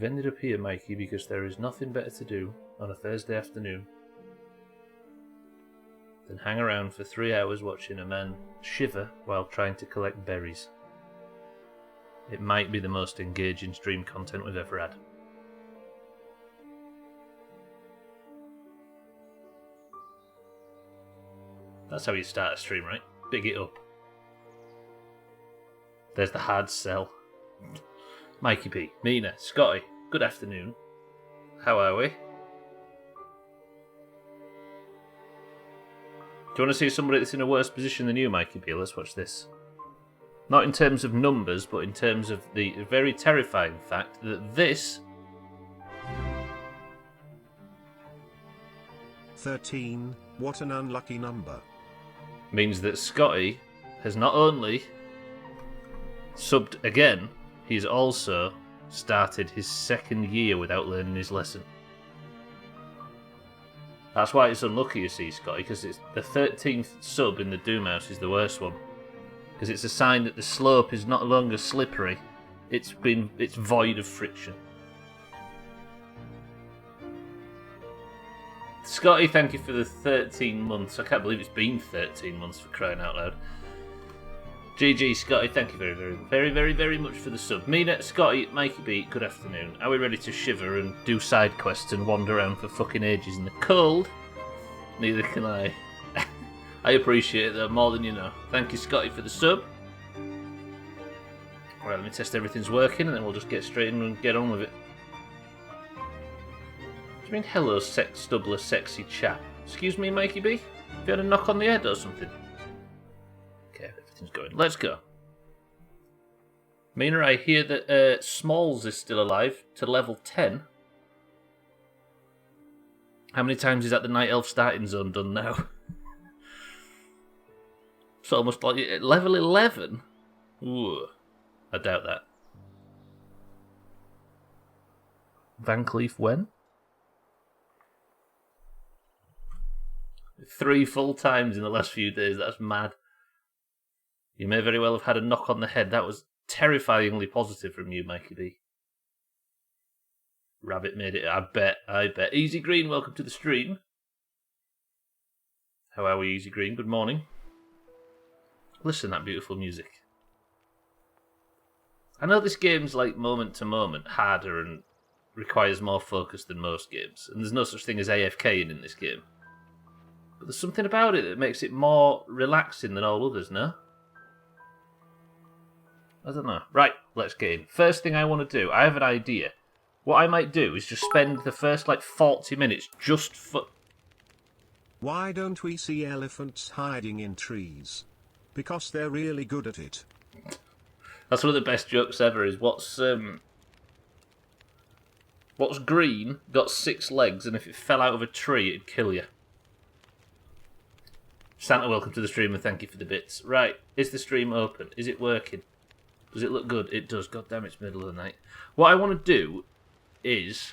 You've ended up here, Mikey, because there is nothing better to do on a Thursday afternoon than hang around for 3 hours watching a man shiver while trying to collect berries. It might be the most engaging stream content we've ever had. That's how you start a stream, right? Big it up. There's the hard sell. Mikey P, Mina, Scotty, good afternoon. How are we? Do you want to see somebody that's in a worse position than you, Mikey P? Let's watch this. Not in terms of numbers, but in terms of the very terrifying fact that this... 13, what an unlucky number. Means that Scotty has not only subbed again, he's also started his second year without learning his lesson. That's why it's unlucky, you see, Scotty, because it's the 13th sub in the Doomhaus is the worst one. Because it's a sign that the slope is not longer slippery, it's void of friction. Scotty, thank you for the 13 months. I can't believe it's been 13 months, for crying out loud. GG, Scotty, thank you very much for the sub. Mina, Scotty, Mikey B, good afternoon. Are we ready to shiver and do side quests and wander around for fucking ages in the cold? Neither can I. I appreciate it though, more than you know. Thank you, Scotty, for the sub. Alright, let me test everything's working and then we'll just get straight in and get on with it. What do you mean, hello, Stubbler, sexy chap? Excuse me, Mikey B? Have you had a knock on the head or something? Okay, everything's going. Let's go. Mina, I hear that Smalls is still alive to level 10. How many times is that the Night Elf starting zone done now? It's almost like level 11. Ooh, I doubt that. Van Cleef when? 3 full times in the last few days. That's mad. You may very well have had a knock on the head. That was terrifyingly positive from you, Mikey B. Rabbit made it. I bet. Easy Green, welcome to the stream. How are we, Easy Green? Good morning. Listen to that beautiful music. I know this game's like moment to moment, harder and requires more focus than most games, and there's no such thing as AFKing in this game. But there's something about it that makes it more relaxing than all others, no? I don't know. Right, let's get in. First thing I want to do, I have an idea. What I might do is just spend the first, 40 minutes just for... Why don't we see elephants hiding in trees? Because they're really good at it. That's one of the best jokes ever, is what's green, got 6 legs, and if it fell out of a tree, it'd kill you. Santa, welcome to the stream, and thank you for the bits. Right, is the stream open? Is it working? Does it look good? It does. God damn, it's middle of the night. What I want to do is...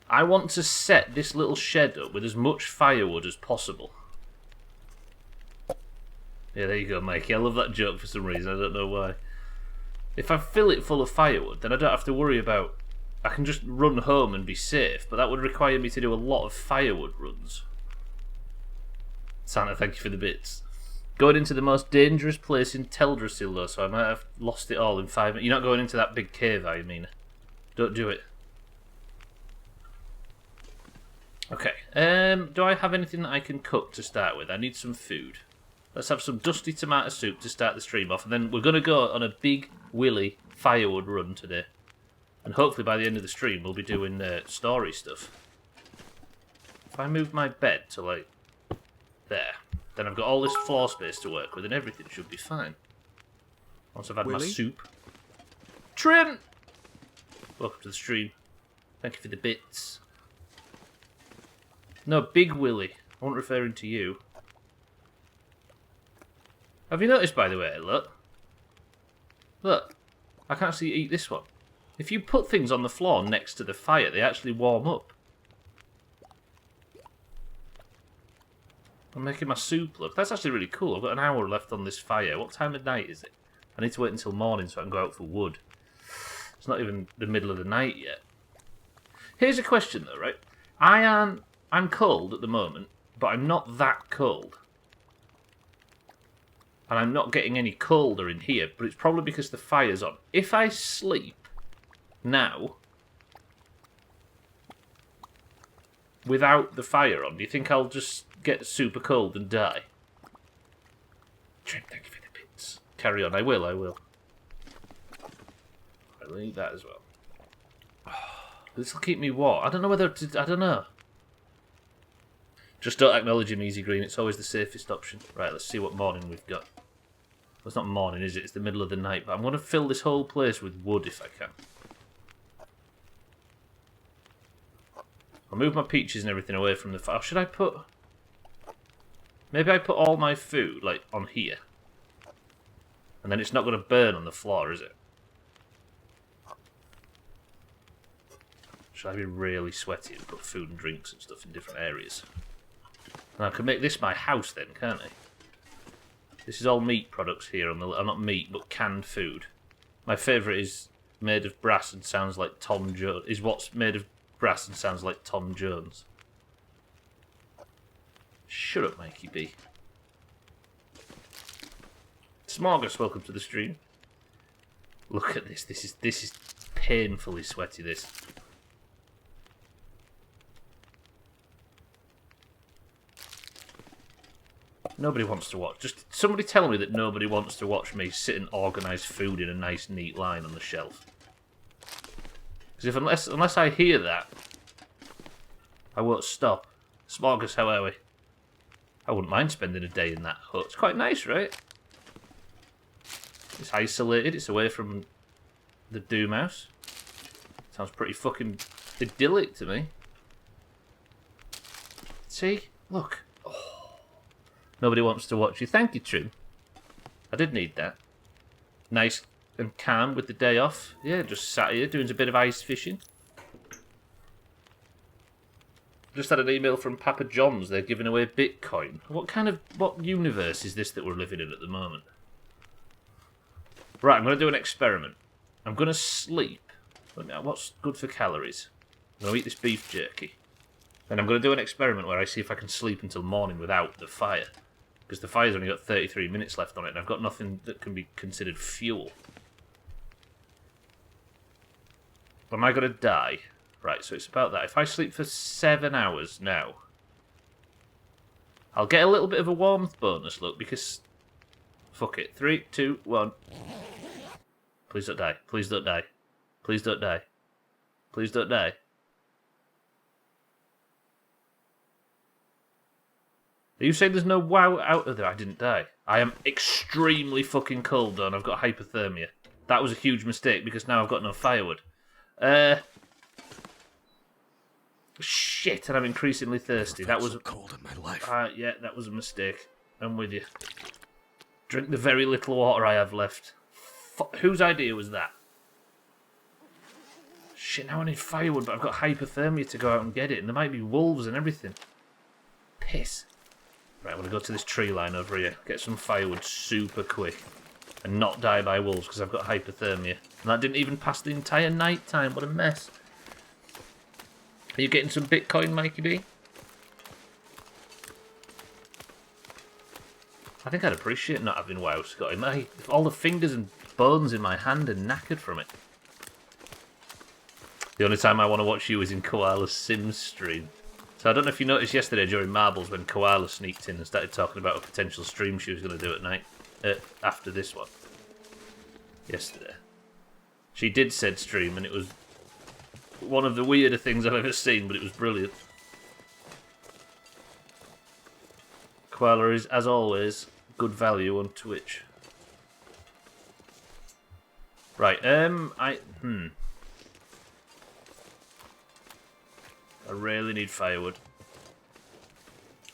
I want to set this little shed up with as much firewood as possible. Yeah, there you go, Mikey. I love that joke for some reason. I don't know why. If I fill it full of firewood, then I don't have to worry about... I can just run home and be safe, but that would require me to do a lot of firewood runs. Santa, thank you for the bits. Going into the most dangerous place in Teldrassil, though, so I might have lost it all in 5 minutes. You're not going into that big cave, are you, Mina? Don't do it. Okay. Do I have anything that I can cook to start with? I need some food. Let's have some dusty tomato soup to start the stream off, and then we're going to go on a big willy firewood run today. And hopefully by the end of the stream we'll be doing story stuff. If I move my bed to, there, then I've got all this floor space to work with, and everything should be fine. Once I've had my soup. Trim! Welcome to the stream. Thank you for the bits. No, Big Willy. I wasn't referring to you. Have you noticed, by the way, look? Look. I can actually eat this one. If you put things on the floor next to the fire, they actually warm up. I'm making my soup look. That's actually really cool. I've got an hour left on this fire. What time of night is it? I need to wait until morning so I can go out for wood. It's not even the middle of the night yet. Here's a question though, right? I'm cold at the moment, but I'm not that cold. And I'm not getting any colder in here, but it's probably because the fire's on. If I sleep now without the fire on, do you think I'll just get super cold and die? Trim, thank you for the bits. Carry on, I will. I'll eat that as well. This will keep me warm. I don't know whether to... I don't know. Just don't acknowledge him, Easy Green. It's always the safest option. Right, let's see what morning we've got. Well, it's not morning, is it? It's the middle of the night. But I'm going to fill this whole place with wood if I can. I'll move my peaches and everything away from the fire. Oh, should I put... Maybe I put all my food, like, on here. And then it's not going to burn on the floor, is it? Should I be really sweaty and put food and drinks and stuff in different areas? And I can make this my house then, can't I? This is all meat products here on the... not meat, but canned food. My favourite is made of brass and sounds like Tom Jones. Is what's made of brass and sounds like Tom Jones. Shut up, Mikey B. Smorgas, welcome to the stream. Look at this. This is painfully sweaty, this. Nobody wants to watch. Just somebody tell me that nobody wants to watch me sit and organise food in a nice, neat line on the shelf. Because unless I hear that, I won't stop. Smorgas, how are we? I wouldn't mind spending a day in that hut. It's quite nice, right? It's isolated. It's away from the Doomhaus. Sounds pretty fucking idyllic to me. See? Look. Nobody wants to watch you. Thank you, Trim. I did need that. Nice and calm with the day off. Yeah, just sat here doing a bit of ice fishing. Just had an email from Papa John's. They're giving away Bitcoin. What universe is this that we're living in at the moment? Right, I'm going to do an experiment. I'm going to sleep. What's good for calories? I'm going to eat this beef jerky. Then I'm going to do an experiment where I see if I can sleep until morning without the fire. Because the fire's only got 33 minutes left on it, and I've got nothing that can be considered fuel. Am I going to die? Right, so it's about that. If I sleep for 7 hours now, I'll get a little bit of a warmth bonus, look, because... Fuck it. 3, 2, 1. Please don't die. Please don't die. Please don't die. Please don't die. Are you saying there's no wow out of there? I didn't die. I am extremely fucking cold, though, and I've got hypothermia. That was a huge mistake, because now I've got no firewood. Shit, and I'm increasingly thirsty. That was... cold in my life. Yeah, that was a mistake. I'm with you. Drink the very little water I have left. Whose idea was that? Shit, now I need firewood, but I've got hypothermia to go out and get it, and there might be wolves and everything. Piss. Right, I'm going to go to this tree line over here, get some firewood super quick, and not die by wolves because I've got hypothermia. And that didn't even pass the entire night time. What a mess. Are you getting some Bitcoin, Mikey B? I think I'd appreciate not having WoW Scott. All the fingers and bones in my hand are knackered from it. The only time I want to watch you is in Koala's Sims stream. So I don't know if you noticed yesterday during Marbles when Koala sneaked in and started talking about a potential stream she was going to do at night. After this one. Yesterday. She did said stream and it was one of the weirder things I've ever seen, but it was brilliant. Koala is, as always, good value on Twitch. Right, I really need firewood.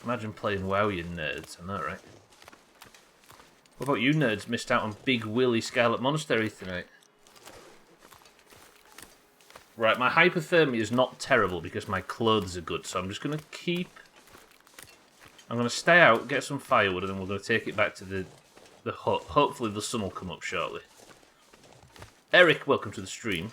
Imagine playing WoW, you nerds. I know, right? What about you nerds missed out on Big Willy Scarlet Monastery tonight? Right, my hypothermia is not terrible because my clothes are good, so I'm just going to keep... I'm going to stay out, get some firewood, and then we're going to take it back to the hut. Hopefully the sun will come up shortly. Eric, welcome to the stream.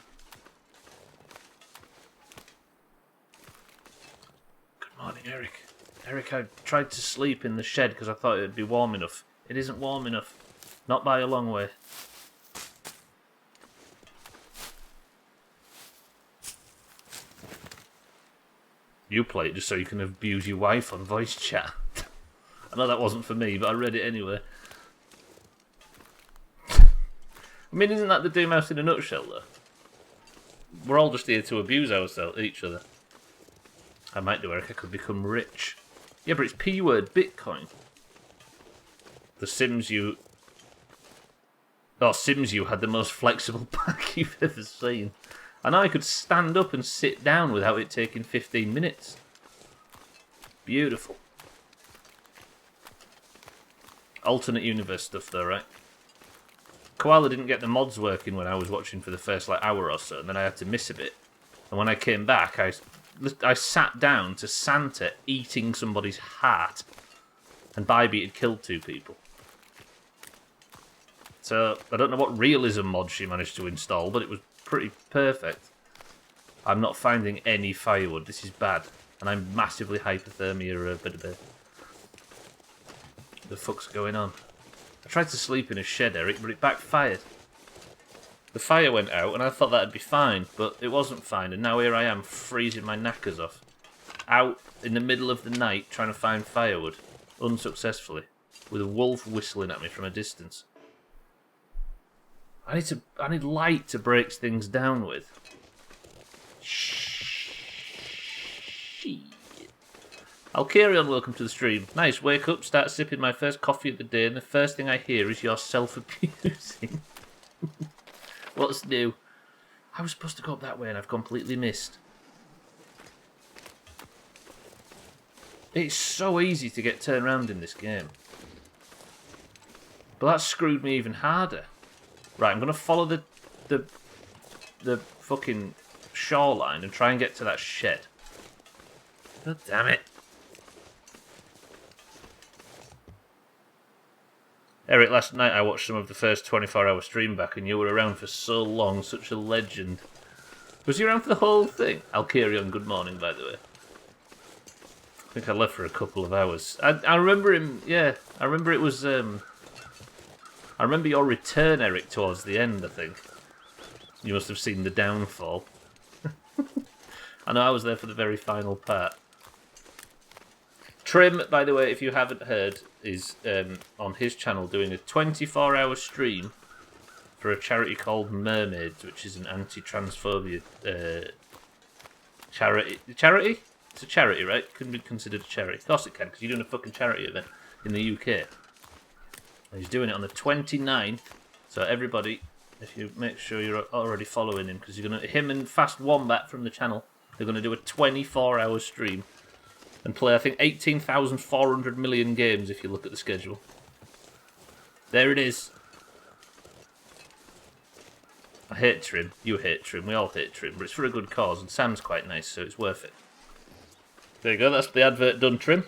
Good morning, Eric. Eric, I tried to sleep in the shed because I thought it would be warm enough. It isn't warm enough. Not by a long way. You play it just so you can abuse your wife on voice chat. I know that wasn't for me, but I read it anyway. I mean, isn't that the Doomhaus in a nutshell, though? We're all just here to abuse each other. I might do, Eric. I could become rich. Yeah, but it's P-word Bitcoin. The Sims U... Oh, Sims U had the most flexible pack you've ever seen. And I could stand up and sit down without it taking 15 minutes. Beautiful. Alternate universe stuff, though, right? Koala didn't get the mods working when I was watching for the first hour or so, and then I had to miss a bit. And when I came back, I sat down to Santa eating somebody's heart, and Bybee had killed 2 people. So I don't know what realism mod she managed to install, but it was pretty perfect. I'm not finding any firewood. This is bad, and I'm massively hypothermia a bit. The fuck's going on? I tried to sleep in a shed, Eric, but it backfired. The fire went out, and I thought that'd be fine, but it wasn't fine, and now here I am, freezing my knackers off. Out in the middle of the night, trying to find firewood, unsuccessfully, with a wolf whistling at me from a distance. I need light to break things down with. Shit. Alkarion, welcome to the stream. Nice, wake up, start sipping my first coffee of the day, and the first thing I hear is your self-abusing. What's new? I was supposed to go up that way and I've completely missed. It's so easy to get turned around in this game. But that screwed me even harder. Right, I'm going to follow the fucking shoreline and try and get to that shed. God damn it. Eric, last night I watched some of the first 24-hour stream back and you were around for so long, such a legend. Was you around for the whole thing? Alkarion, good morning, by the way. I think I left for a couple of hours. I remember him, yeah, I remember it was, I remember your return, Eric, towards the end, I think. You must have seen the downfall. I know I was there for the very final part. Trim, by the way, if you haven't heard, is on his channel doing a 24-hour stream for a charity called Mermaids, which is an anti-transphobia charity. Charity? It's a charity, right? Couldn't be considered a charity. Of course it can, because you're doing a fucking charity event in the UK. And he's doing it on the 29th, so everybody, if you make sure you're already following him, because you're gonna, him and Fast Wombat from the channel, they're going to do a 24-hour stream. And play, I think, 18,400 million games if you look at the schedule. There it is. I hate Trim. You hate Trim. We all hate Trim. But it's for a good cause, and Sam's quite nice, so it's worth it. There you go. That's the advert done, Trim.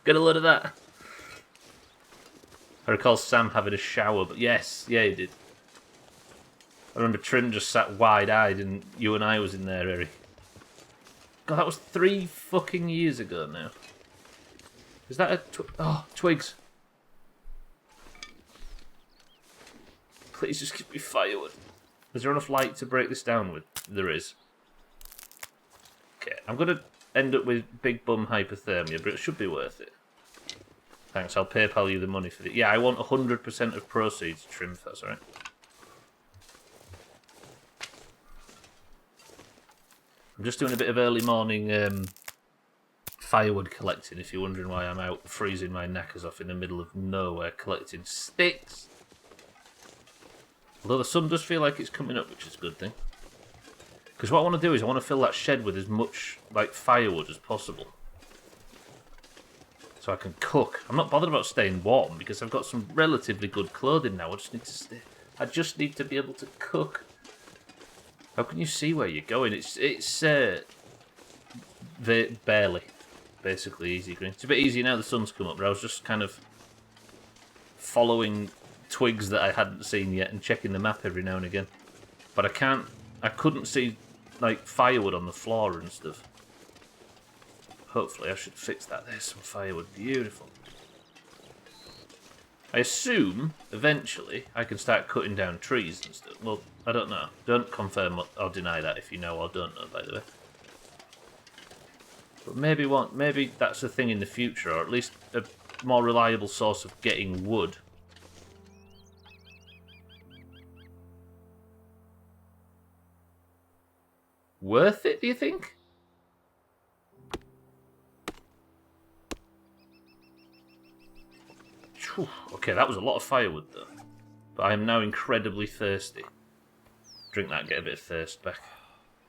Get a load of that. I recall Sam having a shower, but yes. Yeah, he did. I remember Trim just sat wide-eyed, and you and I was in there, Eric. God, that was 3 fucking years ago now. Is that a... oh, twigs. Please just give me firewood. Is there enough light to break this down with? There is. Okay, I'm going to end up with big bum hypothermia, but it should be worth it. Thanks, I'll PayPal you the money for it. Yeah, I want 100% of proceeds, Trim, if that's alright. I'm just doing a bit of early morning firewood collecting, if you're wondering why I'm out freezing my knackers off in the middle of nowhere collecting sticks. Although the sun does feel like it's coming up, which is a good thing. Because what I want to do is I want to fill that shed with as much firewood as possible. So I can cook. I'm not bothered about staying warm because I've got some relatively good clothing now. I just need to be able to cook. How can you see where you're going? It's barely, basically easy green. It's a bit easier now the sun's come up, but I was just kind of following twigs that I hadn't seen yet and checking the map every now and again. But I couldn't see, like, firewood on the floor and stuff. Hopefully I should fix that. There's some firewood. Beautiful. I assume, eventually, I can start cutting down trees and stuff. Well, I don't know. Don't confirm or deny that if you know or don't know, by the way. But maybe that's a thing in the future, or at least a more reliable source of getting wood. Worth it, do you think? Whew. Okay, that was a lot of firewood, though. But I am now incredibly thirsty. Drink that, get a bit of thirst back.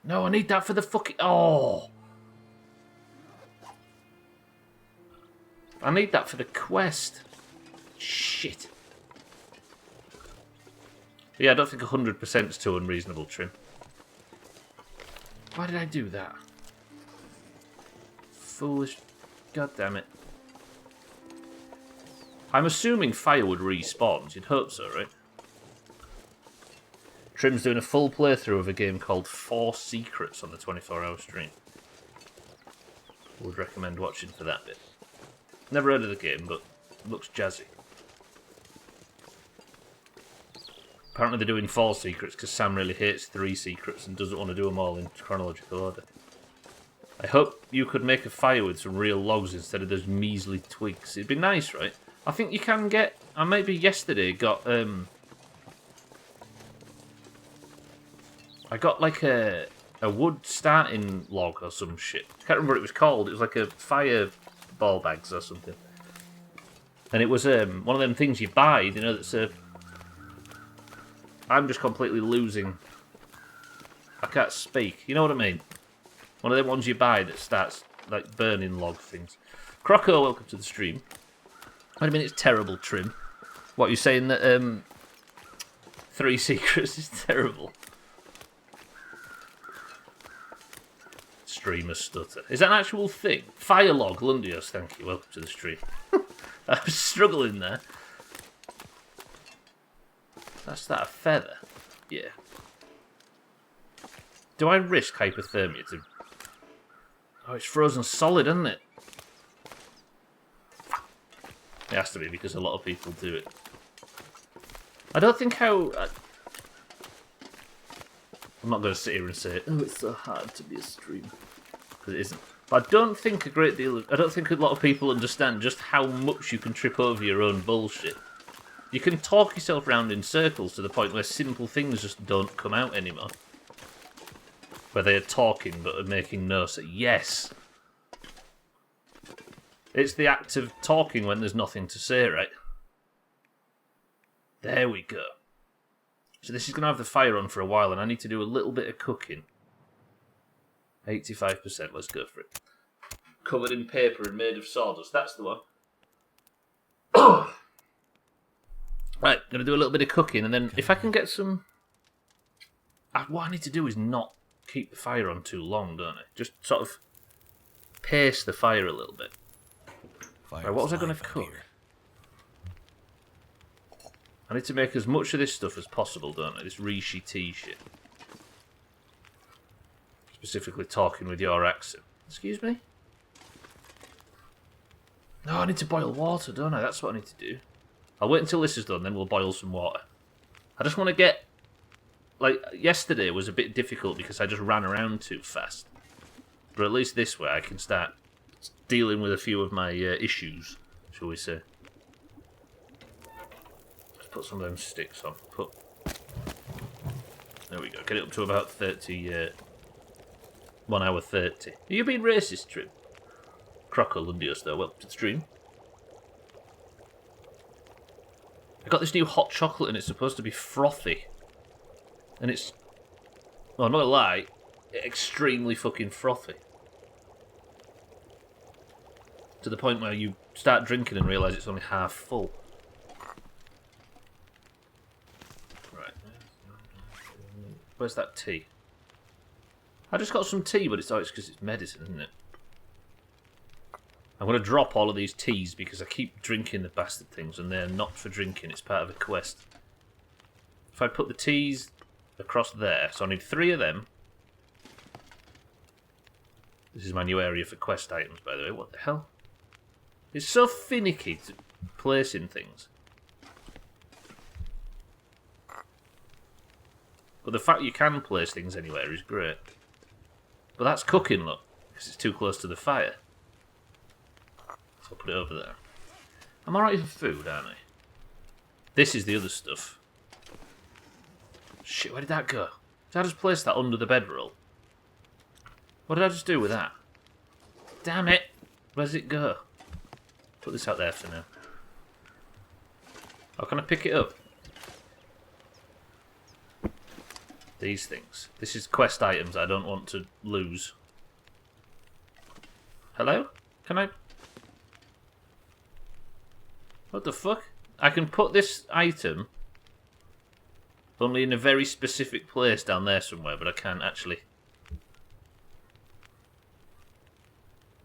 No, I need that for the fucking... Oh! I need that for the quest. Shit. Yeah, I don't think 100% is too unreasonable, Trim. Why did I do that? Foolish... God damn it. I'm assuming firewood respawns. You'd hope so, right? Trim's doing a full playthrough of a game called 4 Secrets on the 24-hour stream. Would recommend watching for that bit. Never heard of the game, but it looks jazzy. Apparently they're doing 4 Secrets because Sam really hates 3 Secrets and doesn't want to do them all in chronological order. I hope you could make a fire with some real logs instead of those measly twigs. It'd be nice, right? I think you can get... I maybe yesterday got... I got like a wood starting log or some shit. I can't remember what it was called. It was like a fire ball bags or something. And it was one of them things you buy, you know, that's a... I'm just completely losing... I can't speak. You know what I mean? One of them ones you buy that starts, like, burning log things. Croco, welcome to the stream. Wait a minute, it's terrible, Trim. What, you're saying that 3 Secrets is terrible? Streamer stutter. Is that an actual thing? Firelog, Lundios, thank you. Welcome to the stream. I was struggling there. That's that a feather? Yeah. Do I risk hypothermia to... Oh, it's frozen solid, isn't it? It has to be because a lot of people do it. I don't think how... I'm not going to sit here and say, oh, it's so hard to be a streamer. Because it isn't. But I don't think a great deal of... I don't think a lot of people understand just how much you can trip over your own bullshit. You can talk yourself around in circles to the point where simple things just don't come out anymore. Where they are talking but are making no sense. Yes! It's the act of talking when there's nothing to say, right? There we go. So this is going to have the fire on for a while, and I need to do a little bit of cooking. 85%, let's go for it. Covered in paper and made of sawdust, that's the one. Right, going to do a little bit of cooking, and then if I can get some... What I need to do is not keep the fire on too long, don't I? Just sort of pace the fire a little bit. Right, what was I going to cook? I need to make as much of this stuff as possible, don't I? This reishi tea shit. Specifically talking with your accent. Excuse me? No, I need to boil water, don't I? That's what I need to do. I'll wait until this is done, then we'll boil some water. I just want to get... Like, yesterday was a bit difficult because I just ran around too fast. But at least this way I can start dealing with a few of my issues, shall we say. Let's put some of them sticks on. There we go. Get it up to about 30... 1 hour 30. Are you being racist, Trim? Croco Lundios, though. Welcome to the stream. I got this new hot chocolate and it's supposed to be frothy. And it's... Well, I'm not gonna lie. Extremely fucking frothy. To the point where you start drinking and realise it's only half full. Right. Where's that tea? I just got some tea, but it's because it's medicine, isn't it? I'm going to drop all of these teas because I keep drinking the bastard things and they're not for drinking, it's part of a quest. If I put the teas across there. So I need 3 of them. This is my new area for quest items, by the way. What the hell? It's so finicky to placing things. But the fact you can place things anywhere is great. But that's cooking, look, because it's too close to the fire. So I'll put it over there. I'm alright for food, aren't I? This is the other stuff. Shit, where did that go? Did I just place that under the bedroll? What did I just do with that? Damn it! Where does it go? Put this out there for now. How can I pick it up? These things. This is quest items I don't want to lose. Hello? Can I... What the fuck? I can put this item only in a very specific place down there somewhere, but I can't actually.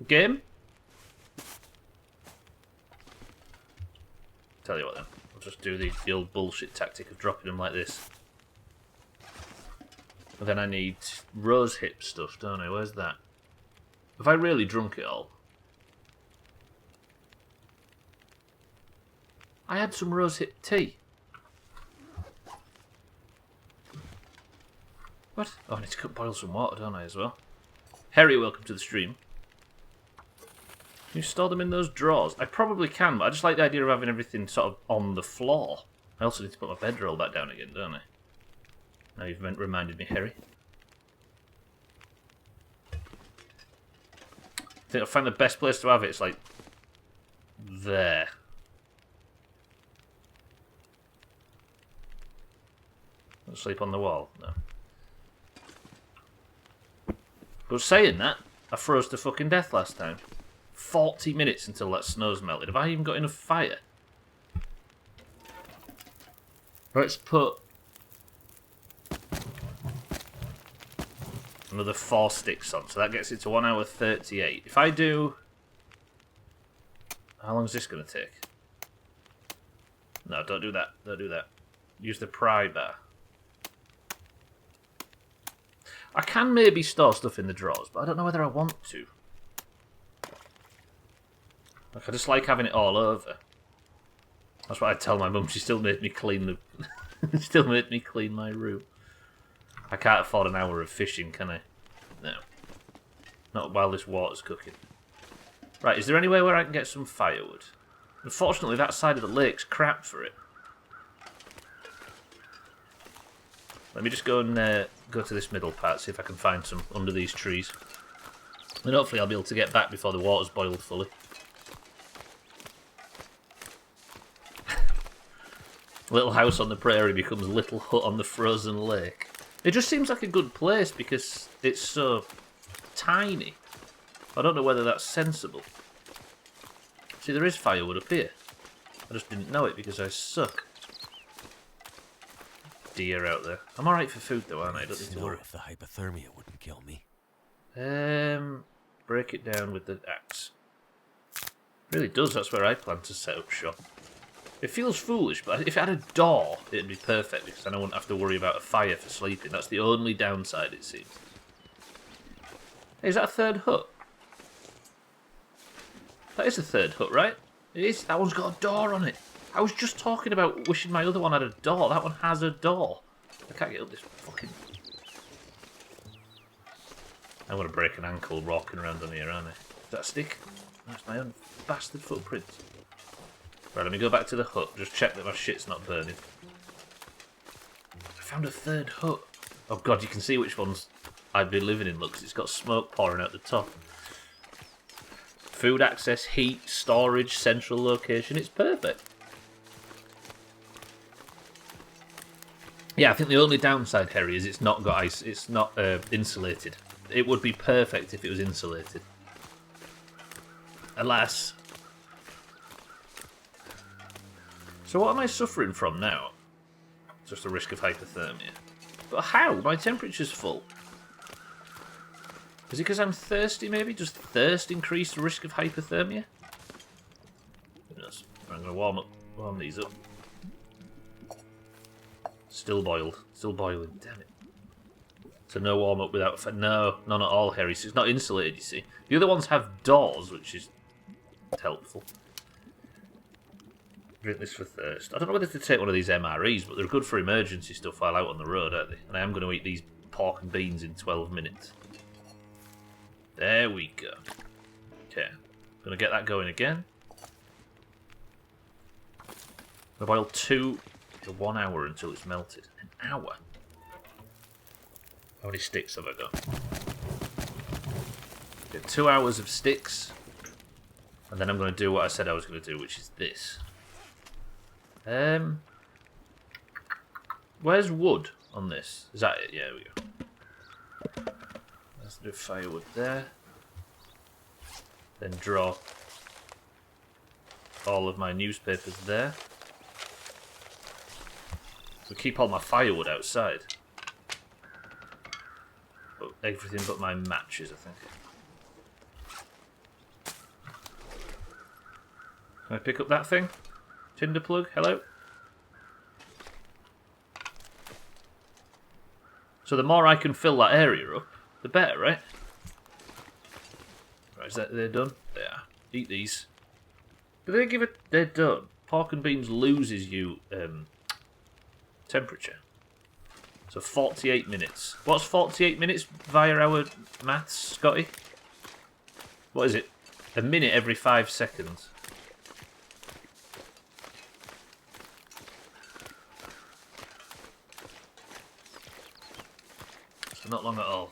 Game? Tell you what then. I'll just do the old bullshit tactic of dropping them like this. And then I need rose hip stuff, don't I? Where's that? Have I really drunk it all? I had some rose hip tea. What? Oh, I need to boil some water, don't I, as well? Harry, welcome to the stream. Can you store them in those drawers? I probably can, but I just like the idea of having everything sort of on the floor. I also need to put my bedroll back down again, don't I? Now you've reminded me, Harry. I think I find the best place to have it. It's like there. Don't sleep on the wall. No. But saying that, I froze to fucking death last time. 40 minutes until that snow's melted. Have I even got enough fire? Let's put another 4 sticks on, so that gets it to 1 hour 38. If I do... How long is this going to take? No, don't do that. Don't do that. Use the pry bar. I can maybe store stuff in the drawers, but I don't know whether I want to. Like, I just like having it all over. That's what I tell my mum. She still made me clean the... still made me clean my room. I can't afford an hour of fishing, can I? No. Not while this water's cooking. Right, is there any way where I can get some firewood? Unfortunately, that side of the lake's crap for it. Let me just go and go to this middle part, see if I can find some under these trees. And hopefully I'll be able to get back before the water's boiled fully. Little house on the prairie becomes little hut on the frozen lake. It just seems like a good place because it's so tiny. I don't know whether that's sensible. See, there is firewood up here. I just didn't know it because I suck. Deer out there. I'm alright for food though, aren't I? I don't need to worry. If the hypothermia wouldn't kill me. Break it down with the axe. Really does. That's where I plan to set up shop. It feels foolish, but if it had a door, it'd be perfect because then I wouldn't have to worry about a fire for sleeping. That's the only downside, it seems. Hey, is that a third hut? That is a third hut, right? It is. That one's got a door on it. I was just talking about wishing my other one had a door. That one has a door. I can't get up this fucking... I'm going to break an ankle walking around on here, aren't I? Is that a stick? That's my own bastard footprints. Right, let me go back to the hut. Just check that my shit's not burning. I found a third hut. Oh god, you can see which ones I'd be living in. Look, 'cause it's got smoke pouring out the top. Food access, heat, storage, central location. It's perfect. Yeah, I think the only downside, Harry, is it's not got ice. It's not insulated. It would be perfect if it was insulated. Alas. So what am I suffering from now? Just the risk of hypothermia. But how? My temperature's full. Is it because I'm thirsty, maybe? Does thirst increase the risk of hypothermia? Who knows? I'm going to warm these up. Still boiled. Still boiling. Damn it. So no warm up without... No, none at all, Harry. So it's not insulated, you see. The other ones have doors, which is helpful. Drink this for thirst. I don't know whether to take one of these MREs, but they're good for emergency stuff while out on the road, aren't they? And I am going to eat these pork and beans in 12 minutes. There we go. Okay. Going to get that going again. I'll boil 2 to 1 hour until it's melted. An hour? How many sticks have I got? Get 2 hours of sticks. And then I'm going to do what I said I was going to do, which is this. Where's wood on this? Is that it? Yeah, there we go. Let's do firewood there. Then draw all of my newspapers there. So keep all my firewood outside. But everything but my matches, I think. Can I pick up that thing? Tinder plug, hello? So the more I can fill that area up, the better, right? Right, is that they're done? They are. Eat these. Do they give it... They're done. Pork and beans loses you temperature. So 48 minutes. What's 48 minutes via our maths, Scotty? What is it? A minute every 5 seconds. So not long at all.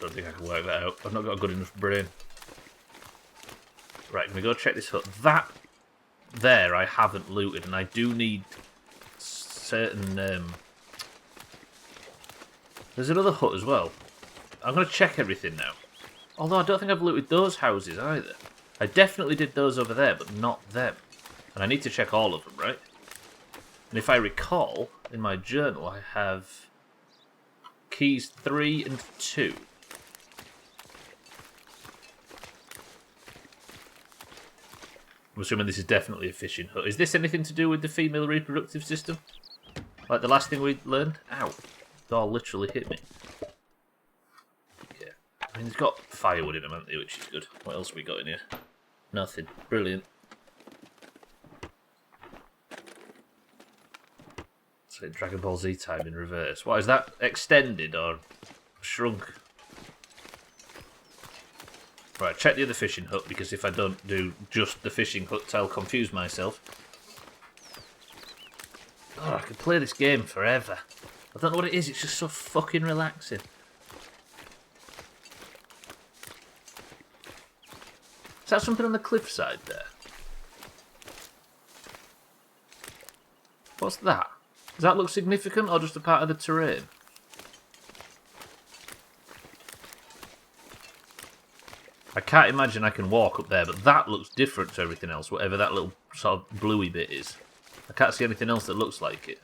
Don't think I can work that out. I've not got a good enough brain. Right, can we go check this hut? That there I haven't looted, and I do need certain... There's another hut as well. I'm going to check everything now. Although I don't think I've looted those houses either. I definitely did those over there, but not them. And I need to check all of them, right? And if I recall, in my journal I have keys 3 and 2. I'm assuming this is definitely a fishing hut. Is this anything to do with the female reproductive system? Like the last thing we learned? Ow. Door literally hit me. Yeah. I mean, it's got firewood in them, haven't they, which is good. What else have we got in here? Nothing. Brilliant. It's like Dragon Ball Z time in reverse. What, is that extended or shrunk? Right, check the other fishing hut, because if I don't do just the fishing hut, I'll confuse myself. Oh, I could play this game forever. I don't know what it is, it's just so fucking relaxing. Is that something on the cliffside there? What's that? Does that look significant or just a part of the terrain? I can't imagine I can walk up there, but that looks different to everything else, whatever that little sort of bluey bit is. I can't see anything else that looks like it.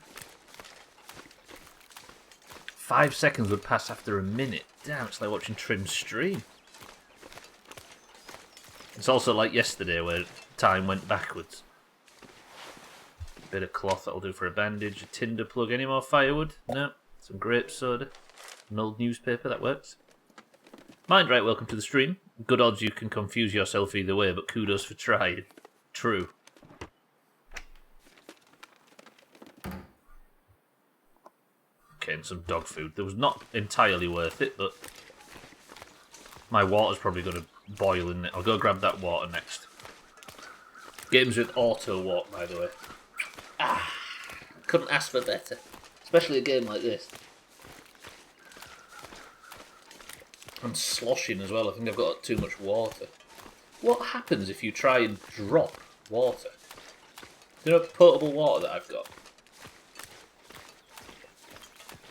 5 seconds would pass after a minute. Damn, it's like watching Trim's stream. It's also like yesterday where time went backwards. Bit of cloth that'll do for a bandage, a tinder plug. Any more firewood? No. Some grape soda. An old newspaper, that works. Mind right, welcome to the stream. Good odds you can confuse yourself either way, but kudos for trying. True. Okay, and some dog food. That was not entirely worth it, but my water's probably going to boil in it. I'll go grab that water next. Games with auto walk, by the way. Ah, couldn't ask for better. Especially a game like this. And sloshing as well. I think I've got too much water. What happens if you try and drop water? You know, potable water that I've got.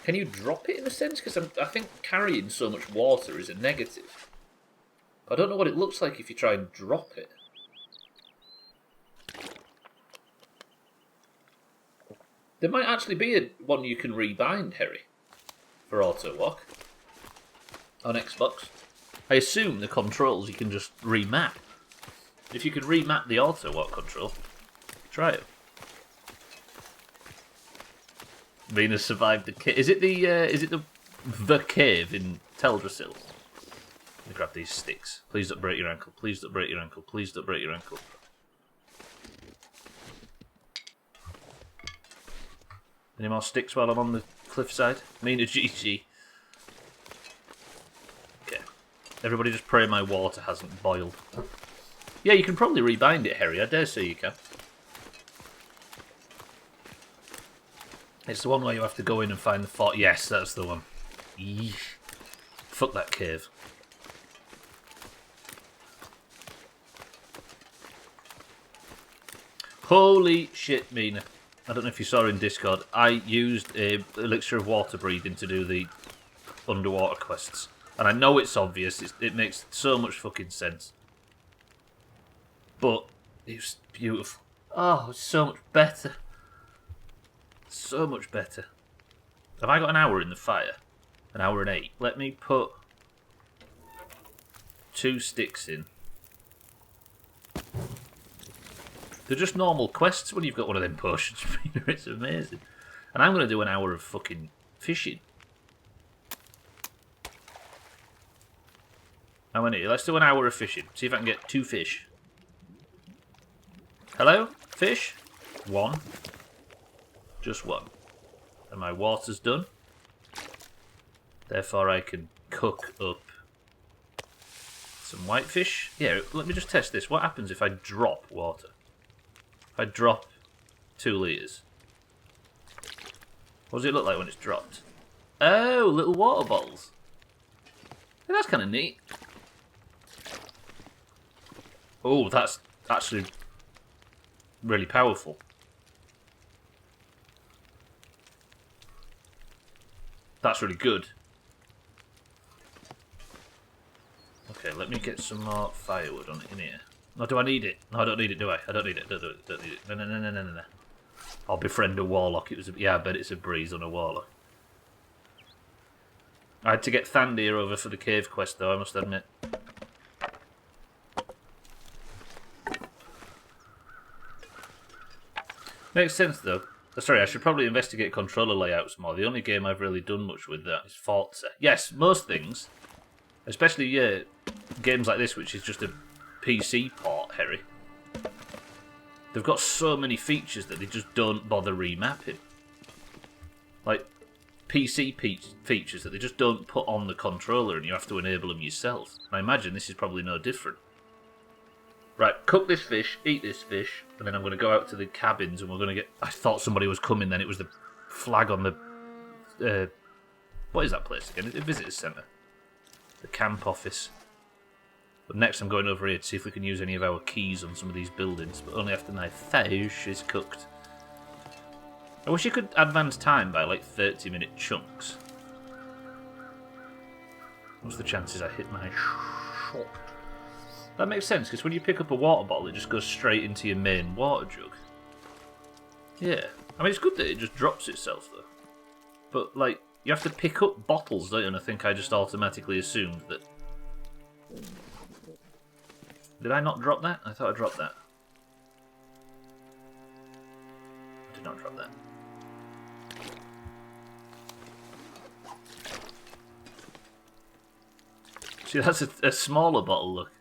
Can you drop it in a sense? Because I think carrying so much water is a negative. I don't know what it looks like if you try and drop it. There might actually be one you can rebind, Harry, for auto walk. On Xbox. I assume the controls you can just remap. If you could remap the auto walk control, Try it. Venus survived the cave. Is it the cave in Teldrassil? Let me grab these sticks. Please don't break your ankle. Please don't break your ankle. Please don't break your ankle. Any more sticks while I'm on the cliffside? Mina GG. Okay. Everybody just pray my water hasn't boiled. Yeah, you can probably rebind it, Harry. I dare say you can. It's the one where you have to go in and find the fort. Yes, that's the one. Yeesh. Fuck that cave. Holy shit, Mina. I don't know if you saw in Discord. I used a elixir of water breathing to do the underwater quests. And I know it's obvious. It makes so much fucking sense. But it was beautiful. Oh, it's so much better. So much better. Have I got an hour in the fire? An hour and 8. Let me put 2 sticks in. They're just normal quests when you've got one of them potions. It's amazing. And I'm going to do an hour of fucking fishing. How many? Let's do an hour of fishing. See if I can get 2 fish. Hello? Fish? 1. Just 1. And my water's done. Therefore I can cook up some whitefish. Yeah, let me just test this. What happens if I drop water? If I drop 2 litres. What does it look like when it's dropped? Oh, little water bottles. Yeah, that's kind of neat. Oh, that's actually really powerful. That's really good. Okay, let me get some more firewood on it in here. No, do I need it? No, I don't need it, do I? I don't need it. Don't need it. No. I'll befriend a warlock. Yeah, I bet it's a breeze on a warlock. I had to get Thandir over for the cave quest, though, I must admit. Makes sense, though. Sorry, I should probably investigate controller layouts more. The only game I've really done much with that is Forza. Yes, most things. Especially games like this, which is just a PC port, Harry. They've got so many features that they just don't bother remapping. Like, PC features that they just don't put on the controller and you have to enable them yourself. And I imagine this is probably no different. Right, cook this fish, eat this fish, and then I'm going to go out to the cabins and we're going to get... I thought somebody was coming then, it was the flag on the... what is that place again? The visitor centre. The camp office. But next I'm going over here to see if we can use any of our keys on some of these buildings, but only after my fish is cooked. I wish you could advance time by like 30-minute chunks. What's the chances I hit my shot? That makes sense, because when you pick up a water bottle, it just goes straight into your main water jug. Yeah. I mean, it's good that it just drops itself, though. But, like, you have to pick up bottles, don't you? And I think I just automatically assumed that... Did I not drop that? I thought I dropped that. I did not drop that. See, that's a smaller bottle, look.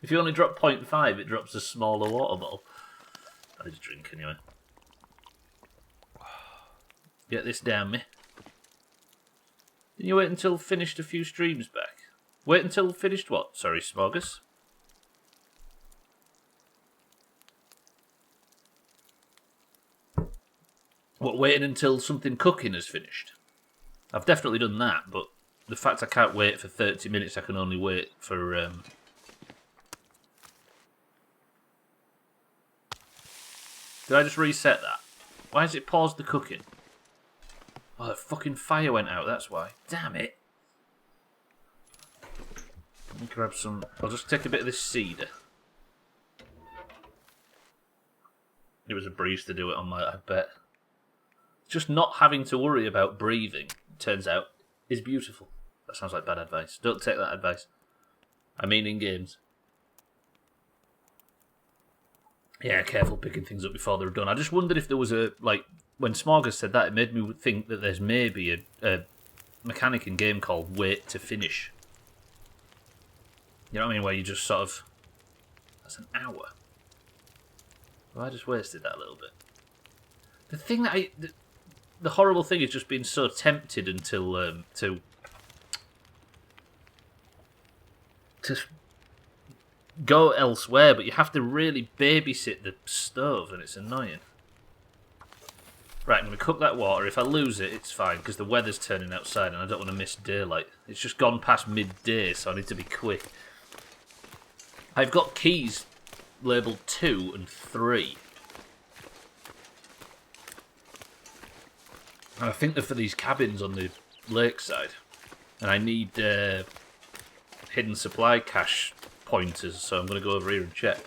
If you only drop 0.5, it drops a smaller water bottle. I need a drink anyway. Get this down me. Didn't you wait until finished a few streams back? Wait until finished what? Sorry, Smogus. What, waiting until something cooking is finished? I've definitely done that, but the fact I can't wait for 30 minutes, I can only wait for... Did I just reset that? Why has it paused the cooking? Oh, the fucking fire went out, that's why. Damn it. Let me grab some... I'll just take a bit of this cedar. It was a breeze to do it on my... I bet. Just not having to worry about breathing, turns out, is beautiful. That sounds like bad advice. Don't take that advice. I mean in games. Yeah, careful picking things up before they're done. I just wondered if there was a, like, when Smorgas said that, it made me think that there's maybe a mechanic in game called wait to finish. You know what I mean? Where you just sort of... That's an hour. Well, I just wasted that a little bit. The thing that the horrible thing is just being so tempted until to go elsewhere, but you have to really babysit the stove, and it's annoying. Right, I'm going to cook that water. If I lose it, it's fine, because the weather's turning outside, and I don't want to miss daylight. It's just gone past midday, so I need to be quick. I've got keys labelled 2 and 3. And I think they're for these cabins on the lakeside. And I need hidden supply cache pointers, so I'm going to go over here and check.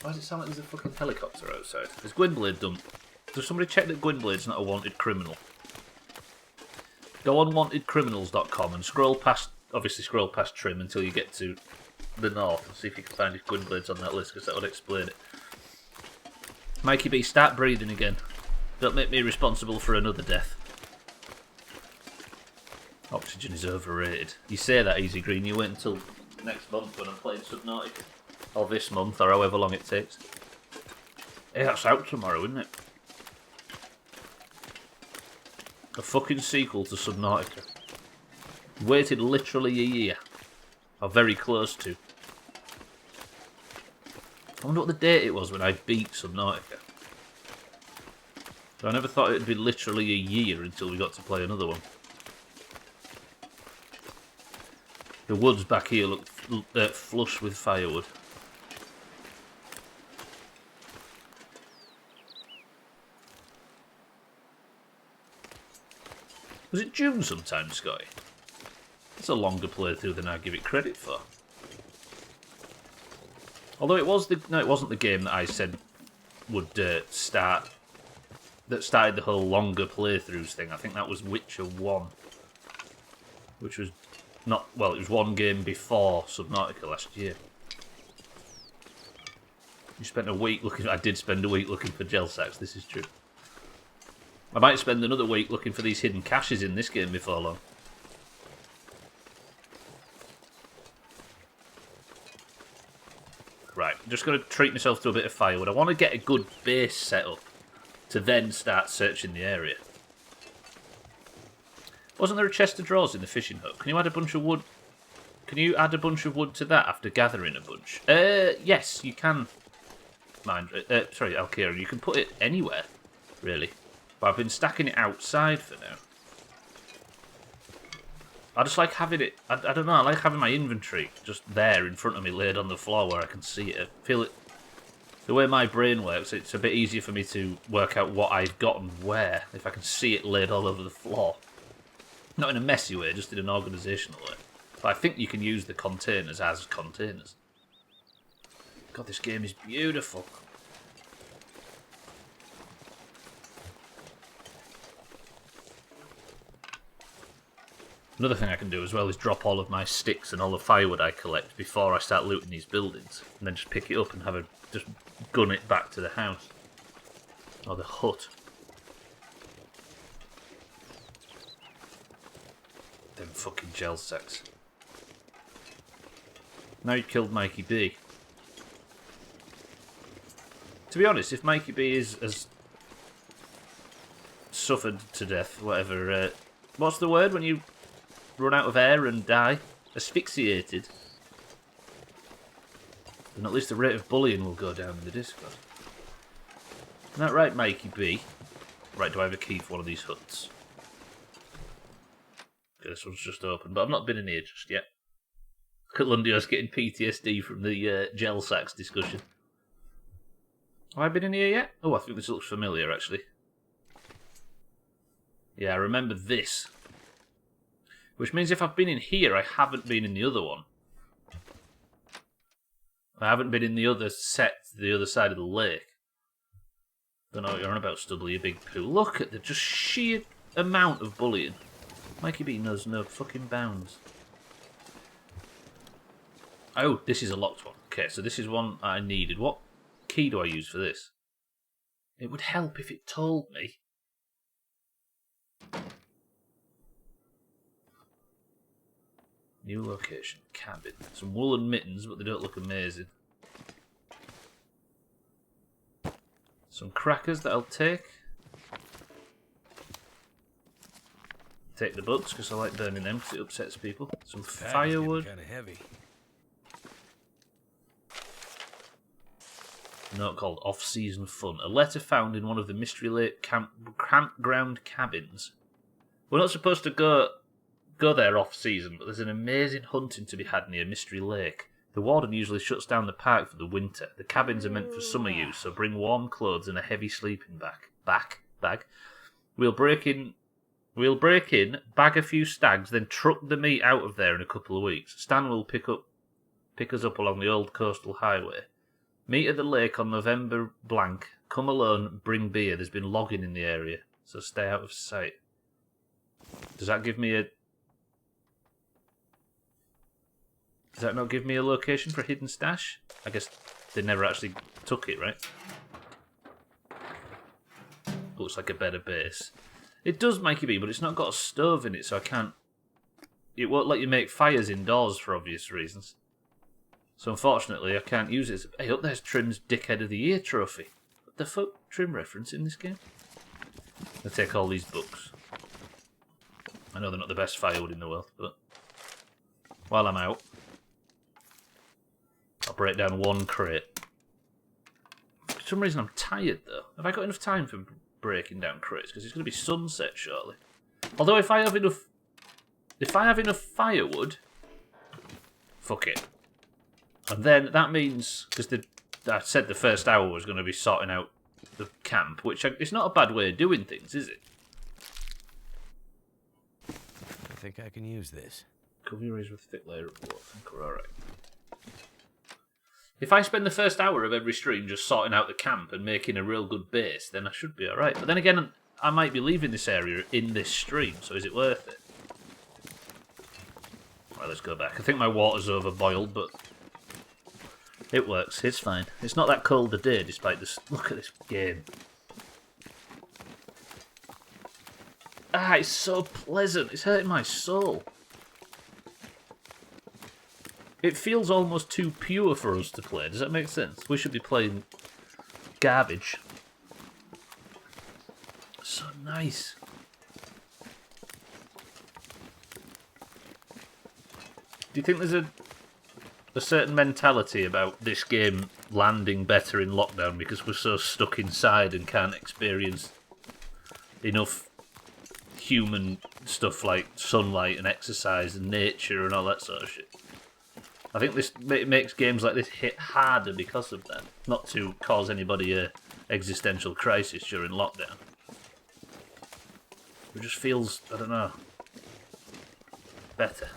Why does it sound like there's a fucking helicopter outside? Is Gwynblade done? Does somebody check that Gwynblade's not a wanted criminal? Go on wantedcriminals.com and scroll past Trim until you get to the north and see if you can find if Gwynblade's on that list, because that would explain it. Mikey B, start breathing again. Don't make me responsible for another death. Oxygen is overrated. You say that, Easy Green, you wait until next month when I'm playing Subnautica. Or this month, or however long it takes. Hey, that's out tomorrow, isn't it? A fucking sequel to Subnautica. Waited literally a year. Or very close to. I wonder what the date it was when I beat Subnautica. So I never thought it would be literally a year until we got to play another one. The woods back here look flush with firewood. Was it June sometime, Scotty? That's a longer playthrough than I give it credit for. Although it was it wasn't the game that I said would start. That started the whole longer playthroughs thing. I think that was Witcher 1, which was not well. It was one game before Subnautica last year. You spent a week looking. I did spend a week looking for gel sacks. This is true. I might spend another week looking for these hidden caches in this game before long. Right, I'm just going to treat myself to a bit of firewood. I want to get a good base set up to then start searching the area. Wasn't there a chest of drawers in the fishing hut? Can you add a bunch of wood? Can you add a bunch of wood to that after gathering a bunch? Yes, you can. Sorry, Alkira, you can put it anywhere, really. But I've been stacking it outside for now. I just like having it... I don't know, I like having my inventory just there in front of me, laid on the floor where I can see it. I feel it... The way my brain works, it's a bit easier for me to work out what I've got and where, if I can see it laid all over the floor. Not in a messy way, just in an organisational way. But I think you can use the containers as containers. God, this game is beautiful. Another thing I can do as well is drop all of my sticks and all the firewood I collect before I start looting these buildings. And then just pick it up and just gun it back to the house. Or the hut. Them fucking gel sacks. Now you've killed Mikey B. To be honest, if Mikey B has suffered to death, whatever... what's the word when you... run out of air and die, asphyxiated, then at least the rate of bullying will go down in the Discord. Isn't that right, Mikey B? Right, do I have a key for one of these huts? Okay, this one's just open, but I've not been in here just yet. Look at Lundios getting PTSD from the gel sacks discussion. Have I been in here yet? Oh, I think this looks familiar, actually. Yeah, I remember this. Which means if I've been in here, I haven't been in the other one. I haven't been in the other set, the other side of the lake. Don't know what you're on about, Stubbler, you big poo. Look at the just sheer amount of bullying. Mikey B knows no fucking bounds. Oh, this is a locked one. Okay, so this is one I needed. What key do I use for this? It would help if it told me. New location, cabin. Some woolen mittens, but they don't look amazing. Some crackers that I'll take. Take the books, because I like burning them, because it upsets people. Some firewood. Kind of heavy. A note called Off-Season Fun. A letter found in one of the Mystery Lake campground cabins. We're not supposed to go there off-season, but there's an amazing hunting to be had near Mystery Lake. The warden usually shuts down the park for the winter. The cabins are meant for summer use, so bring warm clothes and a heavy sleeping bag. We'll break in, bag a few stags, then truck the meat out of there in a couple of weeks. Stan will pick us up along the old coastal highway. Meet at the lake on November blank. Come alone, bring beer. There's been logging in the area, so stay out of sight. Does that give me a... Does that not give me a location for a hidden stash? I guess they never actually took it, right? Looks like a better base. It does make it be, but it's not got a stove in it, so I can't... It won't let you make fires indoors for obvious reasons. So unfortunately, I can't use it. Hey, up there's Trim's Dickhead of the Year trophy. What the fuck? Trim reference in this game? I'll take all these books. I know they're not the best firewood in the world, but... While I'm out, I'll break down one crate. For some reason I'm tired though. Have I got enough time for breaking down crates? Because it's going to be sunset shortly. Although if I have enough firewood, fuck it. And then that means, because I said the first hour was going to be sorting out the camp, which it's not a bad way of doing things, is it? I think I can use this. Cover your ears with a thick layer of wool. I think we're alright. If I spend the first hour of every stream just sorting out the camp and making a real good base, then I should be alright. But then again, I might be leaving this area in this stream, so is it worth it? Right, let's go back. I think my water's overboiled, but it works. It's fine. It's not that cold a day, despite this. Look at this game. Ah, it's so pleasant. It's hurting my soul. It feels almost too pure for us to play. Does that make sense? We should be playing garbage. So nice. Do you think there's a certain mentality about this game landing better in lockdown because we're so stuck inside and can't experience enough human stuff like sunlight and exercise and nature and all that sort of shit? I think it makes games like this hit harder because of that. Not to cause anybody a existential crisis during lockdown. It just feels, I don't know, better.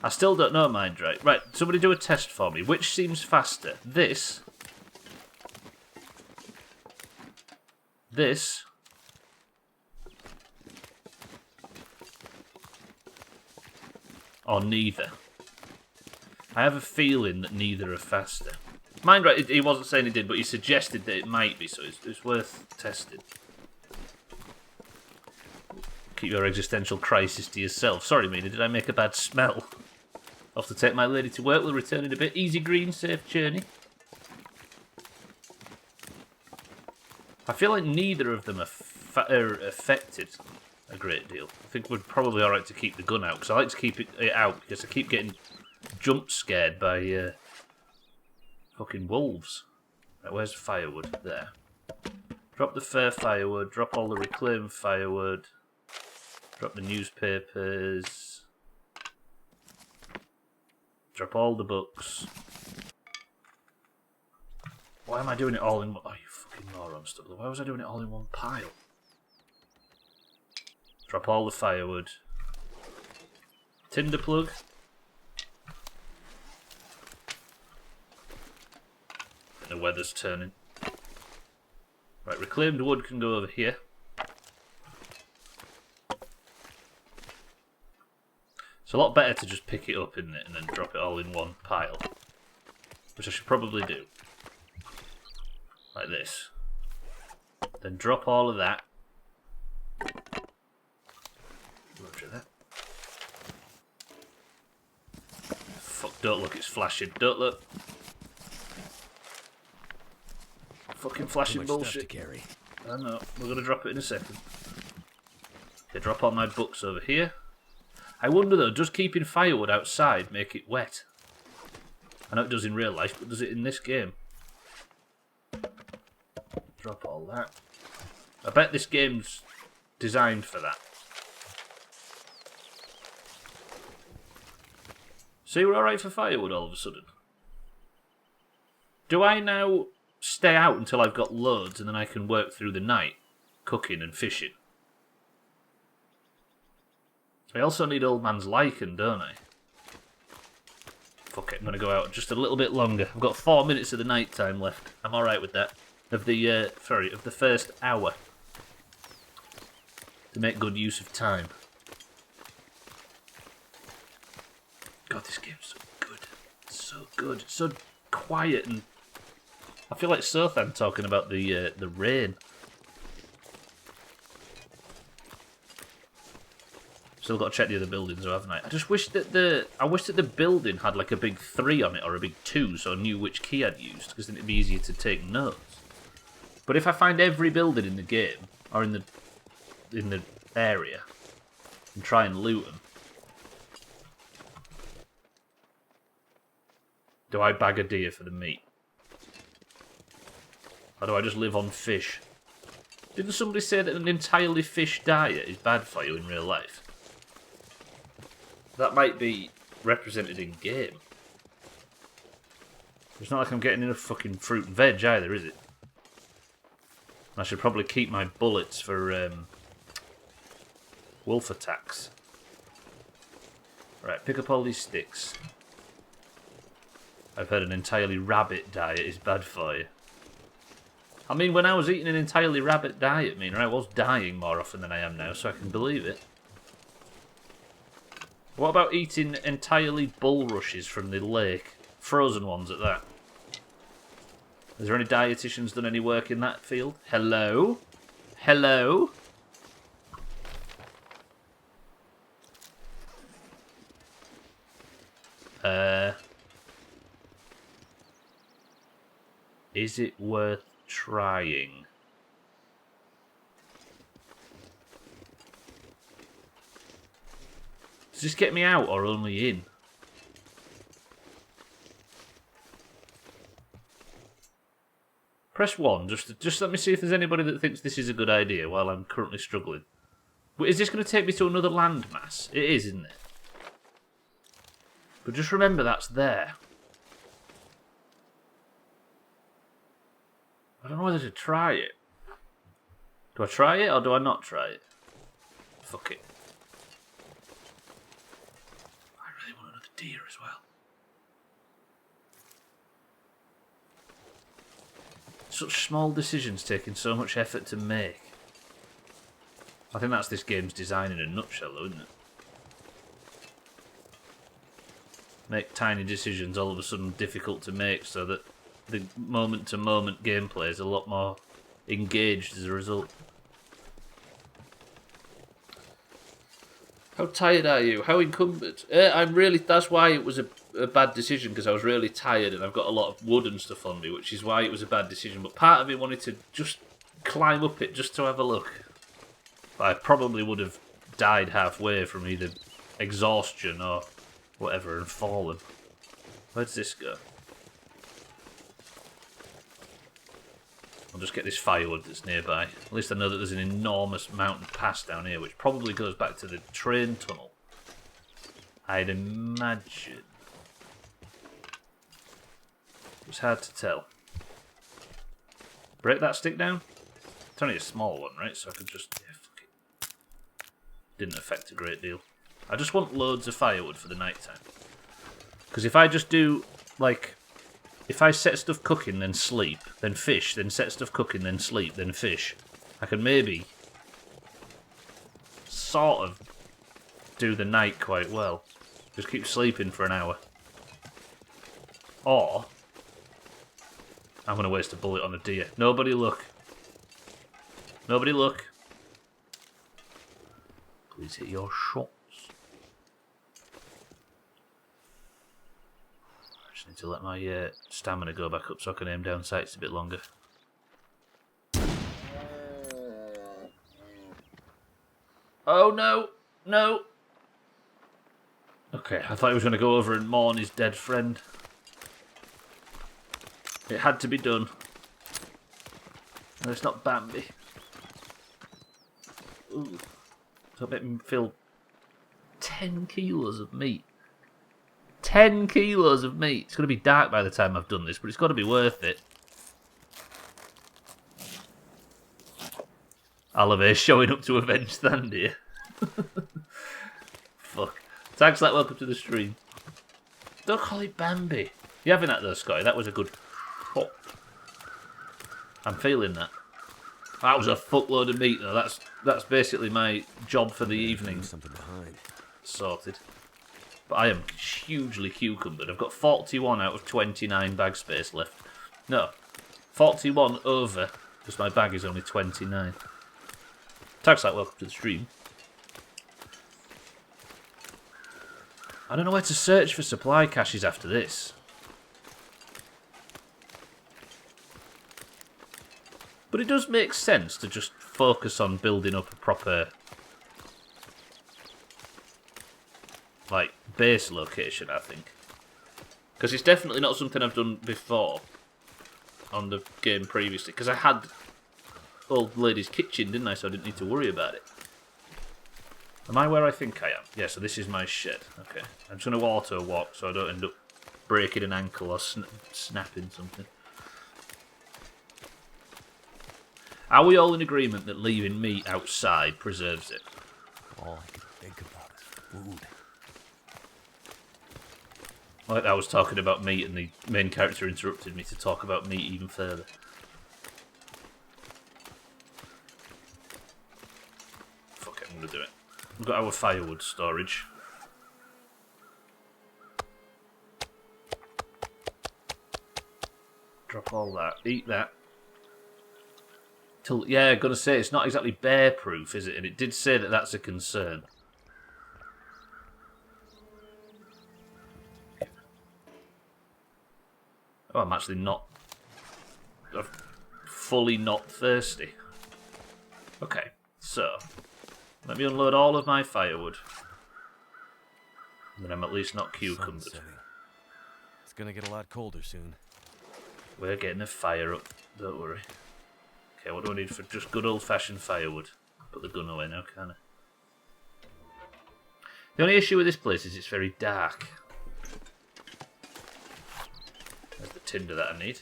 I still don't know, Mindright. Right, somebody do a test for me. Which seems faster? This, or neither. I have a feeling that neither are faster. Mindright, he wasn't saying he did, but he suggested that it might be, so it's worth testing. Keep your existential crisis to yourself. Sorry, Mina, did I make a bad smell? Off to take my lady to work. We'll return in a bit. Easy green, safe journey. I feel like neither of them are affected a great deal. I think we're probably alright to keep the gun out, because I like to keep it out, because I keep getting jump scared by fucking wolves. Right, where's firewood? There. Drop the fair firewood, drop all the reclaimed firewood, drop the newspapers, drop all the books. Why am I doing it all in one? Oh, you fucking moron, Stubbler. Why was I doing it all in one pile? Drop all the firewood. Tinder plug. The weather's turning. Right, reclaimed wood can go over here. It's a lot better to just pick it up, isn't it, and then drop it all in one pile. Which I should probably do. Like this. Then drop all of that. Roger that. Fuck, don't look, it's flashing. Don't look. Fucking flashing bullshit. To carry. I know, we're going to drop it in a second. Okay, drop all my books over here. I wonder though, does keeping firewood outside make it wet? I know it does in real life, but does it in this game? Drop all that. I bet this game's designed for that. See, we're alright for firewood all of a sudden. Do I now stay out until I've got loads and then I can work through the night, cooking and fishing? I also need old man's lichen, don't I? Fuck it, I'm going to go out just a little bit longer. I've got 4 minutes of the night time left. I'm alright with that. Of the first hour. To make good use of time. God, this game's so good. It's so good. It's so quiet and... I feel like Sothan talking about the rain. Still got to check the other buildings, though, haven't I? I just wish that the building had like a big 3 on it or a big 2, so I knew which key I'd used, because then it'd be easier to take notes. But if I find every building in the game or in the area and try and loot them, do I bag a deer for the meat? Or do I just live on fish? Didn't somebody say that an entirely fish diet is bad for you in real life? That might be represented in game. It's not like I'm getting enough fucking fruit and veg either, is it? I should probably keep my bullets for wolf attacks. Right, pick up all these sticks. I've heard an entirely rabbit diet is bad for you. I mean, when I was eating an entirely rabbit diet, I was dying more often than I am now, so I can believe it. What about eating entirely bulrushes from the lake? Frozen ones at that. Is there any dietitians done any work in that field? Hello? Hello? Is it worth trying? Does this get me out or only in? Press 1, just let me see if there's anybody that thinks this is a good idea while I'm currently struggling. Wait, is this going to take me to another landmass? It is, isn't it? But just remember that's there. I don't know whether to try it. Do I try it or do I not try it? Fuck it. I really want another deer as well. Such small decisions taking so much effort to make. I think that's this game's design in a nutshell, though, isn't it? Make tiny decisions all of a sudden difficult to make so that the moment-to-moment gameplay is a lot more engaged as a result. How tired are you? How encumbered? I'm really... That's why it was a bad decision, because I was really tired and I've got a lot of wood and stuff on me, which is why it was a bad decision. But part of me wanted to just climb up it just to have a look. But I probably would have died halfway from either exhaustion or whatever and fallen. Where does this go? I'll just get this firewood that's nearby. At least I know that there's an enormous mountain pass down here, which probably goes back to the train tunnel. I'd imagine. It's hard to tell. Break that stick down? It's only a small one, right? So I could just... Yeah, fuck it. Didn't affect a great deal. I just want loads of firewood for the night time. Because if I just do, like... If I set stuff cooking, then sleep, then fish, then set stuff cooking, then sleep, then fish, I can maybe sort of do the night quite well. Just keep sleeping for an hour. Or I'm going to waste a bullet on a deer. Nobody look. Nobody look. Please hit your shots. I just need to let my stamina go back up so I can aim down sights a bit longer. Oh no! No! Okay, I thought he was going to go over and mourn his dead friend. It had to be done. No, it's not Bambi. Ooh. Don't make me feel 10 kilos of meat. 10 kilos of meat. It's going to be dark by the time I've done this, but it's got to be worth it. Oliver showing up to avenge Thandir. Fuck. Thanks for that, welcome to the stream. Don't call it Bambi. You having that though, Scotty? That was a good shot. I'm feeling that. That was a fuckload of meat though. That's basically my job for the evening. Something behind. Sorted. But I am hugely cucumbered. I've got 41 out of 29 bag space left. No, 41 over, because my bag is only 29. Thanks, like, welcome to the stream. I don't know where to search for supply caches after this. But it does make sense to just focus on building up a proper, like, base location, I think. Because it's definitely not something I've done before on the game previously. Because I had Old Lady's Kitchen, didn't I? So I didn't need to worry about it. Am I where I think I am? Yeah, so this is my shed. Okay. I'm just going to auto walk so I don't end up breaking an ankle or snapping something. Are we all in agreement that leaving meat outside preserves it? All I can think about is food. Like I was talking about meat and the main character interrupted me to talk about meat even further. Fuck it, I'm going to do it. We've got our firewood storage. Drop all that. Eat that. Yeah, I'm going to say, it's not exactly bear-proof, is it? And it did say that that's a concern. Oh, I'm actually not... I'm fully not thirsty. Okay, so... let me unload all of my firewood. And then I'm at least not cucumbered. It's going to get a lot colder soon. We're getting a fire up, don't worry. Okay, what do I need for just good old-fashioned firewood? Put the gun away now, can't I? The only issue with this place is it's very dark. There's the tinder that I need.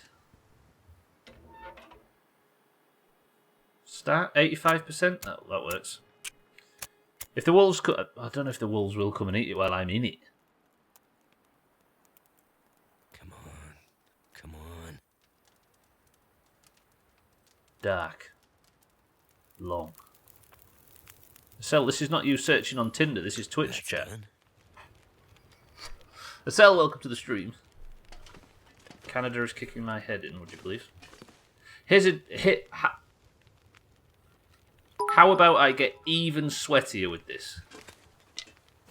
Start 85%? That works. If the wolves I don't know if the wolves will come and eat it while I'm in it. Come on. Come on. Dark. Long. Cell, this is not you searching on Tinder, this is Twitch That's chat. done. Cell, welcome to the stream. Canada is kicking my head in, would you please? Here's a hit. How about I get even sweatier with this?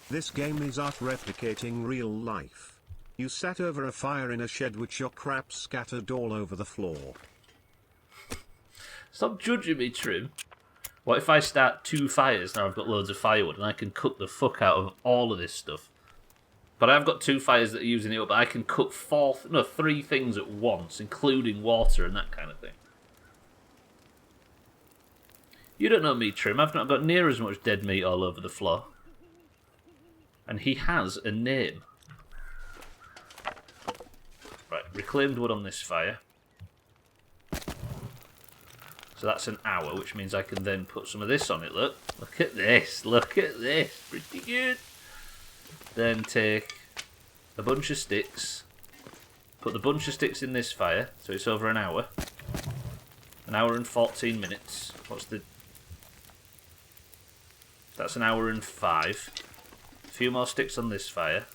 This game is art replicating real life. You sat over a fire in a shed with your crap scattered all over the floor. Stop judging me, Trim. What if I start 2 fires now I've got loads of firewood and I can cook the fuck out of all of this stuff? But I've got 2 fires that are using it up, but I can cook 3 things at once, including water and that kind of thing. You don't know me, Trim. I've not got near as much dead meat all over the floor. And he has a name. Right, reclaimed wood on this fire. So that's an hour, which means I can then put some of this on it, look. Look at this, look at this. Pretty good. Then take a bunch of sticks. Put the bunch of sticks in this fire, so it's over an hour. An hour and 14 minutes. What's the... That's an hour and 5. A few more sticks on this fire.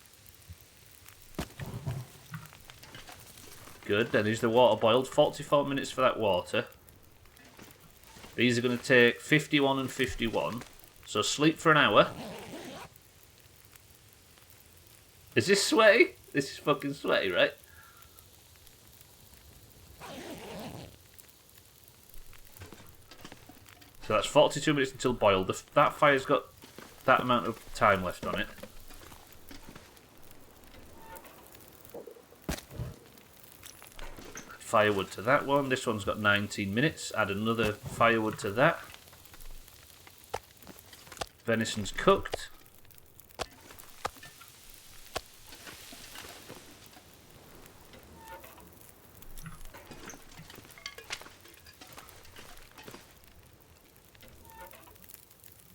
Good, then is the water boiled? 44 minutes for that water. These are going to take 51 and 51. So sleep for an hour. Is this sweaty? This is fucking sweaty, right? So that's 42 minutes until boiled. That fire's got that amount of time left on it. Firewood to that one. This one's got 19 minutes. Add another firewood to that. Venison's cooked.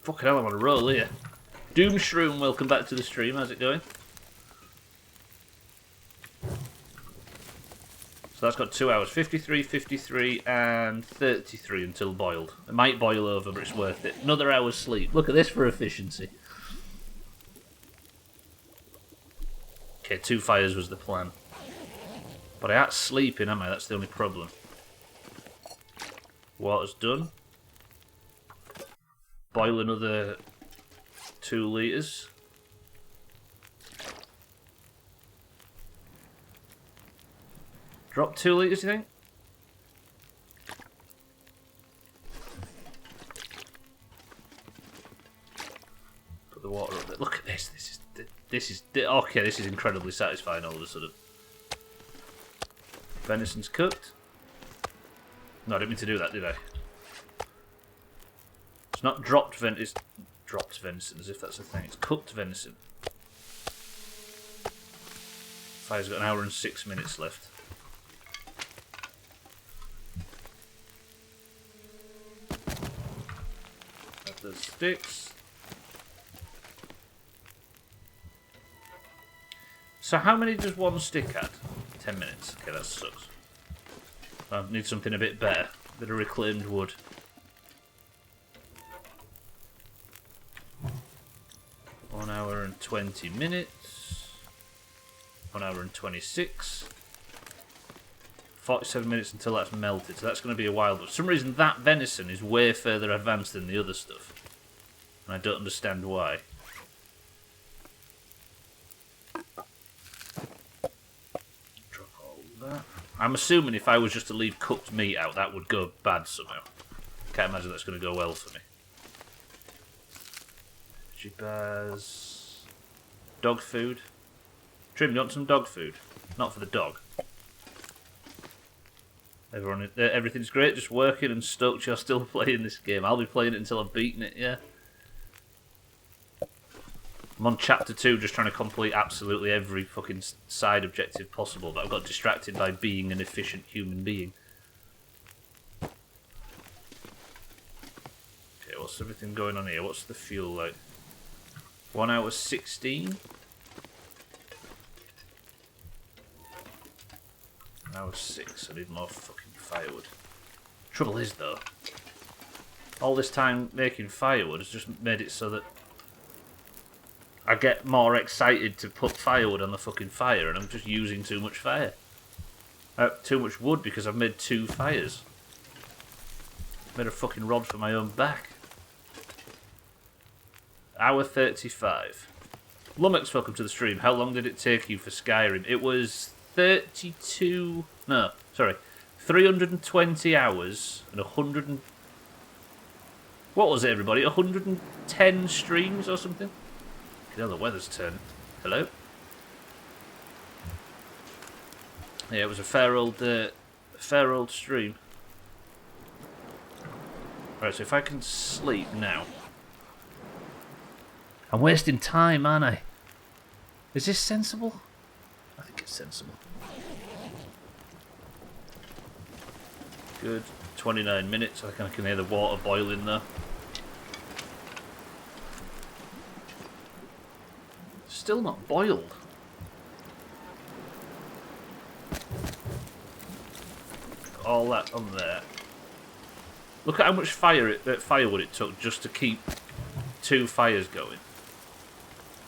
Fucking hell, I'm on a roll here. Doom Shroom, welcome back to the stream. How's it going? So that's got 2 hours. 53, 53, and 33 until boiled. It might boil over, but it's worth it. Another hour's sleep. Look at this for efficiency. Okay, 2 fires was the plan. But I ain't sleeping, am I? That's the only problem. Water's done. Boil another 2 litres. Drop 2 litres, you think? Put the water up there. Look at this. This is okay. This is incredibly satisfying all of a sudden. Venison's cooked. No, I didn't mean to do that, did I? It's not dropped venison. It's dropped venison, as if that's a thing. It's cooked venison. Fire's got an hour and 6 minutes left. The sticks. So how many does one stick add? 10 minutes. Okay, that sucks. I need something a bit better. A bit of reclaimed wood. One hour and 20 minutes. 1 hour and 26. 47 minutes until that's melted, so that's going to be a while. But for some reason, that venison is way further advanced than the other stuff. And I don't understand why. Drop all that. I'm assuming if I was just to leave cooked meat out, that would go bad somehow. Can't imagine that's going to go well for me. Bars. Dog food. Trim, you want some dog food? Not for the dog. Everything's great, just working and stoked you're still playing this game. I'll be playing it until I've beaten it, yeah. I'm on chapter 2 just trying to complete absolutely every fucking side objective possible, but I've got distracted by being an efficient human being. Okay, what's everything going on here? What's the fuel like? 1 hour 16? Hour 6, I need more fucking firewood. Trouble is though, all this time making firewood has just made it so that I get more excited to put firewood on the fucking fire, and I'm just using too much fire. Too much wood because I've made 2 fires. Made a fucking rod for my own back. Hour 35. Lummox, welcome to the stream. How long did it take you for Skyrim? It was 320 hours and 100 what was it, everybody? 110 streams or something? You know, the weather's turned. Hello? Yeah, it was a fair old stream. Right, so if I can sleep now. I'm wasting time, aren't I? Is this sensible? I think it's sensible. Good. 29 minutes. I can hear the water boiling there. Still not boiled. All that on there. Look at how much firewood it took just to keep 2 fires going.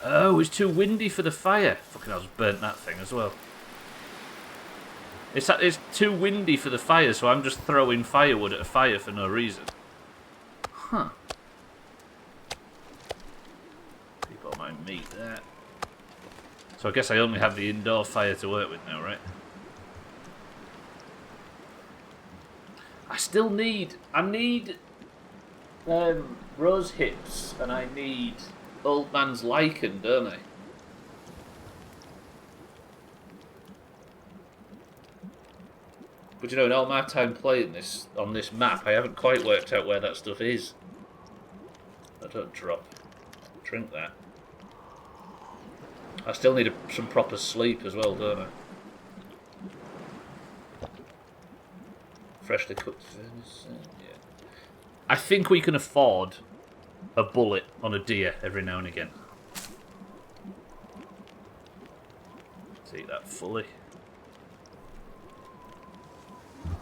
Oh, it's too windy for the fire. Fucking hell, I just burnt that thing as well. It's too windy for the fire, so I'm just throwing firewood at a fire for no reason. Huh. Keep all my meat there. So I guess I only have the indoor fire to work with now, right? I need rose hips, and I need old man's lichen, don't I? But you know, in all my time playing this on this map, I haven't quite worked out where that stuff is. I don't drop. Drink that. I still need some proper sleep as well, don't I? Freshly cooked venison, yeah. I think we can afford a bullet on a deer every now and again. Let's eat that fully.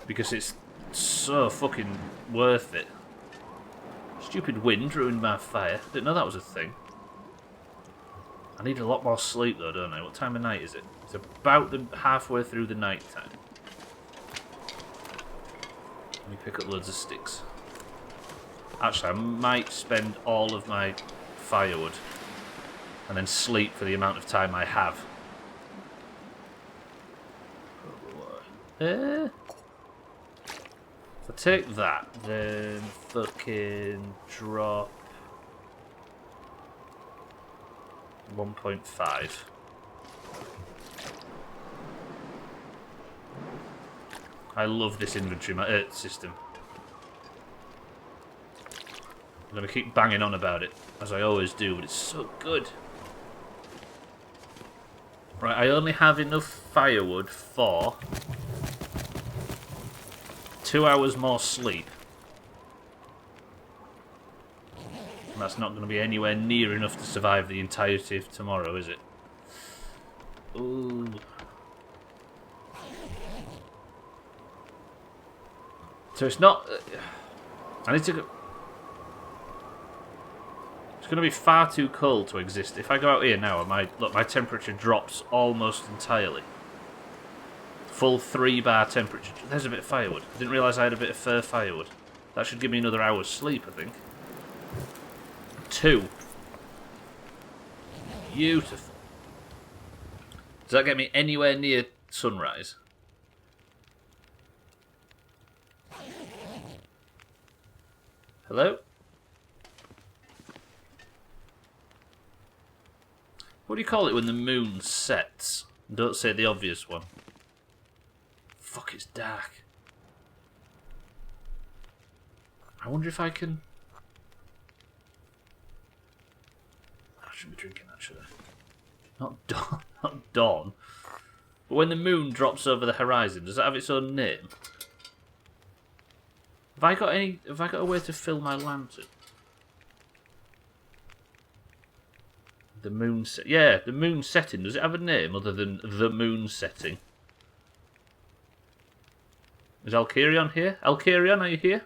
Because it's so fucking worth it. Stupid wind ruined my fire. Didn't know that was a thing. I need a lot more sleep though, don't I? What time of night is it? It's about halfway through the night time. Let me pick up loads of sticks. Actually, I might spend all of my firewood and then sleep for the amount of time I have. If I take that, then fucking drop 1.5. I love this inventory system. I'm going to keep banging on about it, as I always do, but it's so good. Right, I only have enough firewood for 2 hours more sleep. And that's not going to be anywhere near enough to survive the entirety of tomorrow, is it? Ooh. So it's not... I need to go... It's going to be far too cold to exist. If I go out here now, my temperature drops almost entirely. Full 3 bar temperature. There's a bit of firewood. I didn't realise I had a bit of fur firewood. That should give me another hour's sleep, I think. 2. Beautiful. Does that get me anywhere near sunrise? Hello? What do you call it when the moon sets? Don't say the obvious one. Fuck, it's dark. I wonder if I can... I shouldn't be drinking that, should I? Not dawn. Not dawn. But when the moon drops over the horizon, does it have its own name? Have I got a way to fill my lantern? The moon set. Yeah, the moon setting. Does it have a name other than the moon setting? Is Alkirion here? Alkirion, are you here?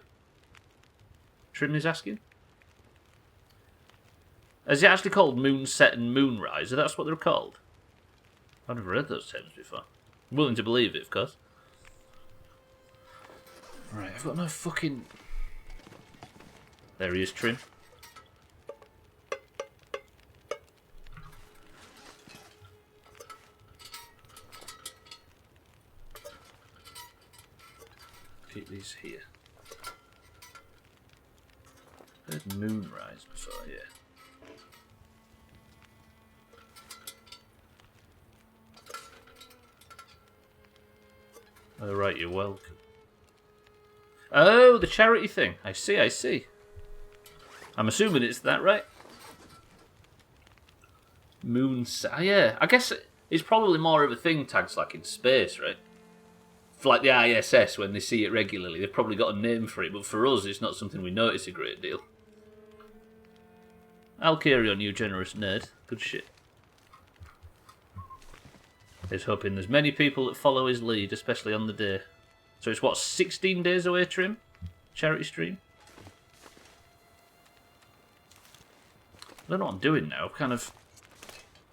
Trim is asking. Is it actually called moonset and moonrise? Or that's what they're called? I've never heard those terms before. I'm willing to believe it, of course. Right, I've got no fucking... There he is, Trim. Keep these here. Heard moonrise before, yeah. Oh, right, you're welcome. Oh, the charity thing. I see, I see. I'm assuming it's that, right? Moonset. Yeah, I guess it's probably more of a thing tags like in space, right? For like the ISS, when they see it regularly, they've probably got a name for it, but for us, it's not something we notice a great deal. Alkirion, you generous nerd. Good shit. He's hoping there's many people that follow his lead, especially on the day. So it's what, 16 days away, Trim? Charity stream? I don't know what I'm doing now. I've kind of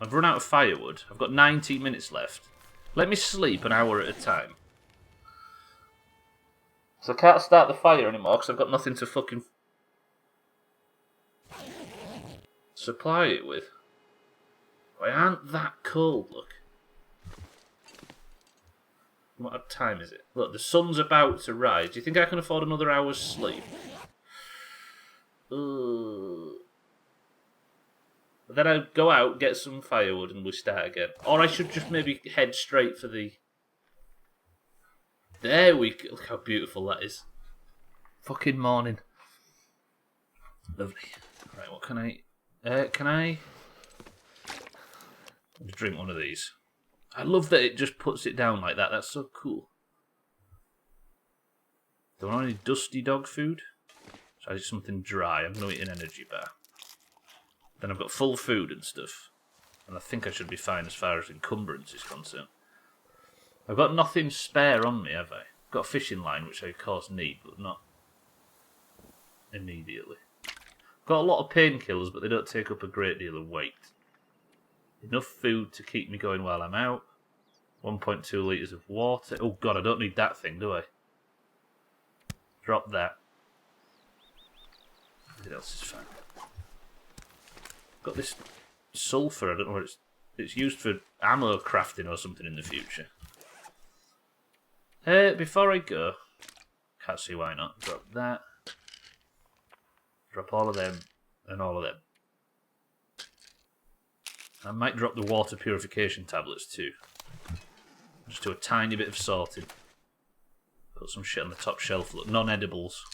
I've run out of firewood. I've got 19 minutes left. Let me sleep an hour at a time. So I can't start the fire anymore because I've got nothing to fucking supply it with. I aren't that cold, look. What time is it? Look, the sun's about to rise. Do you think I can afford another hour's sleep? Then I go out, get some firewood, and we start again. Or I should just maybe head straight for the... There we go. Look how beautiful that is. Fucking morning. Lovely. Right, what can I... can I... Let's drink one of these. I love that it just puts it down like that. That's so cool. Don't want any dusty dog food? So I do something dry. I'm going to eat an energy bar. Then I've got full food and stuff. And I think I should be fine as far as encumbrance is concerned. I've got nothing spare on me, have I? I've got a fishing line, which I of course need, but not immediately. I've got a lot of painkillers, but they don't take up a great deal of weight. Enough food to keep me going while I'm out. 1.2 litres of water. Oh god, I don't need that thing, do I? Drop that. Everything else is fine. Got this sulphur, I don't know what it's used for ammo crafting or something in the future. Before I go, can't see why not. Drop that. Drop all of them and all of them. I might drop the water purification tablets too. Just do a tiny bit of sorting. Put some shit on the top shelf. Look, non-edibles.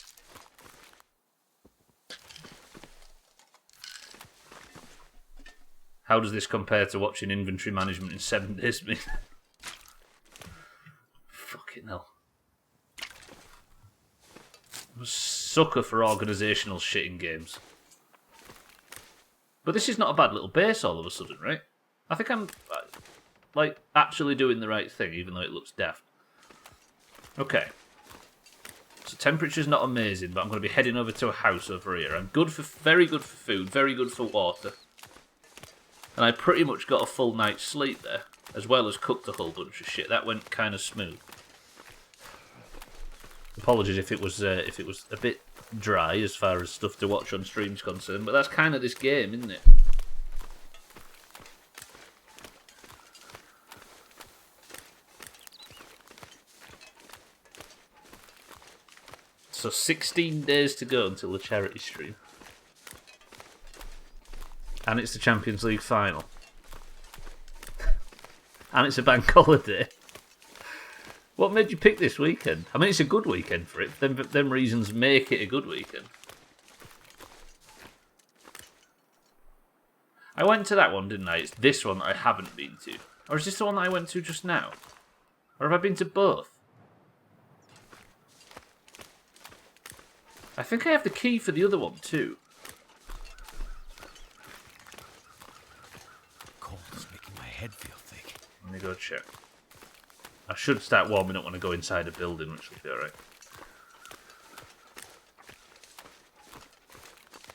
How does this compare to watching inventory management in 7 days mean? Fucking hell. I'm a sucker for organisational shit in games. But this is not a bad little base all of a sudden, right? I think I'm, like, actually doing the right thing, even though it looks daft. Okay. So temperature's not amazing, but I'm going to be heading over to a house over here. I'm very good for food, very good for water. And I pretty much got a full night's sleep there, as well as cooked a whole bunch of shit. That went kind of smooth. Apologies if it was a bit dry as far as stuff to watch on stream is concerned, but that's kind of this game, isn't it? So 16 days to go until the charity stream. And it's the Champions League final. And it's a bank holiday. What made you pick this weekend? I mean, it's a good weekend for it. Them reasons make it a good weekend. I went to that one, didn't I? It's this one that I haven't been to. Or is this the one that I went to just now? Or have I been to both? I think I have the key for the other one too. Cold is making my head feel thick. Let me go check. I should start warming up when I go inside a building, which will be alright.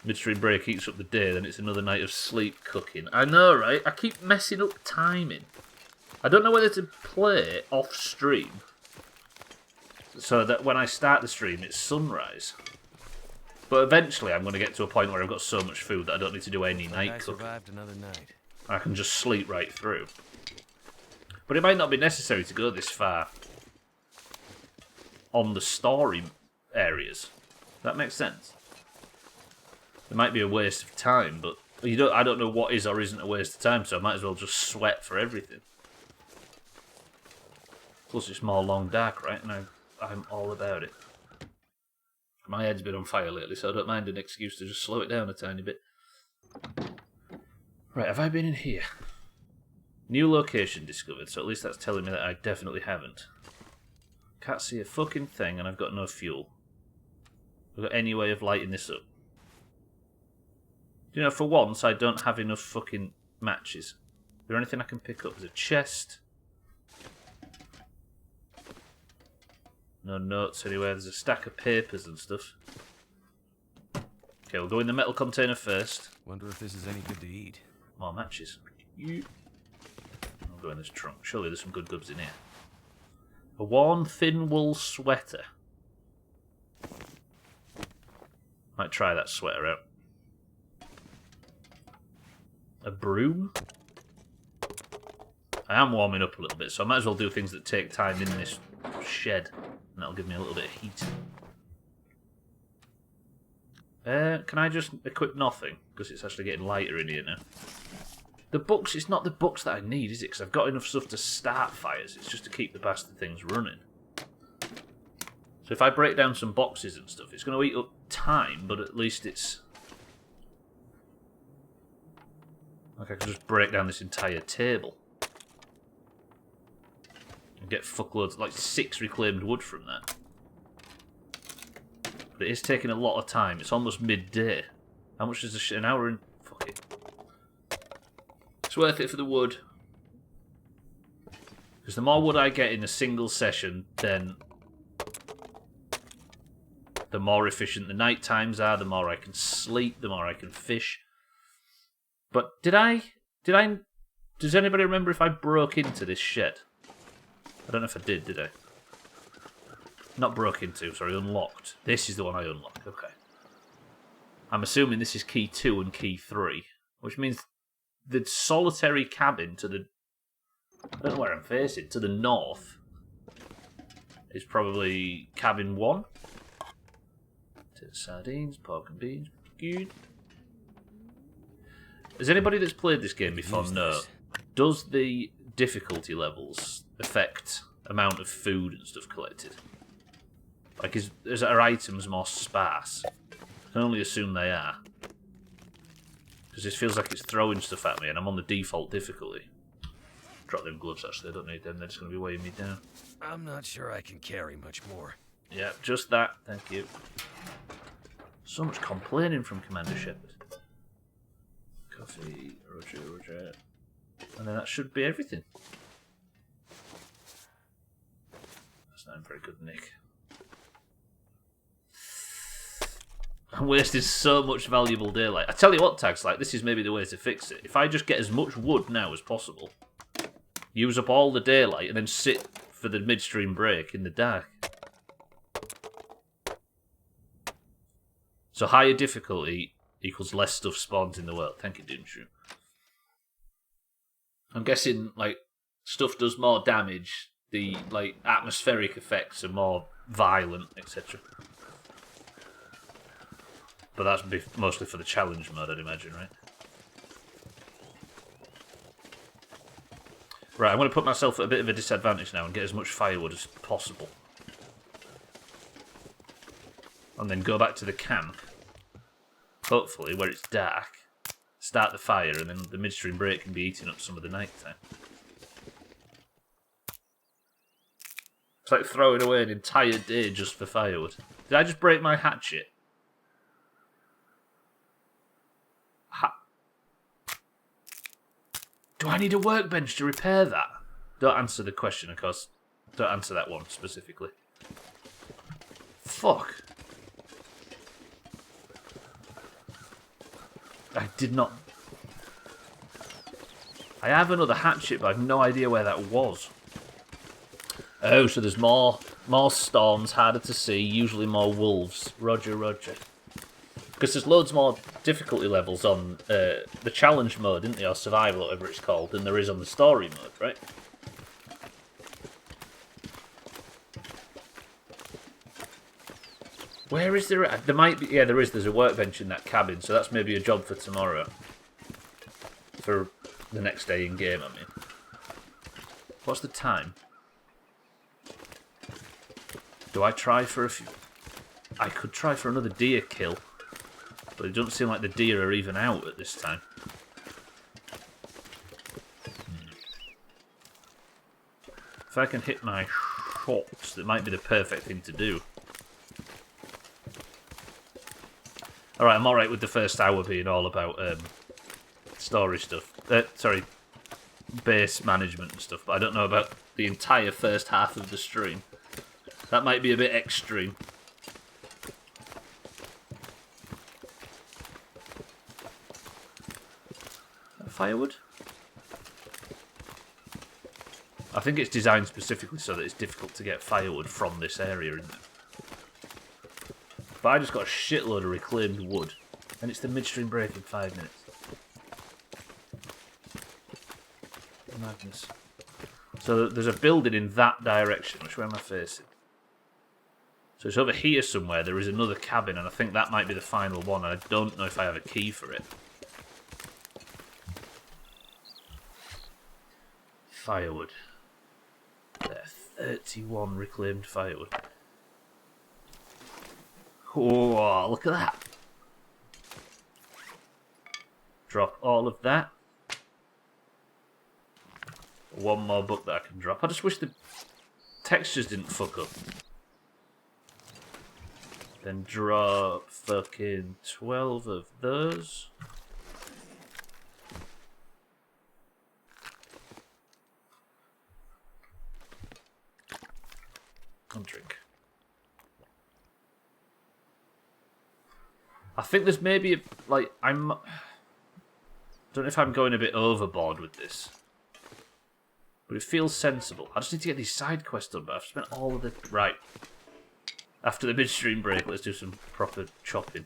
Midstream break eats up the day, then it's another night of sleep cooking. I know, right? I keep messing up timing. I don't know whether to play off stream, so that when I start the stream, it's sunrise. But eventually, I'm going to get to a point where I've got so much food that I don't need to do any night cooking. I survived another night. I can just sleep right through. But it might not be necessary to go this far on the story areas. That makes sense. It might be a waste of time, but I don't know what is or isn't a waste of time, so I might as well just sweat for everything. Plus it's more long dark, right? And I'm all about it. My head's been on fire lately, so I don't mind an excuse to just slow it down a tiny bit. Right, have I been in here? New location discovered, so at least that's telling me that I definitely haven't. Can't see a fucking thing, and I've got no fuel. Have I got any way of lighting this up? You know, for once, I don't have enough fucking matches. Is there anything I can pick up? There's a chest. No notes anywhere. There's a stack of papers and stuff. Okay, we'll go in the metal container first. Wonder if this is any good to eat. More matches. I'll go in this trunk. Surely there's some good goods in here. A worn thin wool sweater. Might try that sweater out. A broom? I am warming up a little bit, so I might as well do things that take time in this shed. And that'll give me a little bit of heat. Can I just equip nothing? Because it's actually getting lighter in here now. The books, it's not the books that I need, is it? Because I've got enough stuff to start fires. It's just to keep the bastard things running. So if I break down some boxes and stuff, it's going to eat up time, but at least it's... Like I can just break down this entire table. And get fuckloads, like 6 reclaimed wood from that. But it is taking a lot of time. It's almost midday. How much is an hour and... Fuck it. It's worth it for the wood. Because the more wood I get in a single session, then the more efficient the night times are, the more I can sleep, the more I can fish. But does anybody remember if I broke into this shed? I don't know if I did I? Not broke into, sorry, unlocked. This is the one I unlocked, okay. I'm assuming this is key 2 and key 3, which means the solitary cabin to the... I don't know where I'm facing, to the north is probably cabin 1. Sardines, pork and beans, good. Has anybody that's played this game before know, does the difficulty levels affect amount of food and stuff collected? Like, are items more sparse? I can only assume they are. Because this feels like it's throwing stuff at me and I'm on the default difficulty. Drop them gloves, actually, I don't need them, they're just going to be weighing me down. I'm not sure I can carry much more. Yeah, just that, thank you. So much complaining from Commander Shepard. Coffee, Roger. And then that should be everything. That's not in very good nick. I'm wasting so much valuable daylight. I tell you what, Tags, like, this is maybe the way to fix it. If I just get as much wood now as possible, use up all the daylight, and then sit for the midstream break in the dark. So higher difficulty equals less stuff spawned in the world. Thank you, Doomhaus. I'm guessing, like, stuff does more damage, the, like, atmospheric effects are more violent, etc. But that's mostly for the challenge mode, I'd imagine, right? Right, I'm going to put myself at a bit of a disadvantage now and get as much firewood as possible. And then go back to the camp, hopefully, where it's dark, start the fire, and then the midstream break can be eating up some of the night time. It's like throwing away an entire day just for firewood. Did I just break my hatchet? Do I need a workbench to repair that? Don't answer the question, of course. Don't answer that one specifically. Fuck. I did not... I have another hatchet, but I have no idea where that was. Oh, so there's more storms, harder to see, usually more wolves. Roger. Because there's loads more difficulty levels on the challenge mode, isn't there, or survival, whatever it's called, than there is on the story mode, right? Where is there? There might be. Yeah, there is. There's a workbench in that cabin, so that's maybe a job for tomorrow. For the next day in game, I mean. What's the time? Do I try for a few? I could try for another deer kill, but it doesn't seem like the deer are even out at this time. If I can hit my shots, that might be the perfect thing to do. Alright, I'm alright with the first hour being all about story stuff. Sorry, base management and stuff, but I don't know about the entire first half of the stream. That might be a bit extreme. Firewood? I think it's designed specifically so that it's difficult to get firewood from this area, isn't it? But I just got a shitload of reclaimed wood. And it's the midstream break in 5 minutes. Madness. So there's a building in that direction. Which way am I facing? So it's over here somewhere. There is another cabin, and I think that might be the final one. I don't know if I have a key for it. Firewood. There, 31 reclaimed firewood. Oh, look at that. Drop all of that. One more book that I can drop. I just wish the textures didn't fuck up. Then drop fucking 12 of those. Come drink. I think there's maybe like I don't know if I'm going a bit overboard with this, but it feels sensible. I just need to get these side quests done. But I've spent all of the right after the midstream break. Let's do some proper chopping.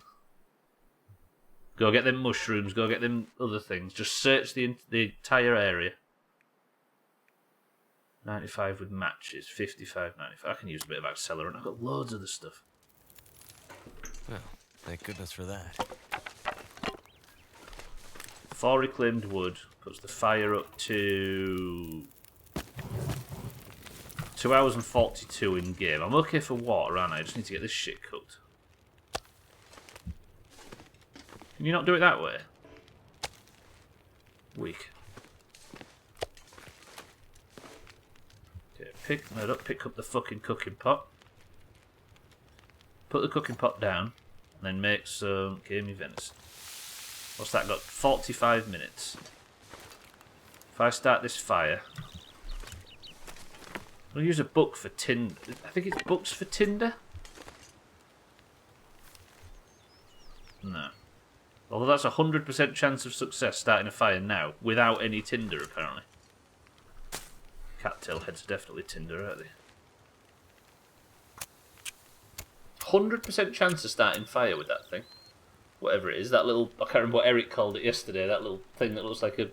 Go get them mushrooms. Go get them other things. Just search the entire area. 95 with matches. 55, 95. I can use a bit of accelerant. I've got loads of the stuff. Well, thank goodness for that. 4 reclaimed wood puts the fire up to 2 hours and 42 in game. I'm okay for water, aren't I? I just need to get this shit cooked. Can you not do it that way? Weak. Okay, pick up the fucking cooking pot. Put the cooking pot down, and then make some gamey venison. What's that got? 45 minutes. If I start this fire... I'll use a book for tinder. I think it's books for tinder? No. Although that's a 100% chance of success starting a fire now, without any tinder apparently. Cattail heads are definitely tinder, aren't they? 100% chance of starting fire with that thing. Whatever it is, that little... I can't remember what Eric called it yesterday, that little thing that looks like a...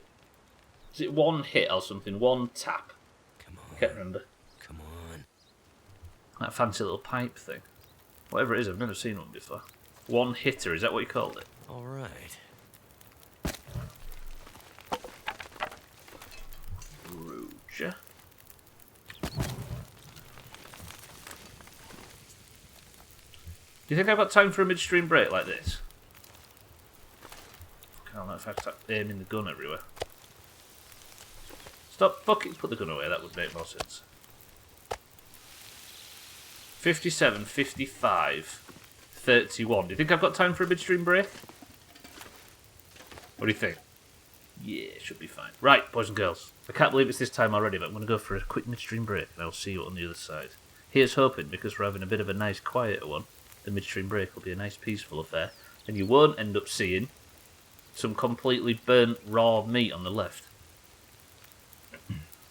Is it one hit or something? One tap? Come on. I can't remember. Come on. That fancy little pipe thing. Whatever it is, I've never seen one before. One hitter, is that what you called it? All right. Roger. Do you think I've got time for a midstream break like this? I don't know if I start aiming the gun everywhere. Stop fucking... Put the gun away, that would make more sense. 57, 55, 31. Do you think I've got time for a midstream break? What do you think? Yeah, should be fine. Right, boys and girls. I can't believe it's this time already, but I'm going to go for a quick midstream break, and I'll see you on the other side. Here's hoping, because we're having a bit of a nice, quieter one, the midstream break will be a nice, peaceful affair, and you won't end up seeing some completely burnt, raw meat on the left.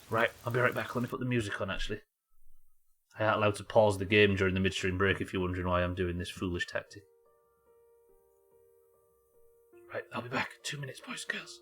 Right, I'll be right back. Let me put the music on, actually. I ain't allowed to pause the game during the midstream break if you're wondering why I'm doing this foolish tactic. Right, I'll be back. 2 minutes, boys and girls.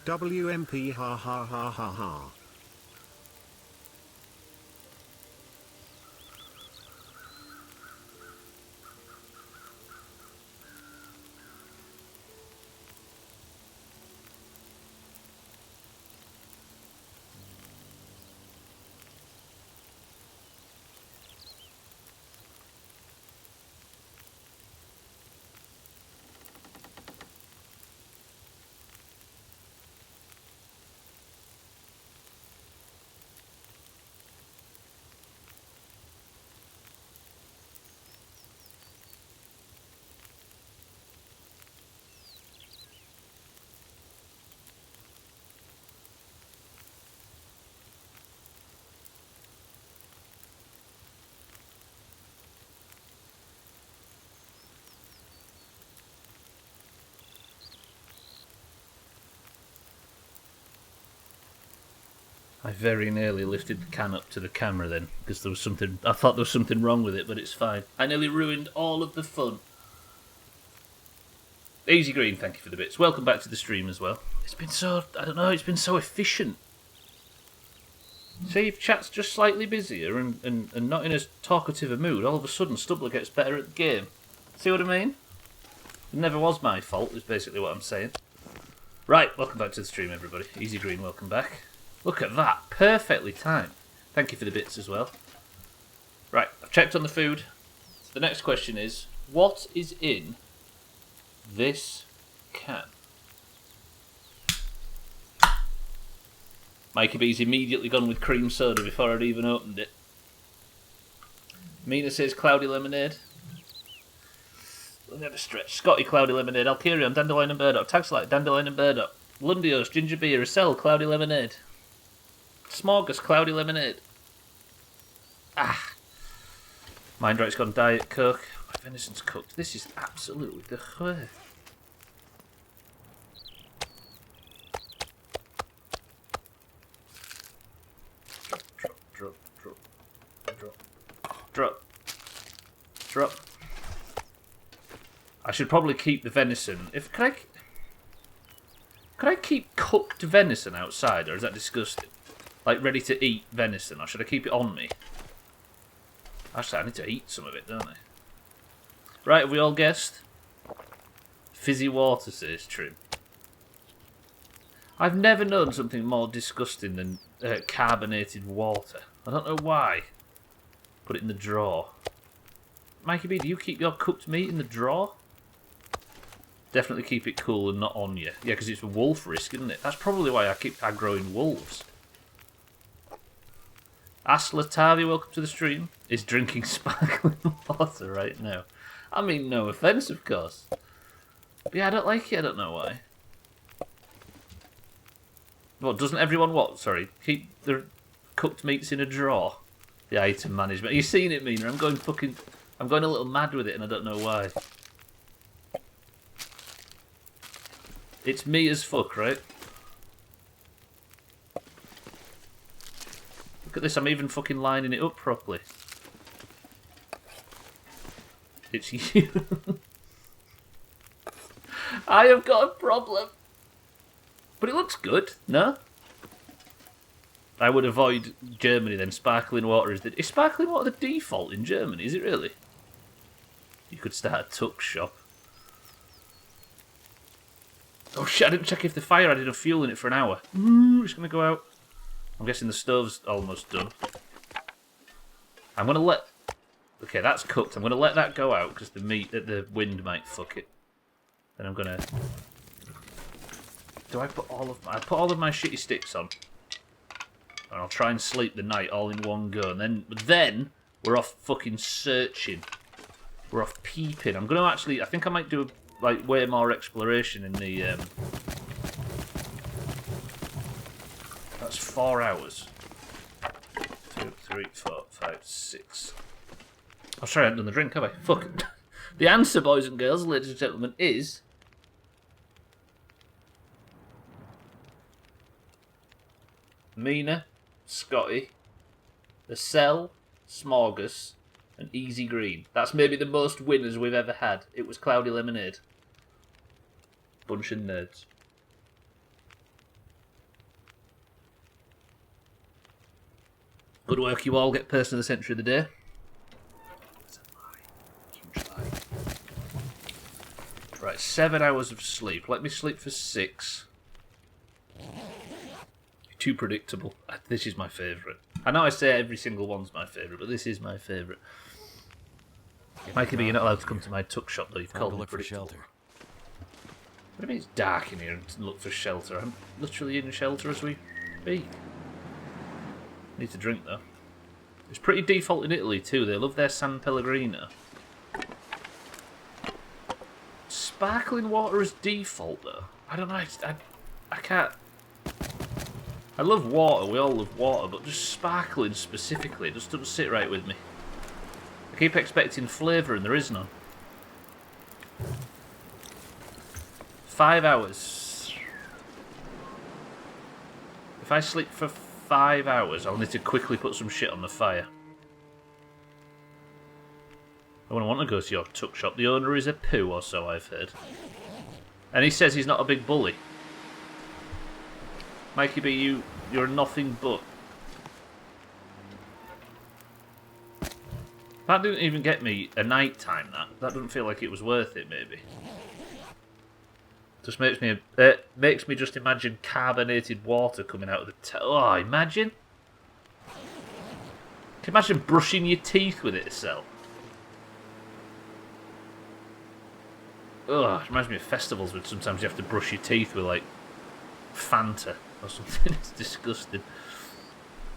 WMP ha ha ha ha ha. I very nearly lifted the can up to the camera then, because there was something. I thought there was something wrong with it, but it's fine. I nearly ruined all of the fun. Easy Green, thank you for the bits. Welcome back to the stream as well. It's been so, I don't know, it's been so efficient. See, if chat's just slightly busier and not in as talkative a mood, all of a sudden Stubbler gets better at the game. See what I mean? It never was my fault, is basically what I'm saying. Right, welcome back to the stream, everybody. Easy Green, welcome back. Look at that, perfectly timed. Thank you for the bits as well. Right, I've checked on the food. The next question is, what is in this can? Mikey B's immediately gone with cream soda before I'd even opened it. Mina says cloudy lemonade. We'll never stretch. Scotty, cloudy lemonade. Alkirion, dandelion and burdock. Taxlight, dandelion and burdock. Lundios, ginger beer. Acel, cloudy lemonade. Smorgas, cloudy lemonade. Ah. Mindright's gone diet coke. My venison's cooked. This is absolutely the way. Drop. I should probably keep the venison. Could I keep cooked venison outside, or is that disgusting? Like ready to eat venison, or should I keep it on me? Actually, I need to eat some of it, don't I? Right, have we all guessed? Fizzy water, says Trim. I've never known something more disgusting than carbonated water. I don't know why. Put it in the drawer. Mikey B, do you keep your cooked meat in the drawer? Definitely keep it cool and not on you. Yeah, because it's a wolf risk, isn't it? That's probably why I keep aggroing wolves. Aslatavi, welcome to the stream, is drinking sparkling water right now. I mean, no offence, of course. But yeah, I don't like it. I don't know why. What, doesn't everyone what? Sorry, keep the cooked meats in a drawer? The item management. Are you seeing it, Mina? I'm going a little mad with it and I don't know why. It's me as fuck, right? Look at this, I'm even fucking lining it up properly. It's you. I have got a problem. But it looks good, no? I would avoid Germany then. Sparkling water is sparkling water the default in Germany, is it really? You could start a tuck shop. Oh shit, I didn't check if the fire had enough fuel in it for an hour. Ooh, it's going to go out. I'm guessing the stove's almost done. I'm going to let... Okay, that's cooked. I'm going to let that go out because the wind might fuck it. Then I'm going to... Do I put all of... I put all of my shitty sticks on. And I'll try and sleep the night all in one go. And then we're off fucking searching. We're off peeping. I'm going to actually... I think I might do like way more exploration in the... That's 4 hours. 2, 3, 4, 5, 6. I'm sorry I haven't done the drink, have I? Fuck. The answer, boys and girls, ladies and gentlemen, is... Mina, Scotty, the Cell, Smorgas, and Easy Green. That's maybe the most winners we've ever had. It was Cloudy Lemonade. Bunch of nerds. Good work, you all. Get person of the century of the day. It's a lie. Huge lie. Right, 7 hours of sleep. Let me sleep for 6. Too predictable. This is my favourite. I know I say every single one's my favourite, but this is my favourite. Mikey B, you're not allowed to come to my tuck shop, though. You've called me look for predictable. shelter. What do you mean it's dark in here and look for shelter? I'm literally in shelter as we speak. Need to drink, though. It's pretty default in Italy, too. They love their San Pellegrino. Sparkling water as default, though. I don't know. I can't... I love water. We all love water. But just sparkling specifically just doesn't sit right with me. I keep expecting flavour and there is none. 5 hours. If I sleep for 5 hours, I'll need to quickly put some shit on the fire. I wouldn't want to go to your tuck shop. The owner is a poo or so, I've heard. And he says he's not a big bully. Mikey B, you're nothing but. That didn't even get me a night time, that doesn't feel like it was worth it, maybe. Just makes me just imagine carbonated water coming out of the oh, imagine. Can you imagine brushing your teeth with it itself? Ugh, it reminds me of festivals when sometimes you have to brush your teeth with, like, Fanta or something. It's disgusting.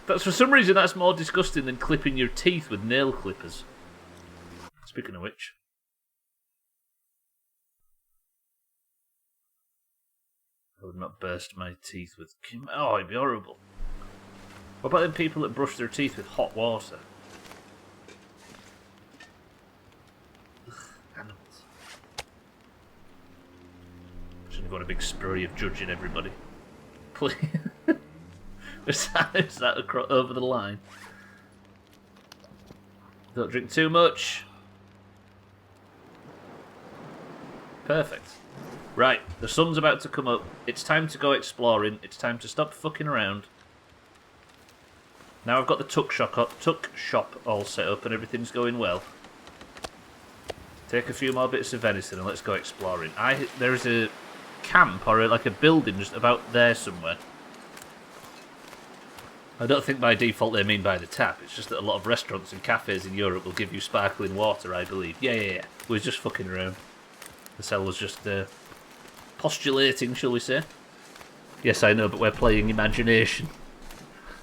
But for some reason, that's more disgusting than clipping your teeth with nail clippers. Speaking of which. I would not burst my teeth with... Oh, it'd be horrible. What about them people that brush their teeth with hot water? Ugh, animals. Shouldn't go on a big spree of judging everybody. Please. Is that over the line? Don't drink too much. Perfect. Right, the sun's about to come up. It's time to go exploring. It's time to stop fucking around. Now I've got the tuck shop all set up and everything's going well. Take a few more bits of venison and let's go exploring. There is a camp or like a building just about there somewhere. I don't think by default they mean by the tap. It's just that a lot of restaurants and cafes in Europe will give you sparkling water, I believe. Yeah. We were just fucking around. The cell was just postulating, shall we say. Yes, I know, but we're playing imagination.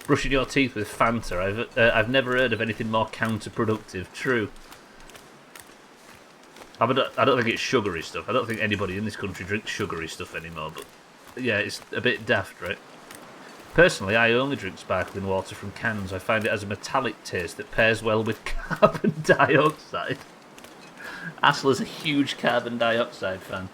Brushing your teeth with Fanta. I've never heard of anything more counterproductive. True. I don't think it's sugary stuff. I don't think anybody in this country drinks sugary stuff anymore, but yeah, it's a bit daft, right? Personally, I only drink sparkling water from cans. I find it has a metallic taste that pairs well with carbon dioxide. Asler's a huge carbon dioxide fan.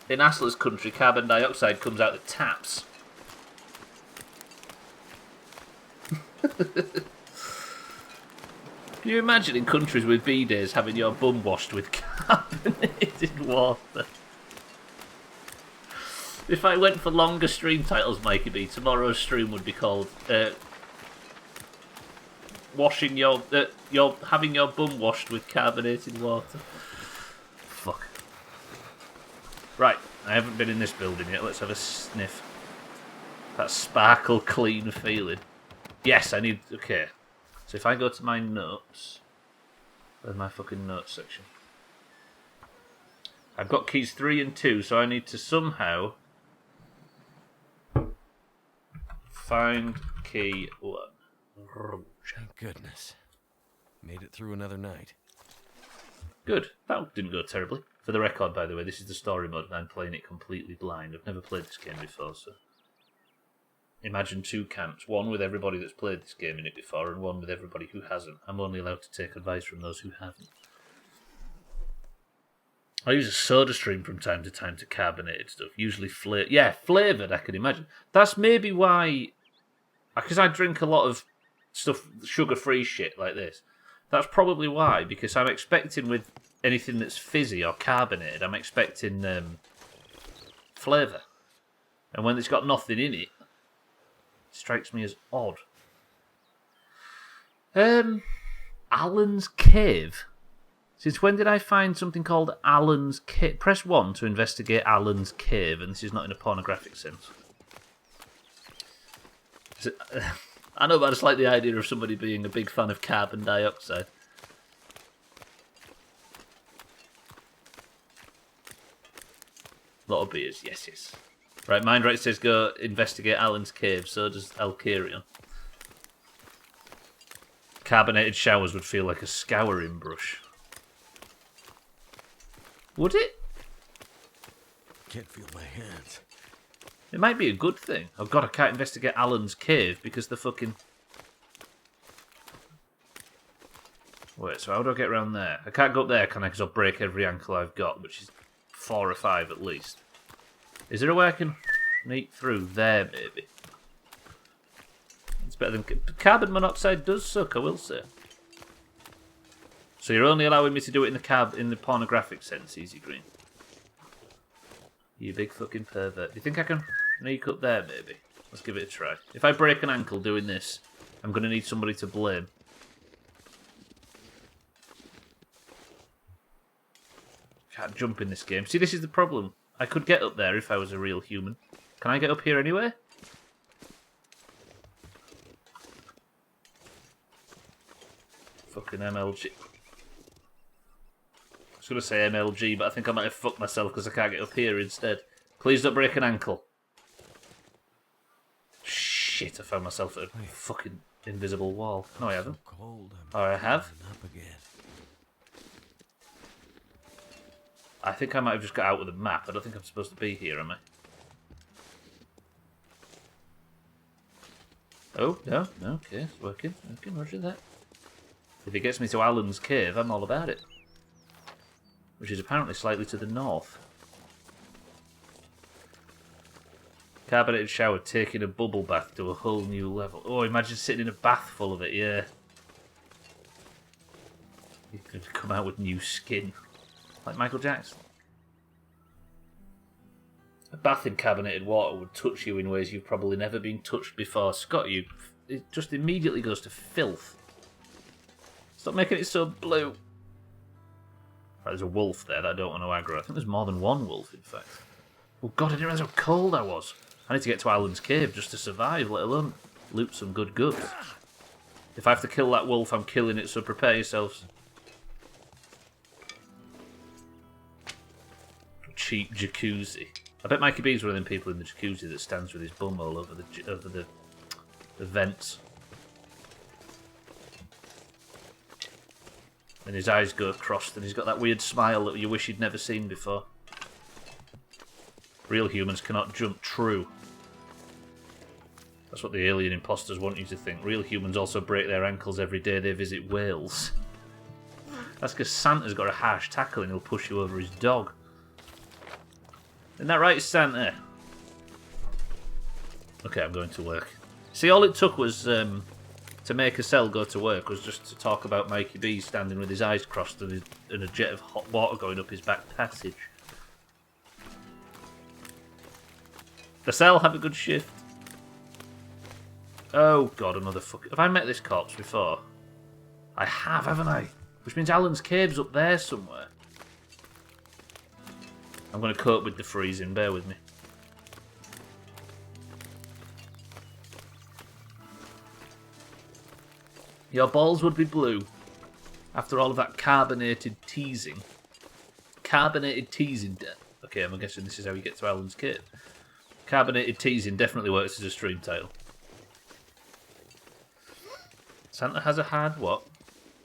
In Asler's country, carbon dioxide comes out of taps. Can you imagine in countries with bidets having your bum washed with carbonated water? If I went for longer stream titles, Mikey B, tomorrow's stream would be called having your bum washed with carbonated water. Fuck. Right, I haven't been in this building yet. Let's have a sniff. That sparkle clean feeling. Yes, I need... Okay. So if I go to my notes... Where's my fucking notes section? I've got keys 3 and 2, so I need to somehow... find key 1. Thank goodness. Made it through another night. Good. That didn't go terribly. For the record, by the way, this is the story mode and I'm playing it completely blind. I've never played this game before, so... Imagine 2 camps. One with everybody that's played this game in it before and one with everybody who hasn't. I'm only allowed to take advice from those who haven't. I use a soda stream from time to time to carbonated stuff. Usually flavoured, I can imagine. That's maybe why... Because I drink a lot of stuff, sugar-free shit like this. That's probably why, because I'm expecting with anything that's fizzy or carbonated, I'm expecting flavour. And when it's got nothing in it, it strikes me as odd. Alan's Cave. Since when did I find something called Alan's Cave? Press 1 to investigate Alan's Cave, and this is not in a pornographic sense. I know, but I just like the idea of somebody being a big fan of carbon dioxide. A lot of beers, yes, yes. Right, Mindright says go investigate Alan's Cave, so does Alkarion. Carbonated showers would feel like a scouring brush. Would it? Can't feel my hands. It might be a good thing. Oh god, I can't investigate Alan's Cave because the fucking... Wait, so how do I get around there? I can't go up there, can I? Because I'll break every ankle I've got, which is 4 or 5 at least. Is there a way I can sneak through there, maybe? It's better than... Carbon monoxide does suck, I will say. So you're only allowing me to do it in the pornographic sense, Easy Green. You big fucking pervert. Do you think I can sneak up there, maybe? Let's give it a try. If I break an ankle doing this, I'm going to need somebody to blame. Can't jump in this game. See, this is the problem. I could get up there if I was a real human. Can I get up here anyway? Fucking MLG. I was going to say MLG, but I think I might have fucked myself because I can't get up here instead. Please don't break an ankle. Shit, I found myself at a fucking invisible wall. No, I haven't. Cold. Oh, I have? Up again. I think I might have just got out of the map. I don't think I'm supposed to be here, am I? Oh, no, okay, it's working. Okay, roger that. If it gets me to Alan's Cave, I'm all about it. Which is apparently slightly to the north. Carbonated shower, taking a bubble bath to a whole new level. Oh, imagine sitting in a bath full of it, yeah. You could come out with new skin. Like Michael Jackson. A bath in carbonated water would touch you in ways you've probably never been touched before. Scott, it just immediately goes to filth. Stop making it so blue. Right, there's a wolf there that I don't want to aggro. I think there's more than one wolf, in fact. Oh god, I didn't realise how cold I was. I need to get to Alan's Cave just to survive, let alone loot some good goods. If I have to kill that wolf, I'm killing it, so prepare yourselves. Cheap jacuzzi. I bet Mikey B's one of them people in the jacuzzi that stands with his bum all over the vents. And his eyes go crossed, and he's got that weird smile that you wish you'd never seen before. Real humans cannot jump true. That's what the alien imposters want you to think. Real humans also break their ankles every day they visit Wales. That's because Santa's got a harsh tackle and he'll push you over his dog. Isn't that right, Santa? Okay, I'm going to work. See, all it took was to make a cell go to work was just to talk about Mikey B standing with his eyes crossed and a jet of hot water going up his back passage. The cell, have a good shift. Oh god, another fuck. Have I met this corpse before? I have, haven't I? Which means Alan's Cave's up there somewhere. I'm going to cope with the freezing, bear with me. Your balls would be blue after all of that carbonated teasing. Carbonated teasing. Okay, I'm guessing this is how you get to Alan's Cave. Carbonated teasing definitely works as a stream title. Santa has a hard what?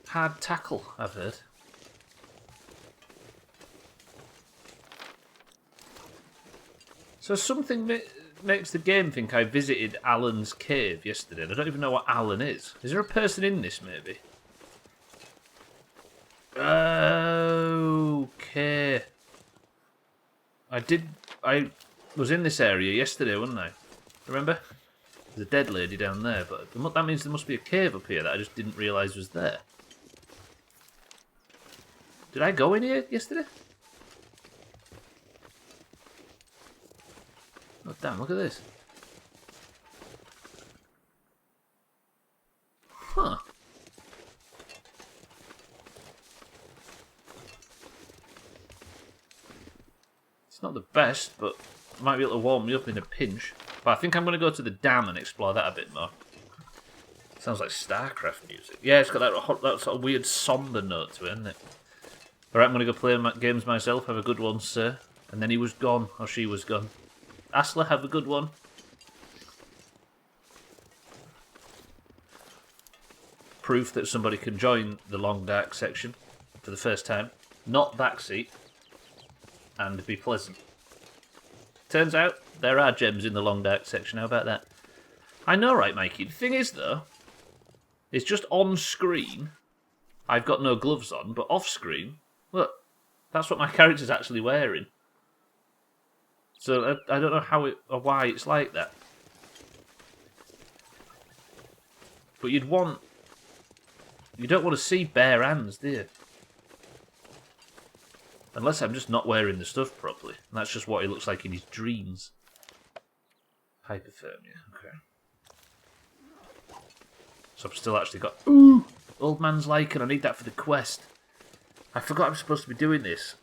Hard tackle, I've heard. So something makes the game think I visited Alan's Cave yesterday. And I don't even know what Alan is. Is there a person in this, maybe? Okay. I was in this area yesterday, wasn't I? Remember? There's a dead lady down there, but that means there must be a cave up here that I just didn't realise was there. Did I go in here yesterday? Oh, damn, look at this. Huh. It's not the best, but might be able to warm me up in a pinch. But I think I'm going to go to the dam and explore that a bit more. Sounds like StarCraft music. Yeah, it's got that sort of weird somber note to it, isn't it? Alright, I'm going to go play games myself. Have a good one, sir. And then he was gone, or she was gone. Asla, have a good one. Proof that somebody can join the long dark section for the first time. Not backseat. And be pleasant. Turns out, there are gems in the long dark section. How about that? I know, right, Mikey? The thing is, though, it's just on screen. I've got no gloves on, but off screen, look, that's what my character's actually wearing. So I don't know how or why it's like that. But you don't want to see bare hands, do you? Unless I'm just not wearing the stuff properly. And that's just what he looks like in his dreams. Hypothermia, okay. So I've still actually got... Ooh! Old man's lichen, I need that for the quest. I forgot I'm supposed to be doing this.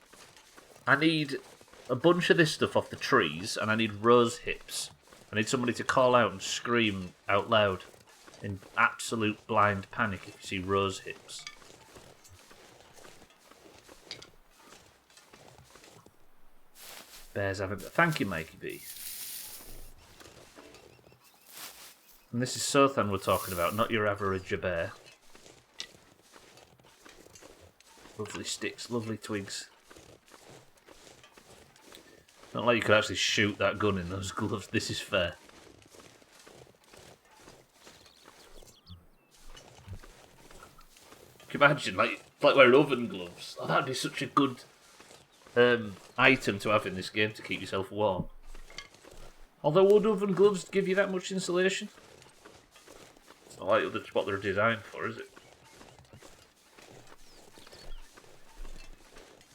I need a bunch of this stuff off the trees, and I need rose hips. I need somebody to call out and scream out loud in absolute blind panic if you see rose hips. Bears haven't... Thank you, Mikey B. And this is Sothan we're talking about, not your average bear. Lovely sticks, lovely twigs. Not like you could actually shoot that gun in those gloves. This is fair. Can you imagine, like wearing oven gloves? Oh, that'd be such a good item to have in this game to keep yourself warm. Although would oven gloves give you that much insulation? It's not like that's what they're designed for, is it?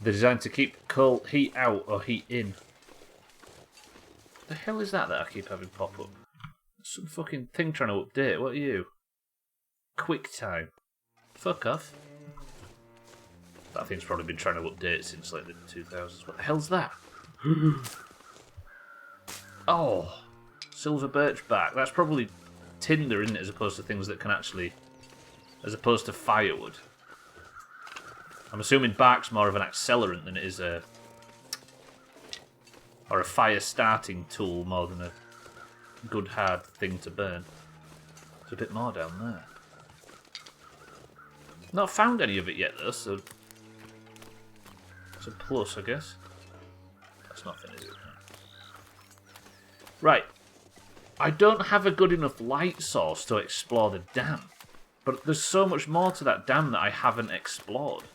They're designed to keep cold heat out or heat in. The hell is that I keep having pop up? Some fucking thing trying to update. What are you? QuickTime. Fuck off. That thing's probably been trying to update since like the 2000s. What the hell's that? Oh, silver birch bark. That's probably tinder, isn't it, as opposed to things that can actually... As opposed to firewood. I'm assuming bark's more of an accelerant than it is a... Or a fire starting tool more than a good hard thing to burn. There's a bit more down there. Not found any of it yet though, so... It's a plus, I guess. That's nothing, is it? Right. I don't have a good enough light source to explore the dam. But there's so much more to that dam that I haven't explored.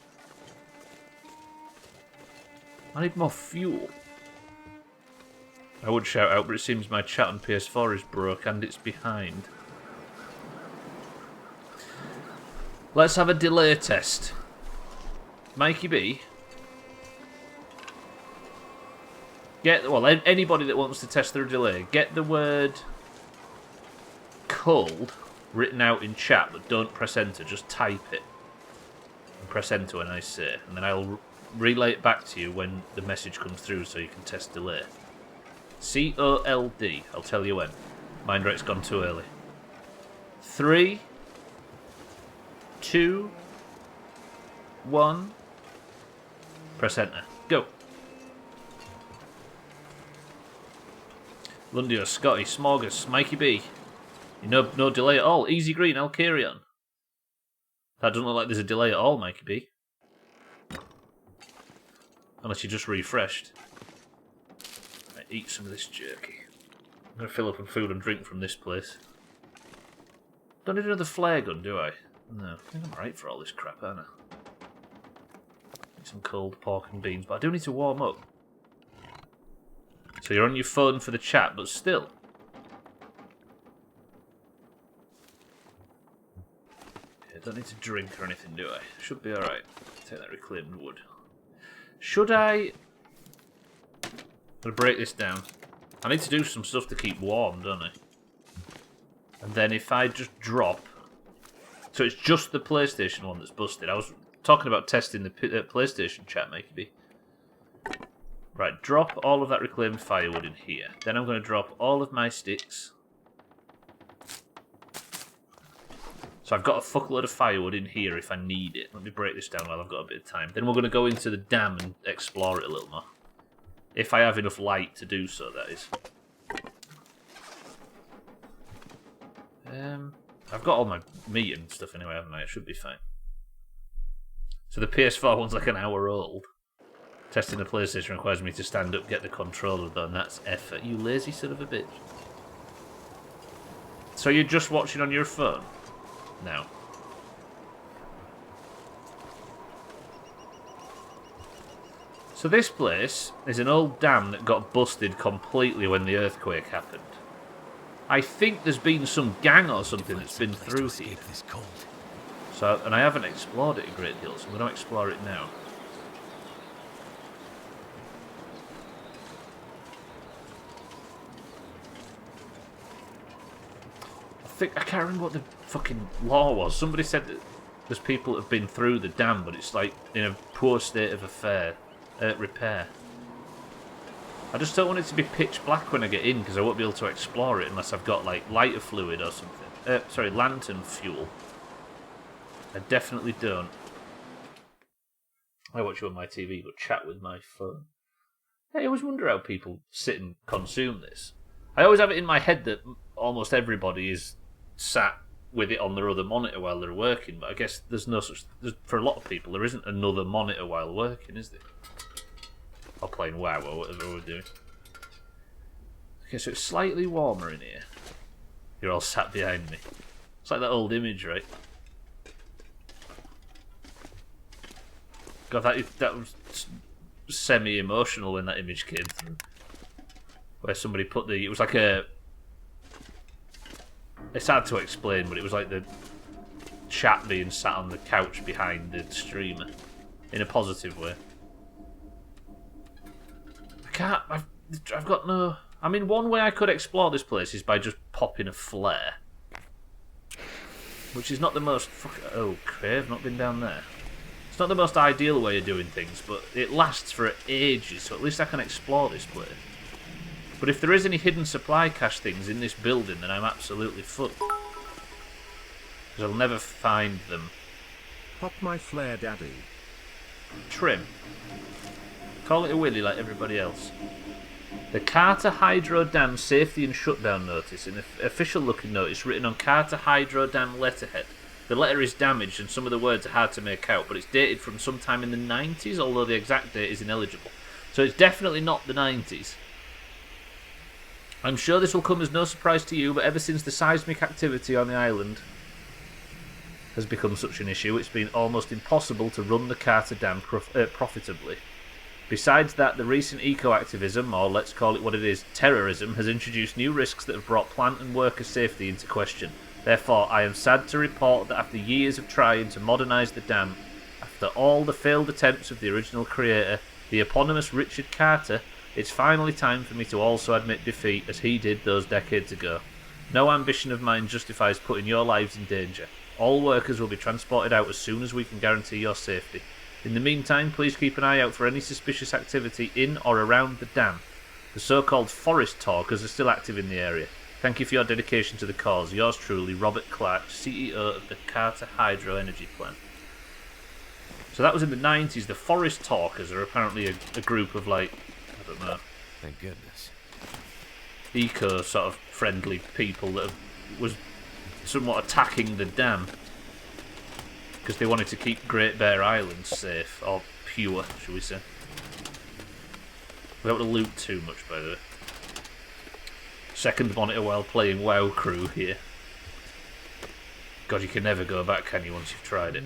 I need more fuel. I would shout out, but it seems my chat on PS4 is broke and it's behind. Let's have a delay test. Mikey B. Well, anybody that wants to test their delay, get the word cold written out in chat, but don't press enter, just type it. And press enter when I say it, and then I'll relay it back to you when the message comes through so you can test delay. C-O-L-D, I'll tell you when. Mind rate's gone too early. 3, 2, 1, press enter. Go. Lundio, Scotty, Smorgus, Mikey B. No delay at all. Easy green, I'll carry on. That doesn't look like there's a delay at all, Mikey B. Unless you just refreshed. Right, eat some of this jerky. I'm going to fill up on food and drink from this place. Don't need another flare gun, do I? No, I think I'm alright for all this crap, aren't I? Need some cold pork and beans, but I do need to warm up. So you're on your phone for the chat, but still. Okay, don't need to drink or anything, do I? Should be alright. Take that reclaimed wood. Should I... I'm going to break this down. I need to do some stuff to keep warm, don't I? And then if I just drop... So it's just the PlayStation one that's busted. I was talking about testing the PlayStation chat, maybe. Right, drop all of that reclaimed firewood in here. Then I'm going to drop all of my sticks. So I've got a fuckload of firewood in here if I need it. Let me break this down while I've got a bit of time. Then we're going to go into the dam and explore it a little more. If I have enough light to do so, that is. I've got all my meat and stuff anyway, haven't I? It should be fine. So the PS4 one's like an hour old. Testing the PlayStation requires me to stand up, get the controller though, and that's effort. You lazy son of a bitch. So you're just watching on your phone? Now. So this place is an old dam that got busted completely when the earthquake happened. I think there's been some gang or something that's been through here. So, and I haven't explored it a great deal, so I'm going to explore it now. I can't remember what the fucking law was. Somebody said that there's people that have been through the dam, but it's like in a poor state of repair. I just don't want it to be pitch black when I get in, because I won't be able to explore it unless I've got like lighter fluid or something. Sorry, lantern fuel. I definitely don't. I watch you on my TV, but chat with my phone. I always wonder how people sit and consume this. I always have it in my head that almost everybody is sat with it on their other monitor while they're working, but I guess there's no such... For a lot of people, there isn't another monitor while working, is there? Or playing WoW or whatever we're doing. Okay, so it's slightly warmer in here. You're all sat behind me. It's like that old image, right? God, that was semi-emotional when that image came through. Where somebody put the... It was like a... It's hard to explain, but it was like the chat being sat on the couch behind the streamer. In a positive way. I've got no... I mean, one way I could explore this place is by just popping a flare. Which is not the most... Oh, okay, I've not been down there. It's not the most ideal way of doing things, but it lasts for ages, so at least I can explore this place. But if there is any hidden supply cache things in this building, then I'm absolutely fucked. Because I'll never find them. Pop my flare, daddy. Trim. Call it a willy like everybody else. The Carter Hydro Dam Safety and Shutdown Notice, an official looking notice written on Carter Hydro Dam letterhead. The letter is damaged and some of the words are hard to make out, but it's dated from sometime in the 90s, although the exact date is ineligible. So it's definitely not the 90s. I'm sure this will come as no surprise to you, but ever since the seismic activity on the island has become such an issue, it's been almost impossible to run the Carter Dam profitably. Besides that, the recent eco-activism, or let's call it what it is, terrorism, has introduced new risks that have brought plant and worker safety into question. Therefore, I am sad to report that after years of trying to modernise the dam, after all the failed attempts of the original creator, the eponymous Richard Carter, it's finally time for me to also admit defeat as he did those decades ago. No ambition of mine justifies putting your lives in danger. All workers will be transported out as soon as we can guarantee your safety. In the meantime, please keep an eye out for any suspicious activity in or around the dam. The so-called forest talkers are still active in the area. Thank you for your dedication to the cause. Yours truly, Robert Clark, CEO of the Carter Hydro Energy Plant. So that was in the 90s. The forest talkers are apparently a group of, like, I don't know. Thank goodness. Eco sort of friendly people that was somewhat attacking the dam. Because they wanted to keep Great Bear Island safe, or pure, shall we say. We don't want to loot too much, by the way. Second monitor while playing WoW Crew here. God, you can never go back, can you, once you've tried it?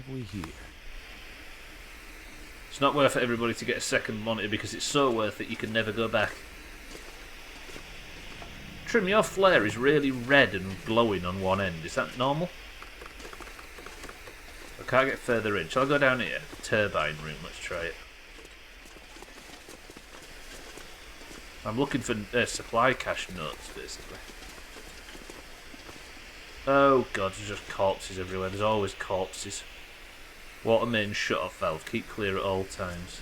It's not worth it, everybody, to get a second monitor because it's so worth it you can never go back. Trim, your flare is really red and glowing on one end. Is that normal? I can't get further in. Shall I go down here? Turbine room, let's try it. I'm looking for supply cache notes, basically. Oh god, there's just corpses everywhere. There's always corpses. Water main shut-off valve. Keep clear at all times.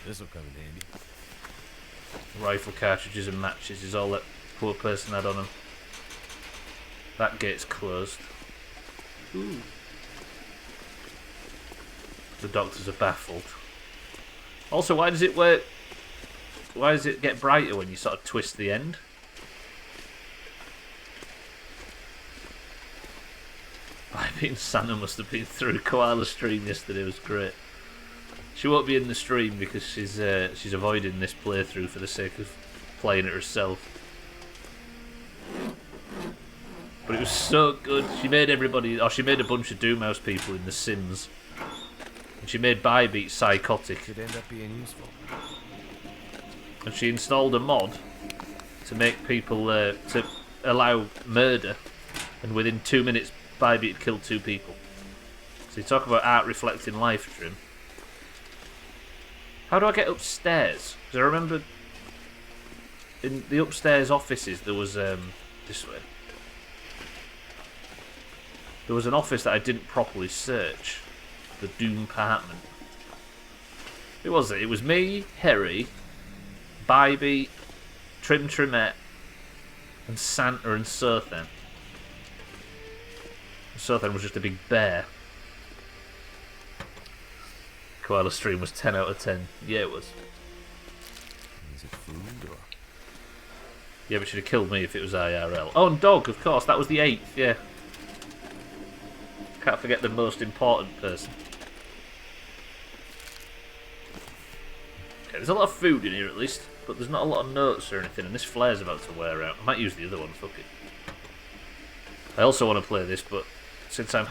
This'll come in handy. Rifle cartridges and matches is all that poor person had on them. That gate's closed. Ooh. The doctors are baffled. Also, why does it work? Why does it get brighter when you sort of twist the end? I mean, Santa must have been through Koala's stream yesterday. It was great. She won't be in the stream because she's avoiding this playthrough for the sake of playing it herself. But it was so good. She made everybody, or she made a bunch of Doomhaus people in The Sims, and she made Bybeat psychotic. Could end up being useful. And she installed a mod to make people to allow murder, and within 2 minutes, Bybeat killed 2 people. So you talk about art reflecting life, Trim. How do I get upstairs? Because I remember in the upstairs offices there was this way. There was an office that I didn't properly search. The Doom Apartment. Who was it? It was me, Harry, Bybeat, Trimette, and Santa and Sothan. Sothan was just a big bear. Koala stream was 10 out of 10. Yeah, it was. Is it food or? Yeah, but it should have killed me if it was IRL. Oh, and dog, of course. That was the 8th, yeah. Can't forget the most important person. Okay, there's a lot of food in here at least, but there's not a lot of notes or anything, and this flare's about to wear out. I might use the other one, fuck it. I also want to play this, but since I'm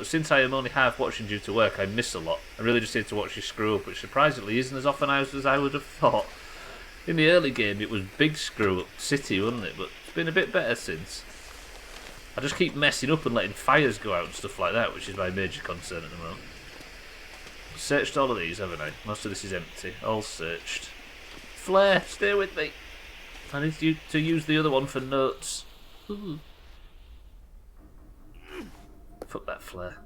since I am only half watching due to work, I miss a lot. I really just need to watch you screw up, which surprisingly isn't as often as I would have thought. In the early game, it was big screw up city, wasn't it? But it's been a bit better since. I just keep messing up and letting fires go out and stuff like that, which is my major concern at the moment. Searched all of these, haven't I? Most of this is empty. All searched. Flare, stay with me. I need you to use the other one for notes. Ooh. Fuck that flare.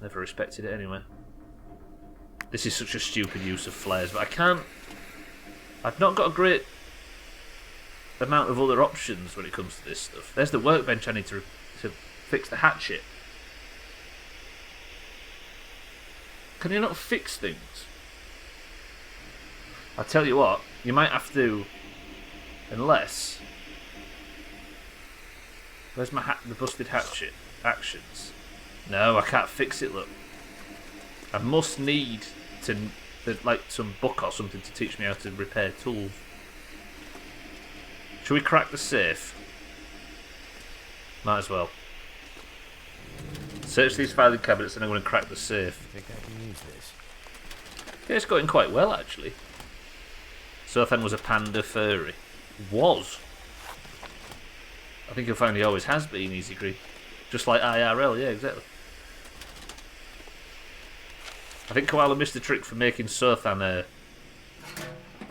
Never respected it anyway. This is such a stupid use of flares, but I can't... I've not got a great amount of other options when it comes to this stuff. There's the workbench I need to fix the hatchet. Can you not fix things? I'll tell you what, you might have to... Unless... Where's my the busted hatchet? Actions. No, I can't fix it, look. I must need to... like some book or something to teach me how to repair tools. Should we crack the safe? Might as well. Search these filing cabinets and I'm going to crack the safe. I think I can use this. Yeah, it's going quite well actually. Sothan was a panda furry. Was. I think you'll find he always has been, Easy Green. Just like IRL, yeah, exactly. I think Koala missed the trick for making Sothan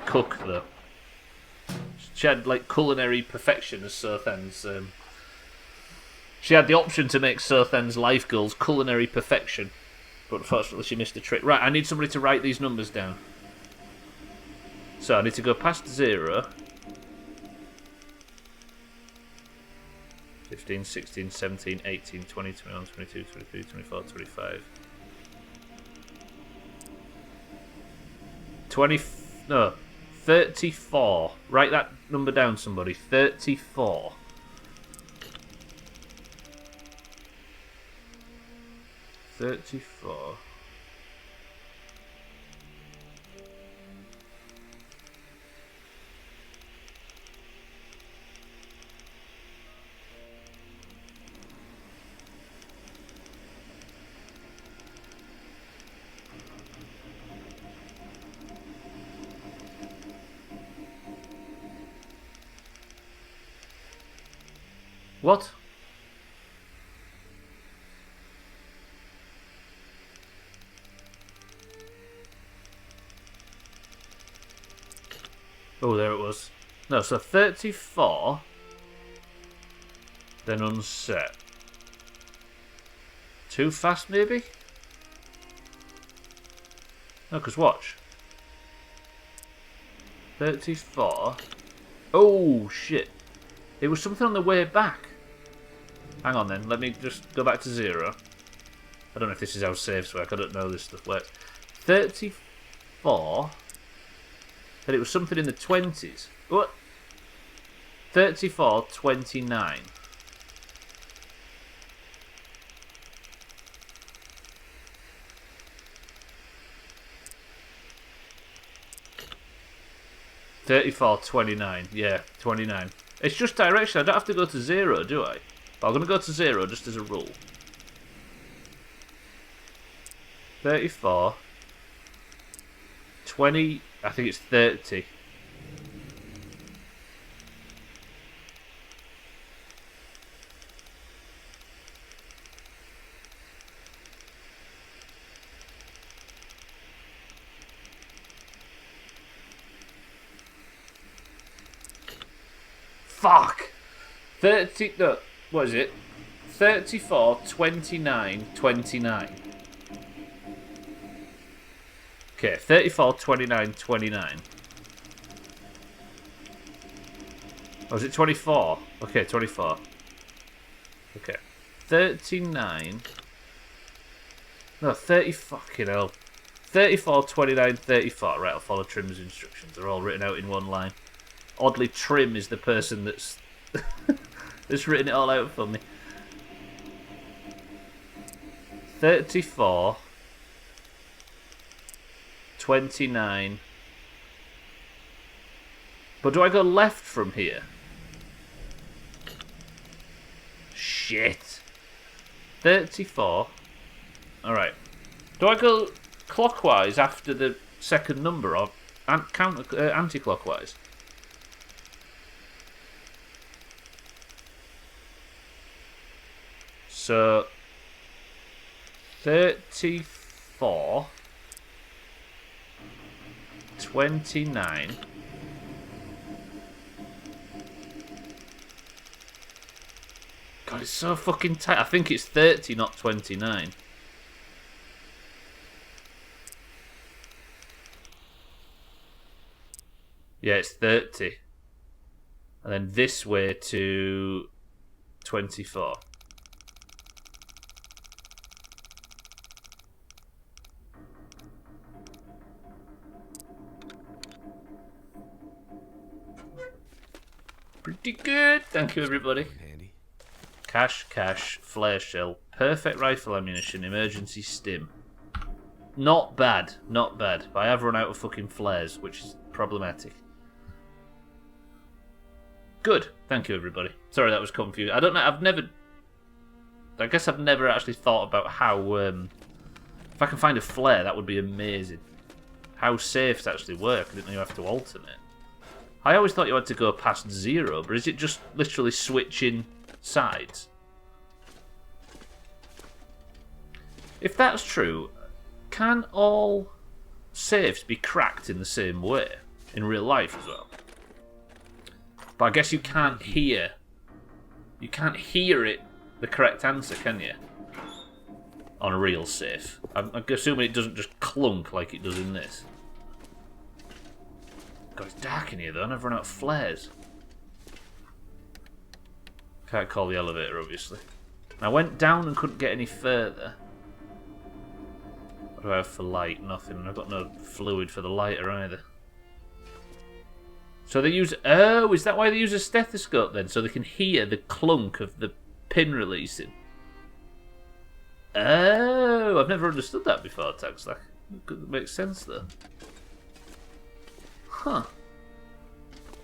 cook, though. She had, like, culinary perfection as Sothan's... She had the option to make Sothan's life goals culinary perfection, but unfortunately she missed the trick. Right, I need somebody to write these numbers down. So I need to go past 0. 15, 16, 17, 18, 20, 21, 22, 23, 24, 25. 34. Write that number down, somebody. 34. 34. What? Oh, there it was. No, so 34. Then unset. Too fast, maybe? No, because watch. 34. Oh, shit. It was something on the way back. Hang on then, let me just go back to 0. I don't know if this is how saves work, I don't know this stuff works. 34. But it was something in the 20s. What? 34, 29. $34, 29. Yeah, 29. It's just direction. I don't have to go to 0, do I? But I'm going to go to 0 just as a rule. 34. 20. I think it's 30. Fuck! 30, no, what is it? 34, 29, 29. Okay, 34, 29, 29. Oh, is it 24? Okay, 24. Okay. 39. No, 30, fucking hell. 34, 29, 34. Right, I'll follow Trim's instructions. They're all written out in one line. Oddly, Trim is the person that's that's written it all out for me. 34, 29. But do I go left from here? Shit. 34. Alright. Do I go clockwise after the second number or anti-clockwise? So 34, 29. God, it's so fucking tight. I think it's 30, not 29. Yeah, it's 30. And then this way to 24. Pretty good. Thank you, everybody. Handy. Cash, flare shell, perfect rifle ammunition, emergency stim. Not bad, not bad. But I have run out of fucking flares, which is problematic. Good. Thank you, everybody. Sorry that was confused. I don't know. I guess I've never actually thought about how. If I can find a flare, that would be amazing. How safes actually work. I didn't know you have to alternate. I always thought you had to go past 0, but is it just literally switching sides? If that's true, can all saves be cracked in the same way in real life as well? But I guess you can't hear. You can't hear it, the correct answer, can you? On a real safe. I'm assuming it doesn't just clunk like it does in this. God, it's dark in here though. I've never run out of flares. Can't call the elevator, obviously. I went down and couldn't get any further. What do I have for light? Nothing. I've got no fluid for the lighter either. So they use... Oh, is that why they use a stethoscope then? So they can hear the clunk of the pin releasing. Oh, I've never understood that before, Taxlack. It makes sense though. Huh.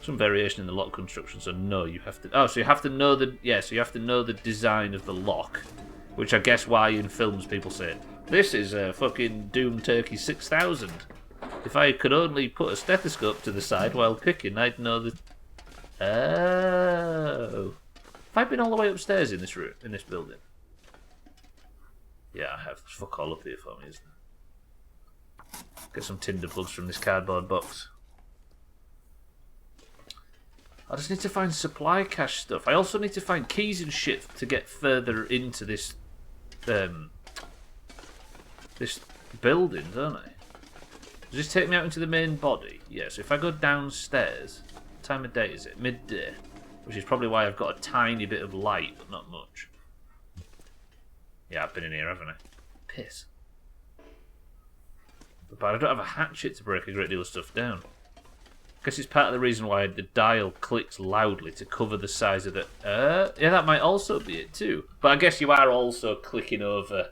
Some variation in the lock construction, so no, you have to... Oh, so you have to know the... Yeah, so you have to know the design of the lock. Which I guess why in films people say, this is a fucking Doom Turkey 6000. If I could only put a stethoscope to the side while picking, I'd know the... Oh. Have I been all the way upstairs in this room, in this building? Yeah, I have. There's fuck all up here for me, isn't there? Get some tinder plugs from this cardboard box. I just need to find supply cache stuff. I also need to find keys and shit to get further into this this building, don't I? Does this take me out into the main body? Yes, if I go downstairs, what time of day is it? Midday. Which is probably why I've got a tiny bit of light, but not much. Yeah, I've been in here, haven't I? Piss. But I don't have a hatchet to break a great deal of stuff down. I guess it's part of the reason why the dial clicks loudly to cover the size of the... yeah, that might also be it too. But I guess you are also clicking over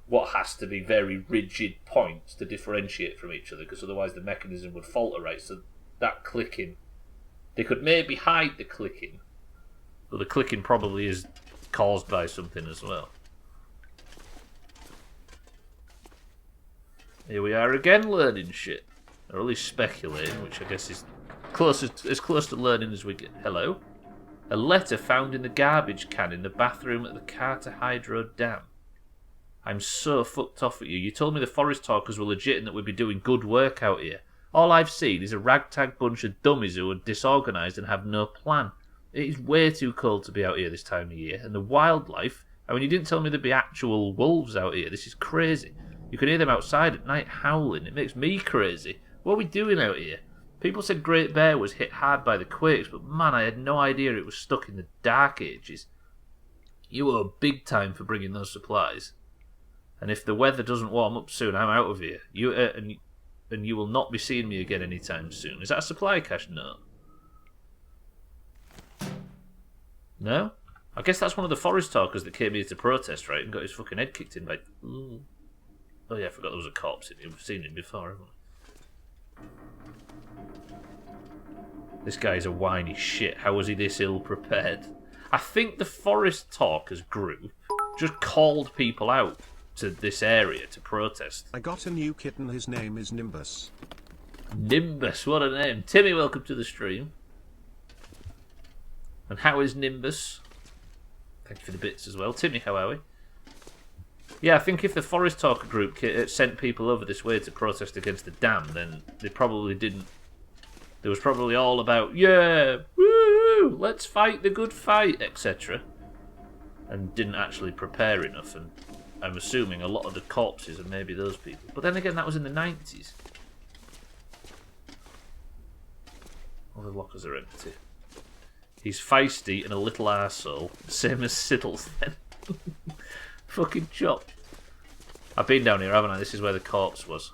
what has to be very rigid points to differentiate from each other, because otherwise the mechanism would falter, right? So that clicking... They could maybe hide the clicking, but the clicking probably is caused by something as well. Here we are again learning shit. Or at least speculating, which I guess is as close to learning as we get. Hello? A letter found in the garbage can in the bathroom at the Carter Hydro Dam. I'm so fucked off at you. You told me the forest talkers were legit and that we'd be doing good work out here. All I've seen is a ragtag bunch of dummies who are disorganised and have no plan. It is way too cold to be out here this time of year, and the wildlife... I mean, you didn't tell me there'd be actual wolves out here. This is crazy. You can hear them outside at night howling. It makes me crazy. What are we doing out here? People said Great Bear was hit hard by the quakes, but man, I had no idea it was stuck in the Dark Ages. You owe big time for bringing those supplies. And if the weather doesn't warm up soon, I'm out of here. And you will not be seeing me again anytime soon. Is that a supply cache? No. No? I guess that's one of the forest talkers that came here to protest, right? And got his fucking head kicked in by... Ooh. Oh yeah, I forgot there was a corpse in here. We've seen him before, haven't we? This guy's a whiny shit. How was he this ill prepared? I think the Forest Talkers group just called people out to this area to protest. I got a new kitten. His name is Nimbus. Nimbus, what a name. Timmy, welcome to the stream. And how is Nimbus? Thank you for the bits as well. Timmy, how are we? Yeah, I think if the Forest Talker group sent people over this way to protest against the dam, then they probably didn't. There was probably all about, yeah, woo, let's fight the good fight, etc. And didn't actually prepare enough, and I'm assuming a lot of the corpses are maybe those people. But then again, that was in the 90s. All the lockers are empty. He's feisty and a little arsehole, same as Siddles then. Fucking chop. I've been down here, haven't I? This is where the corpse was.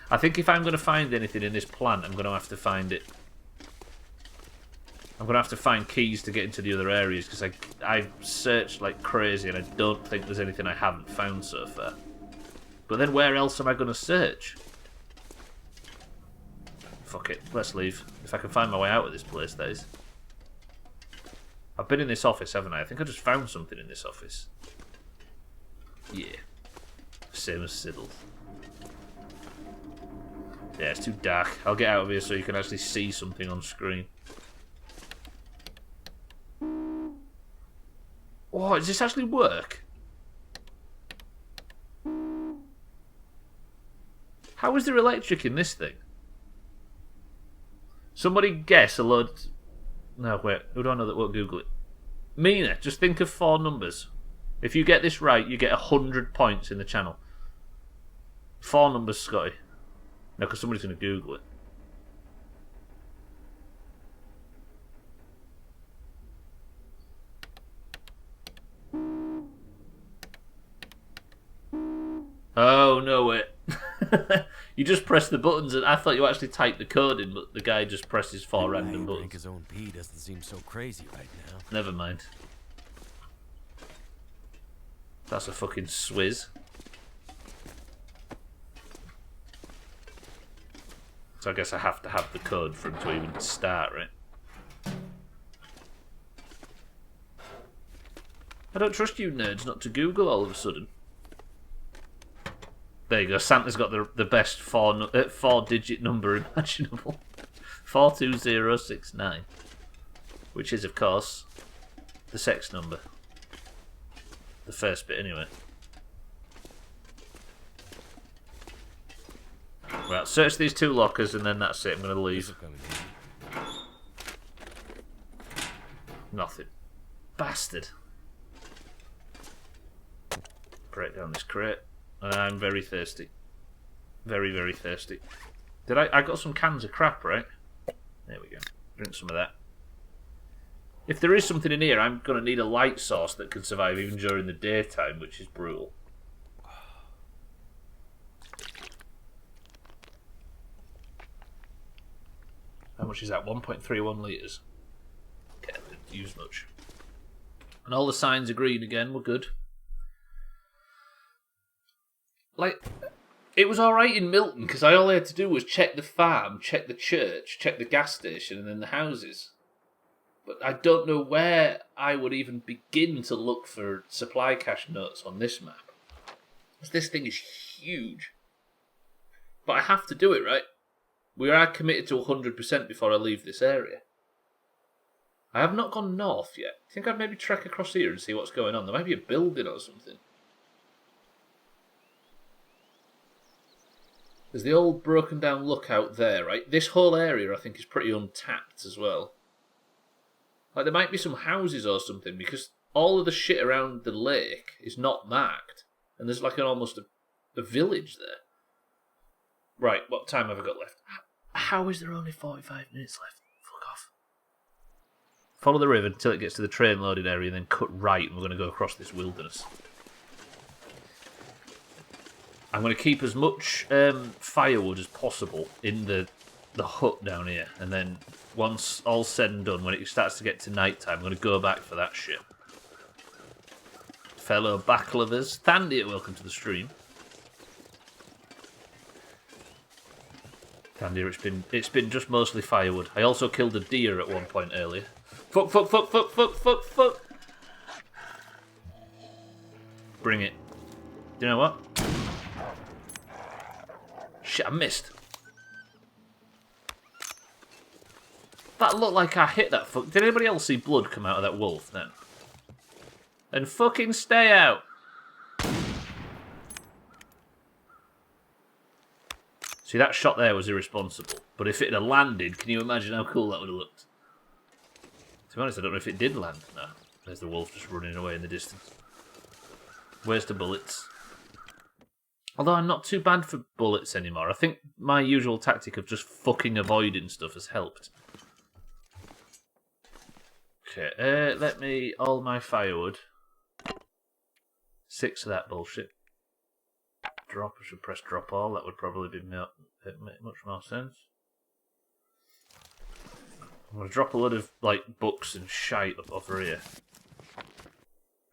I think if I'm going to find anything in this plant, I'm going to have to find it. I'm going to have to find keys to get into the other areas, because I've searched like crazy and I don't think there's anything I haven't found so far. But then where else am I going to search? Fuck it, let's leave. If I can find my way out of this place, that is. I've been in this office, haven't I? I think I just found something in this office. Yeah. Same as Siddle. Yeah, it's too dark. I'll get out of here so you can actually see something on screen. Oh, does this actually work? How is there electric in this thing? Somebody guess a load... No, wait. Who do I know that won't Google it? Mina, just think of 4 numbers. If you get this right, you get 100 points in the channel. 4 numbers, Scotty. No, because somebody's going to Google it. Oh, no, wait. You just press the buttons, and I thought you actually typed the code in, but the guy just presses 4 random buttons. Drink his own pee doesn't seem so crazy right now. Never mind. That's a fucking swizz. So I guess I have to have the code for him to even start, right? I don't trust you nerds not to Google all of a sudden. There you go, Santa's got the best 4-digit number imaginable. 42069. Which is, of course, the sex number. The first bit, anyway. Right, search these 2 lockers and then that's it. I'm going to leave. Nothing. Bastard. Break down this crate. And I'm very thirsty. Very, very thirsty. I got some cans of crap, right? There we go. Drink some of that. If there is something in here, I'm going to need a light source that can survive even during the daytime, which is brutal. How much is that? 1.31 litres. Okay, I didn't use much. And all the signs are green again, we're good. Like, it was alright in Milton, because all I had to do was check the farm, check the church, check the gas station, and then the houses. But I don't know where I would even begin to look for supply cache notes on this map. This thing is huge. But I have to do it, right? We are committed to 100% before I leave this area. I have not gone north yet. I think I'd maybe trek across here and see what's going on. There might be a building or something. There's the old broken down lookout there, right? This whole area I think is pretty untapped as well. Like there might be some houses or something because all of the shit around the lake is not marked. And there's like almost a village there. Right, what time have I got left? How is there only 45 minutes left? Fuck off. Follow the river until it gets to the train loading area and then cut right and we're going to go across this wilderness. I'm going to keep as much firewood as possible in the hut down here. And then once all's said and done, when it starts to get to night time, I'm going to go back for that shit. Fellow back lovers, Thandia, welcome to the stream. Thandia, it's been just mostly firewood. I also killed a deer at one point earlier. Fuck, fuck, fuck, fuck, fuck, fuck, fuck. Bring it. Do you know what? Shit, I missed. That looked like I hit that fuck. Did anybody else see blood come out of that wolf then? And fucking stay out. See, that shot there was irresponsible. But if it had landed, can you imagine how cool that would have looked? To be honest, I don't know if it did land. No, there's the wolf just running away in the distance. Where's the bullets? Although I'm not too bad for bullets anymore. I think my usual tactic of just fucking avoiding stuff has helped. Okay, let me... all my firewood. 6 of that bullshit. Drop, I should press drop all. That would probably make much more sense. I'm going to drop a lot of like books and shite up over here.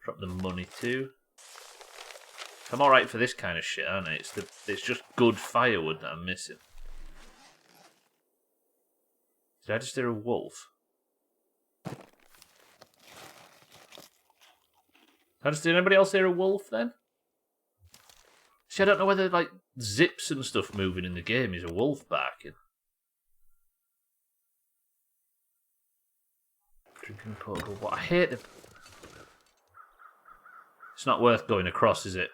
Drop the money too. I'm alright for this kind of shit, aren't I? It's just good firewood that I'm missing. Did I just hear a wolf? Did anybody else hear a wolf then? See, I don't know whether like zips and stuff moving in the game is a wolf barking. Drinking portable water. I hate them. It's not worth going across, is it?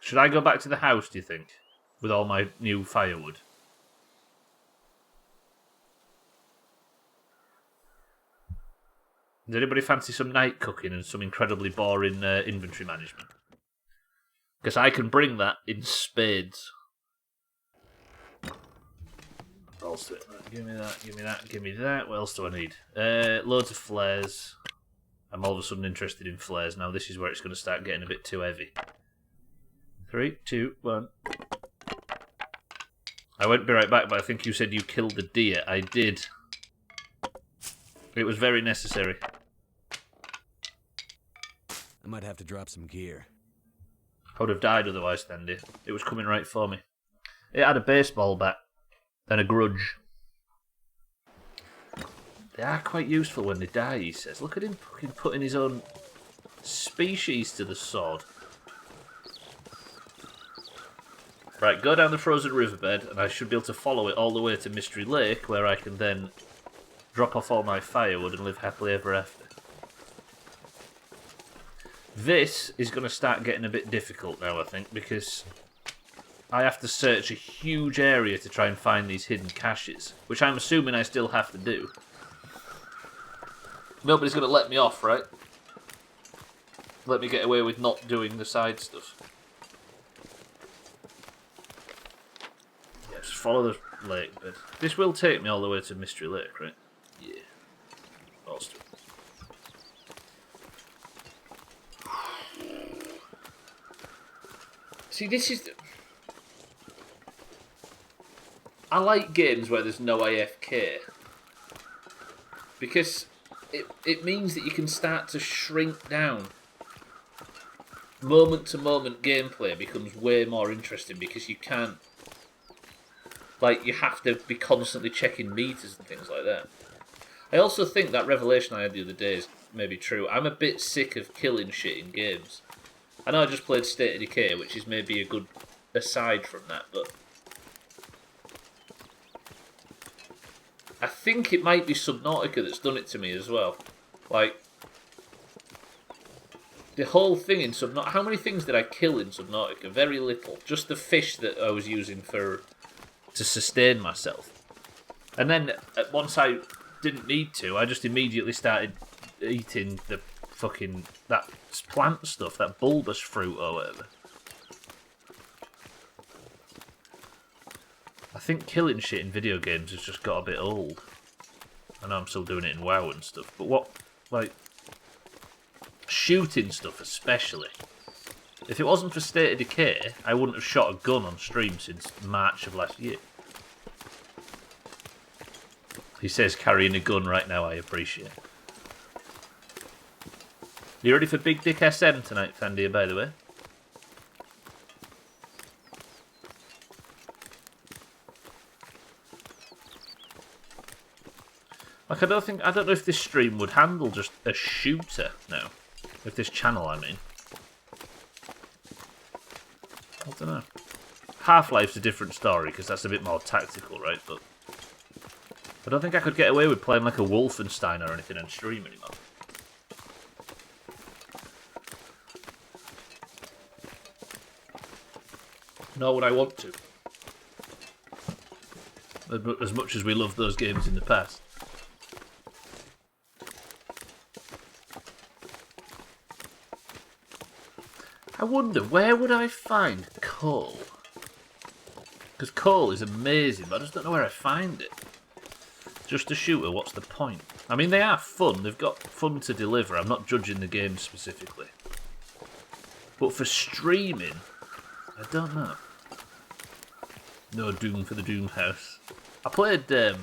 Should I go back to the house, do you think? With all my new firewood? Does anybody fancy some night cooking and some incredibly boring inventory management? Because I can bring that in spades. Also, give me that, give me that, give me that. What else do I need? Loads of flares. I'm all of a sudden interested in flares now. This is where it's going to start getting a bit too heavy. 3, 2, 1. I won't be right back, but I think you said you killed the deer. I did. It was very necessary. I might have to drop some gear. I would have died otherwise, Thandia. It was coming right for me. It had a baseball bat and a grudge. They are quite useful when they die, he says. Look at him fucking putting his own species to the sword. Right, go down the frozen riverbed and I should be able to follow it all the way to Mystery Lake where I can then drop off all my firewood and live happily ever after. This is going to start getting a bit difficult now, I think, because I have to search a huge area to try and find these hidden caches, which I'm assuming I still have to do. Nobody's going to let me off, right? Let me get away with not doing the side stuff. Yeah, just follow the lake bed. This will take me all the way to Mystery Lake, right? Yeah. Awesome. See, this is... I like games where there's no AFK. Because it means that you can start to shrink down. Moment-to-moment gameplay becomes way more interesting because you can't... Like, you have to be constantly checking meters and things like that. I also think that revelation I had the other day is maybe true. I'm a bit sick of killing shit in games. I know I just played State of Decay, which is maybe a good aside from that, but... I think it might be Subnautica that's done it to me as well. Like, the whole thing in Subnautica... How many things did I kill in Subnautica? Very little. Just the fish that I was using to sustain myself. And then, once I didn't need to, I just immediately started eating the fucking... that plant stuff, that bulbous fruit or whatever. I think killing shit in video games has just got a bit old. I know I'm still doing it in WoW and stuff, but what, like, shooting stuff especially. If it wasn't for State of Decay, I wouldn't have shot a gun on stream since March of last year. He says carrying a gun right now, I appreciate. You ready for Big Dick SM tonight, Fandia, by the way? Like, I don't know if this stream would handle just a shooter now. If this channel, I mean. I don't know. Half-Life's a different story, because that's a bit more tactical, right? But I don't think I could get away with playing like a Wolfenstein or anything on stream anymore. Nor would I want to. As much as we loved those games in the past. I wonder, where would I find coal? Because coal is amazing, but I just don't know where I find it. Just a shooter, what's the point? I mean, they are fun. They've got fun to deliver. I'm not judging the game specifically. But for streaming, I don't know. No Doom for the Doomhaus. I played, did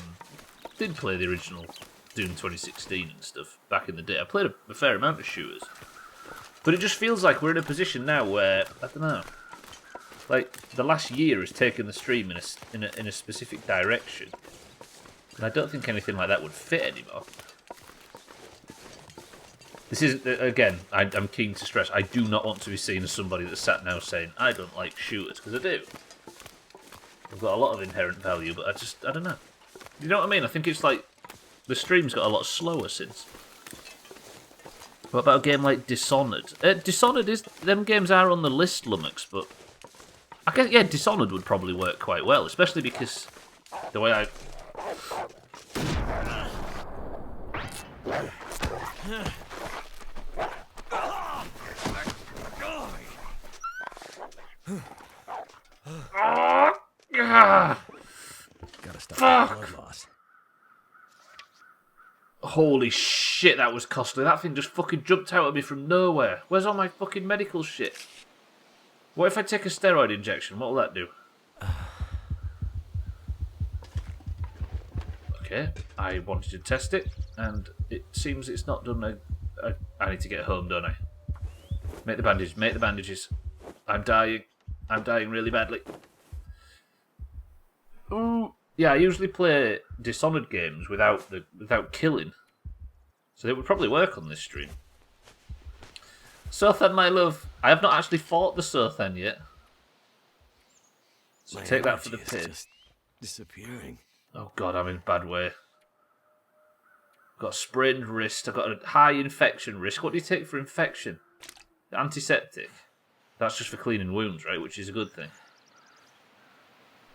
play the original Doom 2016 and stuff back in the day. I played a fair amount of shooters. But it just feels like we're in a position now where, I don't know, like, the last year has taken the stream in a specific direction. And I don't think anything like that would fit anymore. This is, again, I'm keen to stress, I do not want to be seen as somebody that's sat now saying, I don't like shooters, because I do. They've got a lot of inherent value, but I don't know. You know what I mean? I think it's like, the stream's got a lot slower since. What about a game like Dishonored? Dishonored is... Them games are on the list, Lummox, but... I guess, yeah, Dishonored would probably work quite well, especially because the way I... Gotta stop Fuck! the blood loss. Holy shit, that was costly. That thing just fucking jumped out at me from nowhere. Where's all my fucking medical shit? What if I take a steroid injection? What will that do? Okay, I wanted to test it, and it seems it's not done. I need to get home, don't I? Make the bandages, make the bandages. I'm dying. I'm dying really badly. Ooh. Yeah, I usually play Dishonored games without killing. So it would probably work on this stream. Sothan, my love. I have not actually fought the Sothan yet. So My take that for the energy is pin. just disappearing. Oh god, I'm in a bad way. I've got a sprained wrist. I've got a high infection risk. What do you take for infection? Antiseptic. That's just for cleaning wounds, right? Which is a good thing.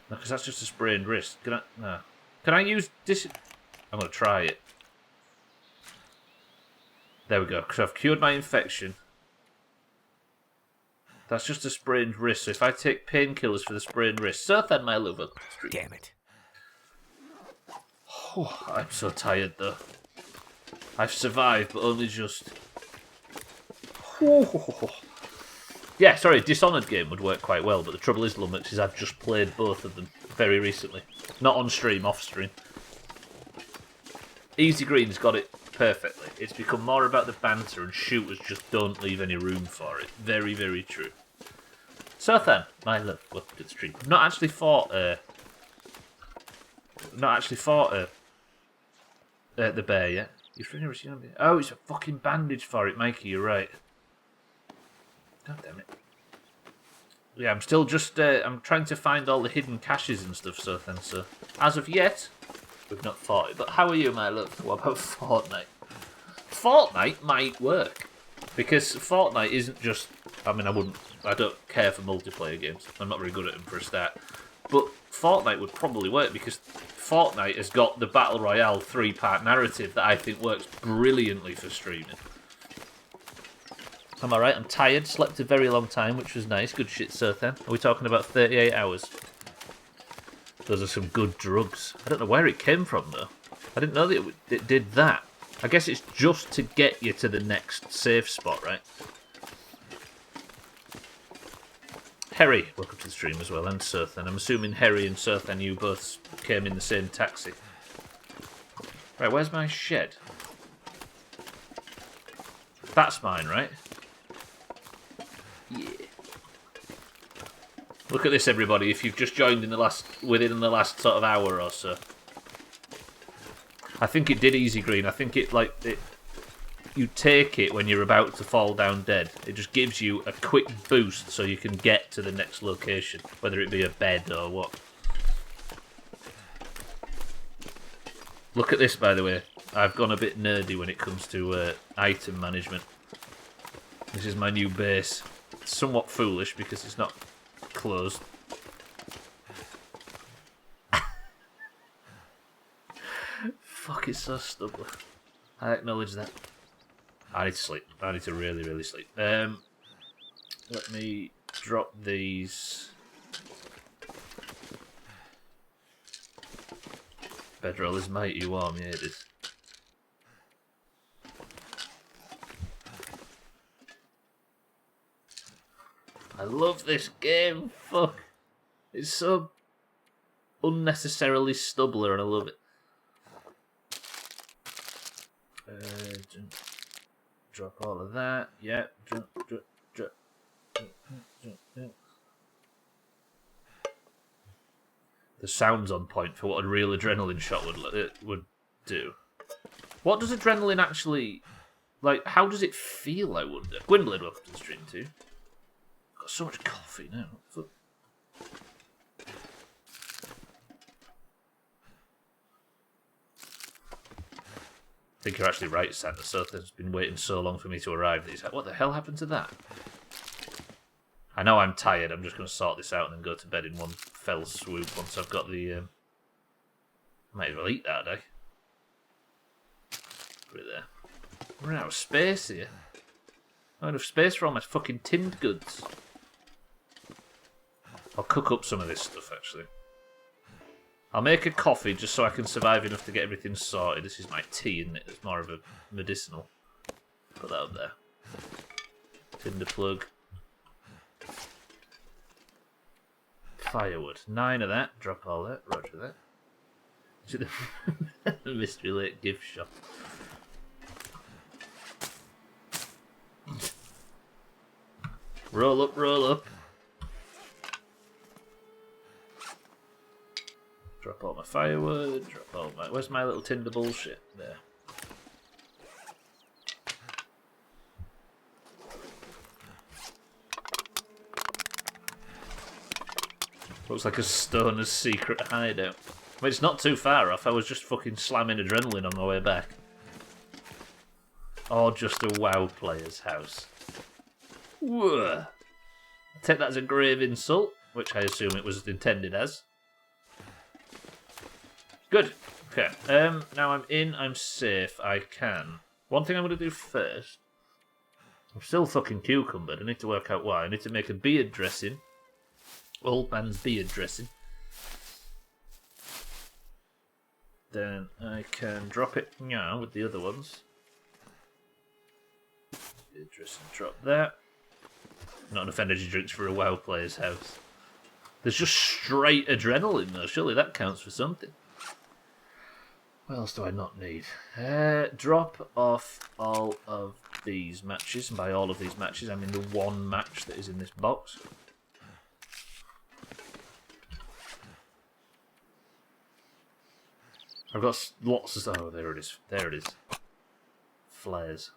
No, because that's just a sprained wrist. Can I? No. Can I use this? I'm going to try it. There we go, because I've cured my infection. That's just a sprained wrist, so if I take painkillers for the sprained wrist... So then, my love... Damn it. Oh, I'm so tired, though. I've survived, but only just... Yeah, sorry, Dishonored game would work quite well, but the trouble is, Lummox, is I've just played both of them very recently. Not on stream, off stream. Easy Green's got it perfectly. It's become more about the banter, and shooters just don't leave any room for it. Very, very true. So then, my love, welcome to the stream. Not actually fought the bear yet. Oh, it's a fucking bandage for it, Mikey, you're right. God damn it. Yeah, I'm still just, I'm trying to find all the hidden caches and stuff, so as of yet, we've not fought it. But how are you, my love? What about Fortnite? Fortnite might work. Because Fortnite isn't just, I don't care for multiplayer games. I'm not very good at them for a start. But Fortnite would probably work because Fortnite has got the Battle Royale 3-part narrative that I think works brilliantly for streaming. I'm alright, I'm tired, slept a very long time, which was nice. Good shit, sir, then. Are we talking about 38 hours? Those are some good drugs. I don't know where it came from, though. I didn't know that it did that. I guess it's just to get you to the next safe spot, right? Harry, welcome to the stream as well, and Surthan. I'm assuming Harry and Surthan, you both came in the same taxi. Right, where's my shed? That's mine, right? Yeah. Look at this, everybody. If you've just joined within the last sort of hour or so, I think it did Easy Green. I think you take it when you're about to fall down dead. It just gives you a quick boost so you can get to the next location, whether it be a bed or what. Look at this, by the way. I've gone a bit nerdy when it comes to item management. This is my new base. It's somewhat foolish because it's not closed. Fuck, it's so Stubbler. I acknowledge that. I need to sleep. I need to really, really sleep. Let me drop these. Bedroll is mighty warm, yeah it is. I love this game, fuck. It's so unnecessarily Stubbler and I love it. Drop all of that, yeah. Drop. The sound's on point for what a real adrenaline shot would do. What does adrenaline actually... Like, how does it feel, I wonder? Gwynblade, welcome to the stream too. Got so much coffee now. Fuck. I think you're actually right, Santa. Sotha's been waiting so long for me to arrive that he's like, what the hell happened to that? I know I'm tired. I'm just going to sort this out and then go to bed in one fell swoop once I've got the... Might as well eat that, eh? Put it there. I'm running out of space here. Not enough space for all my fucking tinned goods. I'll cook up some of this stuff, actually. I'll make a coffee just so I can survive enough to get everything sorted. This is my tea, isn't it? It's more of a medicinal. Put that up there. Tinder plug. Firewood. 9 of that. Drop all that. Roger that. To the Mystery Lake gift shop. Roll up, roll up. Drop all my firewood. Drop all my... Where's my little tinder bullshit? There. Looks like a stoner's secret hideout. I mean, it's not too far off. I was just fucking slamming adrenaline on my way back. Or just a WoW player's house. Whoa. I take that as a grave insult, which I assume it was intended as. Good. Okay. Now I'm in. I'm safe. I can One thing I'm going to do first... I'm still fucking cucumbered. I need to work out why. I need to make a beard dressing. Old man's beard dressing. Then I can drop it now with the other ones. Beard dressing, drop that. Not enough energy drinks for a WoW player's house. There's just straight adrenaline though. Surely that counts for something. What else do I not need? Drop off all of these matches. And by all of these matches, I mean the one match that is in this box. I've got lots of... Oh, there it is. There it is. Flares.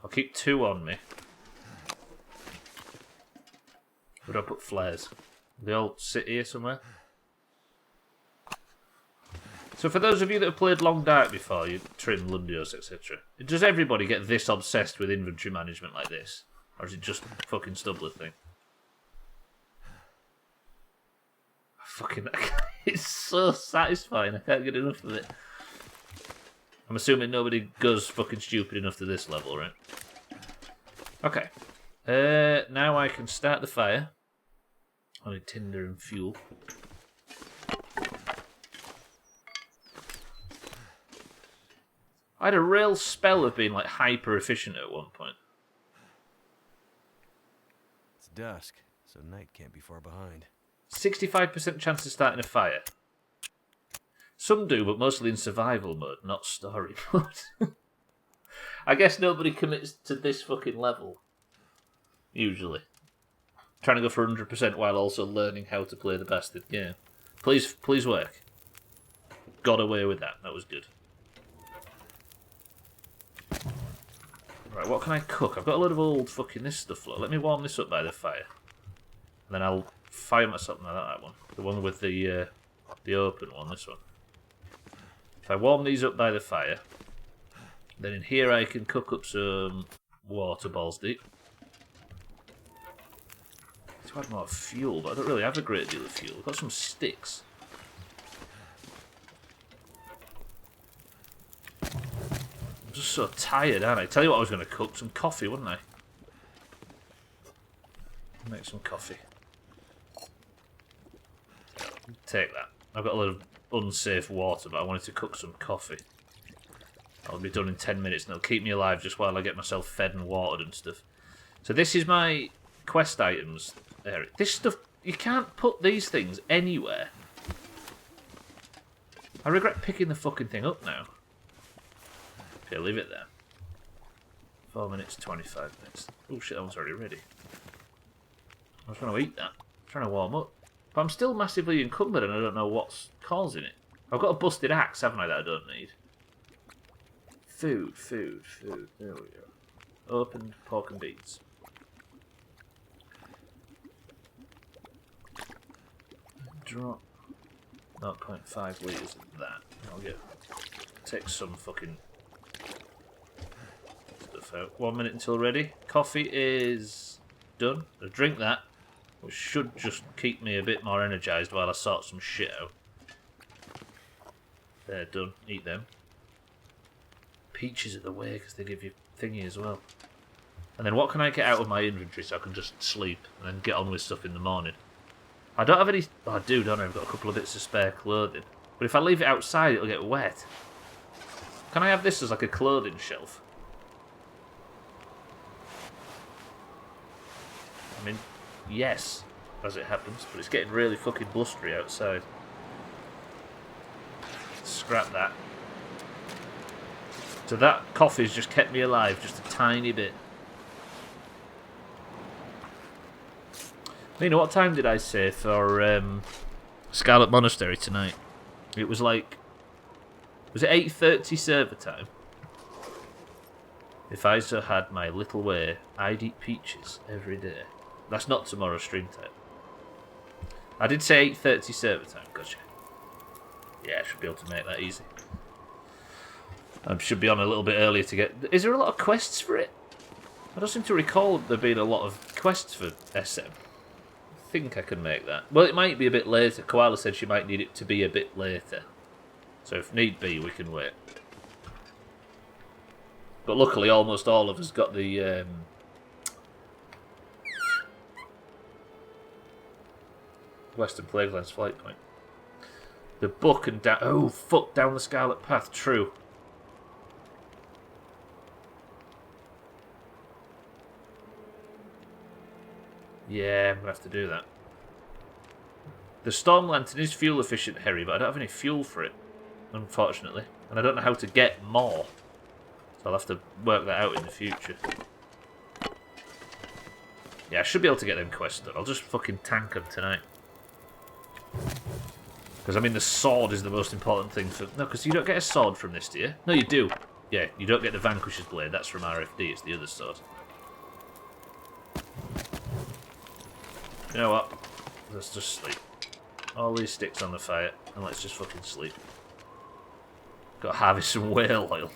I'll keep 2 on me. Where do I put flares? They all sit here somewhere. So for those of you that have played Long Dark before, you Trim, Lundios, etc. Does everybody get this obsessed with inventory management like this? Or is it just a fucking Stubbler thing? Fucking... It's so satisfying, I can't get enough of it. I'm assuming nobody goes fucking stupid enough to this level, right? Okay. Now I can start the fire. I need tinder and fuel. I had a real spell of being like hyper efficient at one point. It's dusk, so night can't be far behind. 65% chance of starting a fire. Some do, but mostly in survival mode, not story mode. I guess nobody commits to this fucking level. Usually. Trying to go for 100% while also learning how to play the bastard game. Please work. Got away with that. That was good. Right, what can I cook? I've got a load of old fucking this stuff. Look. Let me warm this up by the fire. And then I'll fire myself. No, not that one. The one with the open one, this one. If I warm these up by the fire, then in here I can cook up some water balls deep. To add more fuel, but I don't really have a great deal of fuel. I've got some sticks. I'm just so tired, aren't I? Tell you what, I was going to cook some coffee, wouldn't I? Make some coffee. Take that. I've got a lot of unsafe water, but I wanted to cook some coffee. I'll be done in 10 minutes, and it'll keep me alive just while I get myself fed and watered and stuff. So this is my quest items area. This stuff, you can't put these things anywhere. I regret picking the fucking thing up now. Okay, leave it there. 4 minutes, 25 minutes. Oh shit, that one's already ready. I was trying to eat that. I'm trying to warm up. But I'm still massively encumbered and I don't know what's causing it. I've got a busted axe, haven't I, that I don't need? Food. There we go. Opened pork and beans. Drop 0.5 litres of that. I'll take some fucking stuff out. 1 minute until ready. Coffee is done. I'll drink that, which should just keep me a bit more energised while I sort some shit out. They're done. Eat them. Peaches are the way because they give you thingy as well. And then what can I get out of my inventory so I can just sleep and then get on with stuff in the morning? I don't have any... Oh, I do, don't I? I've got a couple of bits of spare clothing. But if I leave it outside, it'll get wet. Can I have this as like a clothing shelf? I mean, yes, as it happens, but it's getting really fucking blustery outside. Scrap that. So that coffee's just kept me alive just a tiny bit. You know, what time did I say for Scarlet Monastery tonight? It was like... Was it 8:30 server time? If I so had my little way, I'd eat peaches every day. That's not tomorrow's stream time. I did say 8:30 server time, gotcha. Yeah, I should be able to make that easy. I should be on a little bit earlier to get... Is there a lot of quests for it? I don't seem to recall there being a lot of quests for SM. I think I can make that. Well, it might be a bit later. Koala said she might need it to be a bit later. So if need be, we can wait. But luckily, almost all of us got the Western Plaguelands flight point. The book and down... Oh, fuck, down the Scarlet Path. True. Yeah, I'm going to have to do that. The Storm Lantern is fuel efficient, Harry, but I don't have any fuel for it, unfortunately. And I don't know how to get more. So I'll have to work that out in the future. Yeah, I should be able to get them quests done. I'll just fucking tank them tonight. Because, I mean, the sword is the most important thing for... No, because you don't get a sword from this, do you? No, you do. Yeah, you don't get the Vanquisher's Blade. That's from RFD. It's the other sword. You know what? Let's just sleep. All these sticks on the fire, and let's just fucking sleep. Got to harvest some whale oil.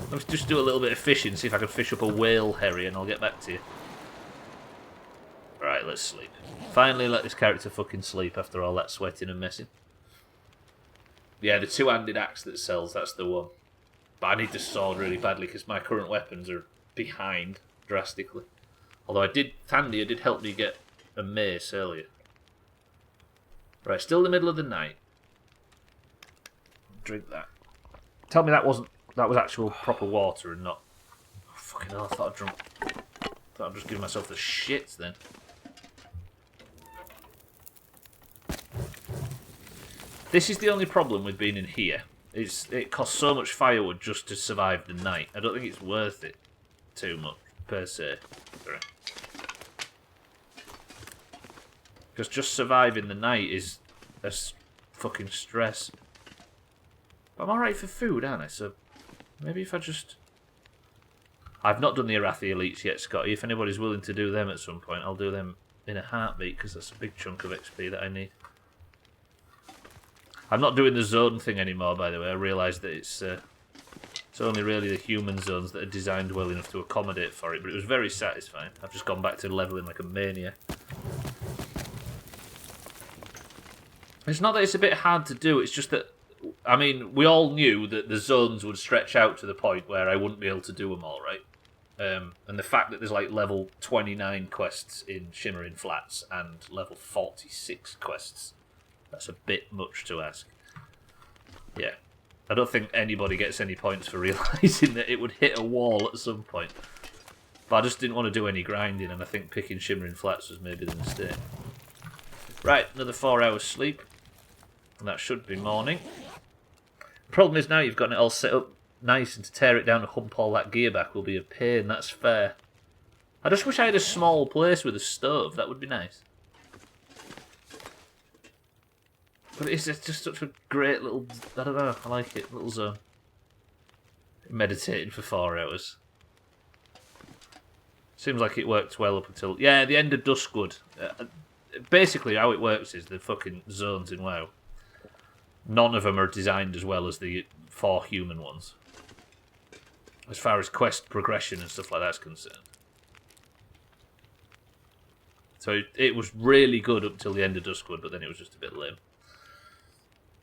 Let's just do a little bit of fishing, see if I can fish up a whale, Harry, and I'll get back to you. Right, let's sleep. Finally let this character fucking sleep after all that sweating and messing. Yeah, the two-handed axe that sells, that's the one. But I need the sword really badly because my current weapons are behind drastically. Although Thandia did help me get a mace earlier. Right, still the middle of the night. Drink that. Tell me that was actual proper water and not... Oh, fucking hell, I thought I'd just give myself the shits then. This is the only problem with being in here. It costs so much firewood just to survive the night. I don't think it's worth it too much, per se. Because just surviving the night is a fucking stress. But I'm alright for food, aren't I? So maybe if I just... I've not done the Arathi Elites yet, Scotty. If anybody's willing to do them at some point, I'll do them in a heartbeat, because that's a big chunk of XP that I need. I'm not doing the zone thing anymore, by the way. I realised that it's only really the human zones that are designed well enough to accommodate for it, but it was very satisfying. I've just gone back to levelling like a maniac. It's not that it's a bit hard to do, it's just that, I mean, we all knew that the zones would stretch out to the point where I wouldn't be able to do them all, right? And the fact that there's like level 29 quests in Shimmering Flats and level 46 quests, that's a bit much to ask. Yeah. I don't think anybody gets any points for realising that it would hit a wall at some point. But I just didn't want to do any grinding, and I think picking Shimmering Flats was maybe the mistake. Right, another 4 hours sleep. And that should be morning. The problem is now you've got it all set up nice, and to tear it down and hump all that gear back will be a pain, that's fair. I just wish I had a small place with a stove, that would be nice. But it's just such a great little, I don't know, I like it, little zone. Meditating for 4 hours. Seems like it worked well up until, yeah, the end of Duskwood. Basically how it works is the fucking zones in WoW. None of them are designed as well as the 4 human ones. As far as quest progression and stuff like that's concerned. So it was really good up till the end of Duskwood, but then it was just a bit lame.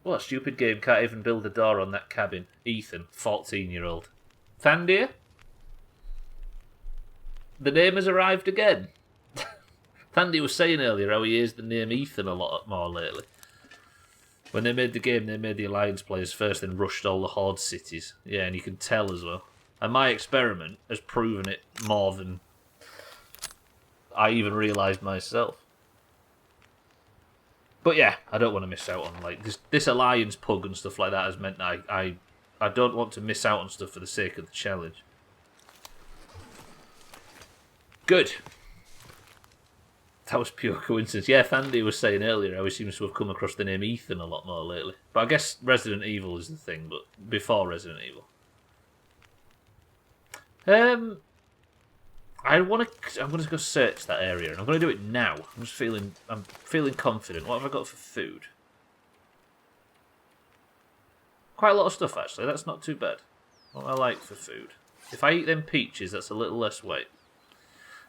What a stupid game, can't even build a door on that cabin. Ethan, 14-year-old. Thandia? The name has arrived again. Thandia was saying earlier how he hears the name Ethan a lot more lately. When they made the game, they made the Alliance players first, then rushed all the Horde cities. Yeah, and you can tell as well. And my experiment has proven it more than I even realised myself. But yeah, I don't want to miss out on like this Alliance pug and stuff like that has meant that I don't want to miss out on stuff for the sake of the challenge. Good. That was pure coincidence. Yeah, Thandia was saying earlier how he seems to have come across the name Ethan a lot more lately. But I guess Resident Evil is the thing, but before Resident Evil. I'm going to go search that area, and I'm going to do it now. I'm feeling confident. What have I got for food? Quite a lot of stuff, actually. That's not too bad. What I like for food. If I eat them peaches, that's a little less weight.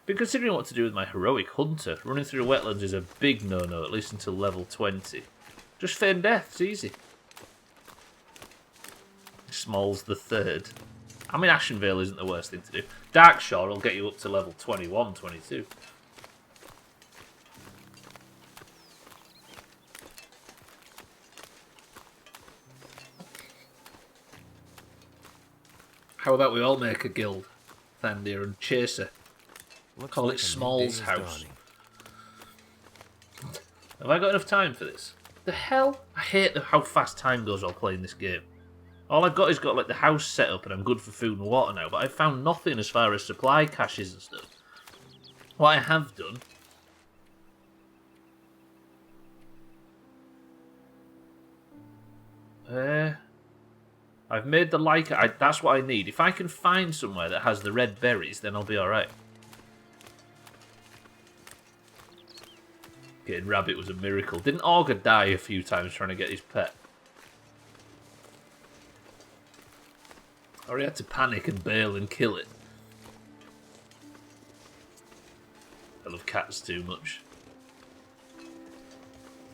Been considering what to do with my heroic hunter. Running through wetlands is a big no-no, at least until level 20. Just feign death, it's easy. Smalls the third. I mean, Ashenvale isn't the worst thing to do. Darkshore will get you up to level 21, 22. How about we all make a guild, Thandir and Chaser? Call it Small's House. Have I got enough time for this? The hell? I hate how fast time goes while playing this game. All I've got is like the house set up and I'm good for food and water now, but I've found nothing as far as supply caches and stuff. What I have done... I've made the that's what I need. If I can find somewhere that has the red berries, then I'll be alright. Getting rabbit was a miracle. Didn't Augur die a few times trying to get his pet? Or he had to panic and bail and kill it. I love cats too much.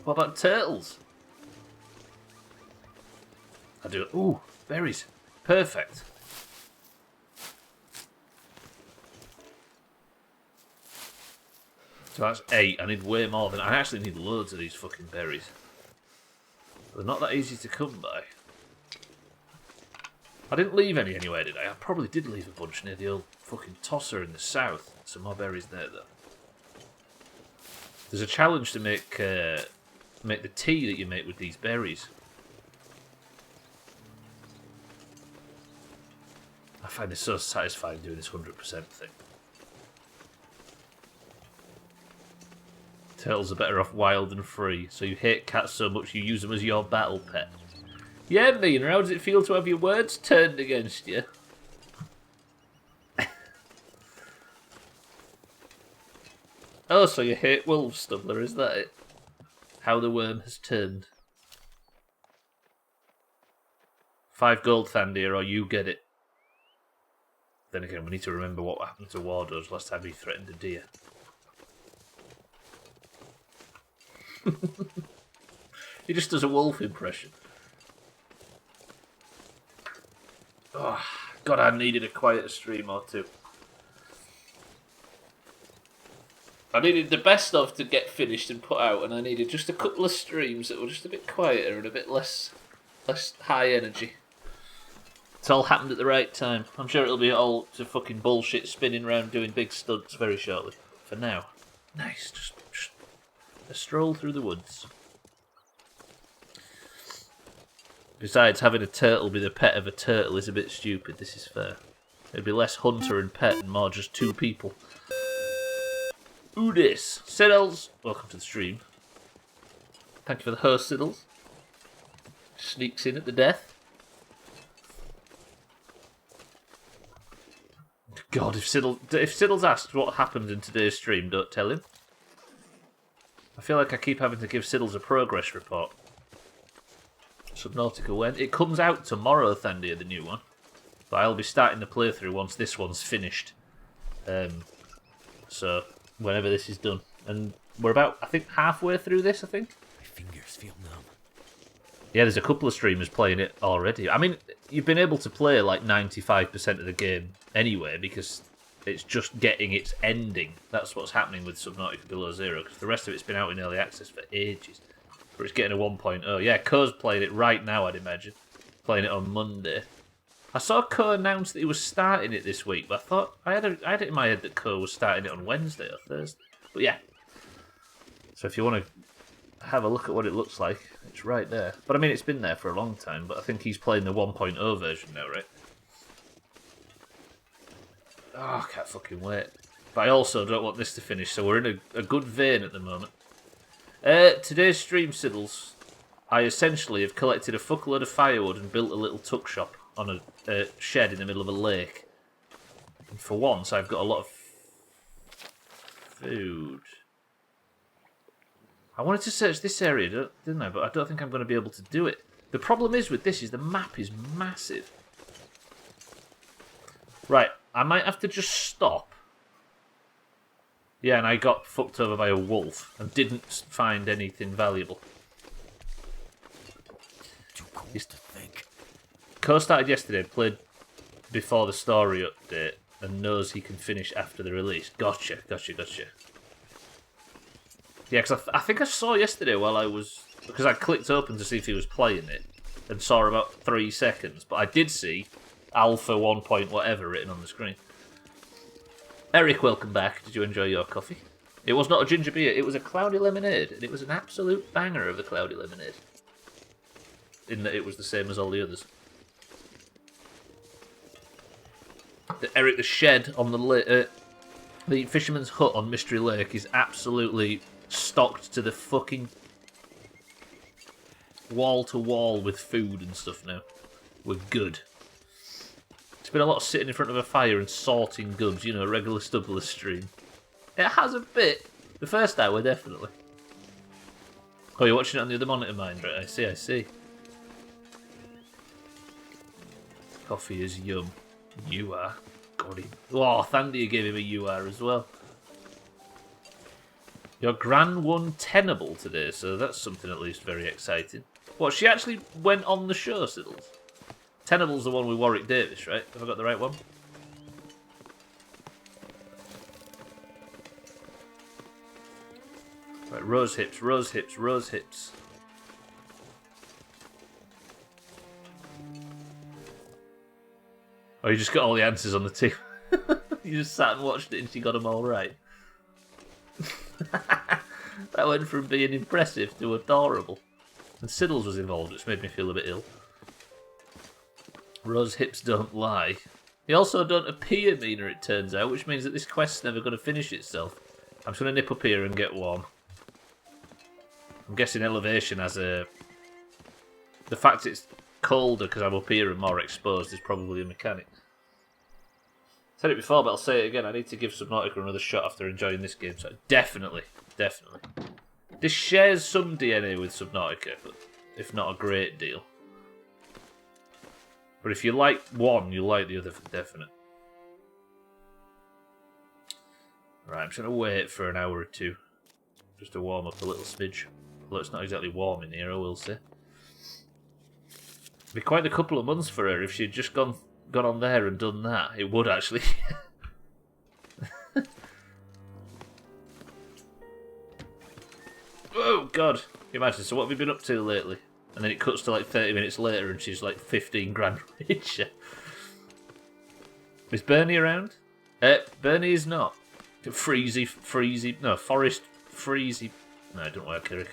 What about turtles? I do. Ooh, berries. Perfect. So that's 8. I need way more than... I actually need loads of these fucking berries. They're not that easy to come by. I didn't leave any anywhere, did I? I probably did leave a bunch near the old fucking tosser in the south. Some more berries there, though. There's a challenge to make the tea that you make with these berries. I find it so satisfying doing this 100% thing. Turtles are better off wild than free, so you hate cats so much you use them as your battle pet. Yeah, Mina, how does it feel to have your words turned against you? Oh, so you hate wolves, Stubbler, is that it? How the worm has turned. 5 gold, Thandir, or you get it. Then again, we need to remember what happened to Wardo's last time he threatened a deer. He just does a wolf impression. Oh, God, I needed a quieter stream or two. I needed the best of to get finished and put out, and I needed just a couple of streams that were just a bit quieter and a bit less high energy. It's all happened at the right time. I'm sure it'll be all to fucking bullshit spinning around doing big stunts very shortly. For now. Nice, just a stroll through the woods. Besides, having a turtle be the pet of a turtle is a bit stupid, this is fair. It'd be less hunter and pet and more just 2 people. Udis. Siddles, welcome to the stream. Thank you for the host, Siddles. Sneaks in at the death. God, if Siddles asked what happened in today's stream, don't tell him. I feel like I keep having to give Siddles a progress report. Subnautica when? It comes out tomorrow, Thandir, the new one. But I'll be starting the playthrough once this one's finished. So, whenever this is done. And we're about, I think, halfway through this, I think. My fingers feel numb. Yeah, there's a couple of streamers playing it already. I mean, you've been able to play like 95% of the game anyway, because it's just getting its ending. That's what's happening with Subnautica Below Zero, because the rest of it's been out in early access for ages. But it's getting a 1.0. Yeah, Co's playing it right now, I'd imagine. Playing it on Monday. I saw Co announce that he was starting it this week, but I thought I had it in my head that Co was starting it on Wednesday or Thursday. But yeah. So if you want to have a look at what it looks like, it's right there. But I mean, it's been there for a long time, but I think he's playing the 1.0 version now, right? Oh, I can't fucking wait. But I also don't want this to finish, so we're in a good vein at the moment. Today's stream, Siddles, I essentially have collected a fuckload of firewood and built a little tuck shop on a shed in the middle of a lake. And for once, I've got a lot of food. I wanted to search this area, didn't I? But I don't think I'm going to be able to do it. The problem is with this is the map is massive. Right, I might have to just stop. Yeah, and I got fucked over by a wolf and didn't find anything valuable. Too cool to think. Co started yesterday, played before the story update and knows he can finish after the release. Gotcha. Yeah, because I think I saw yesterday while I was... Because I clicked open to see if he was playing it and saw about 3 seconds. But I did see Alpha 1 point whatever written on the screen. Eric, welcome back. Did you enjoy your coffee? It was not a ginger beer, it was a cloudy lemonade. And it was an absolute banger of a cloudy lemonade. In that it was the same as all the others. Eric, the shed on the fisherman's hut on Mystery Lake is absolutely stocked to the fucking wall to wall with food and stuff now. We're good. It's been a lot of sitting in front of a fire and sorting goods, you know, a regular Stubbler stream. It has a bit. The first hour, definitely. Oh, you're watching it on the other monitor, mind, right? I see. Coffee is yum. You are. Got him. Oh, Thandia gave him a you are as well. Your gran won Tenable today, so that's something at least very exciting. What, she actually went on the show, Siddles? Tenable's the one with Warwick Davis, right? Have I got the right one? Right, rose hips. Oh, you just got all the answers on the team. You just sat and watched it and she got them all right. That went from being impressive to adorable. And Siddles was involved, which made me feel a bit ill. Rose hips don't lie. They also don't appear meaner, it turns out, which means that this quest's never going to finish itself. I'm just going to nip up here and get warm. I'm guessing elevation has a... The fact it's colder because I'm up here and more exposed is probably a mechanic. I said it before, but I'll say it again. I need to give Subnautica another shot after enjoying this game. So definitely. This shares some DNA with Subnautica, but if not a great deal. But if you like one, you'll like the other for definite. Right, I'm just going to wait for an hour or two. Just to warm up a little smidge. Although it's not exactly warm in here, I will say. It'd be quite a couple of months for her if she'd just gone on there and done that. It would, actually. Oh, God. Can you imagine? So what have we been up to lately? And then it cuts to like 30 minutes later and she's like 15 grand richer. Is Bernie around? Bernie is not. Freezy. No, Forest Freezy. No, it don't work, Eric.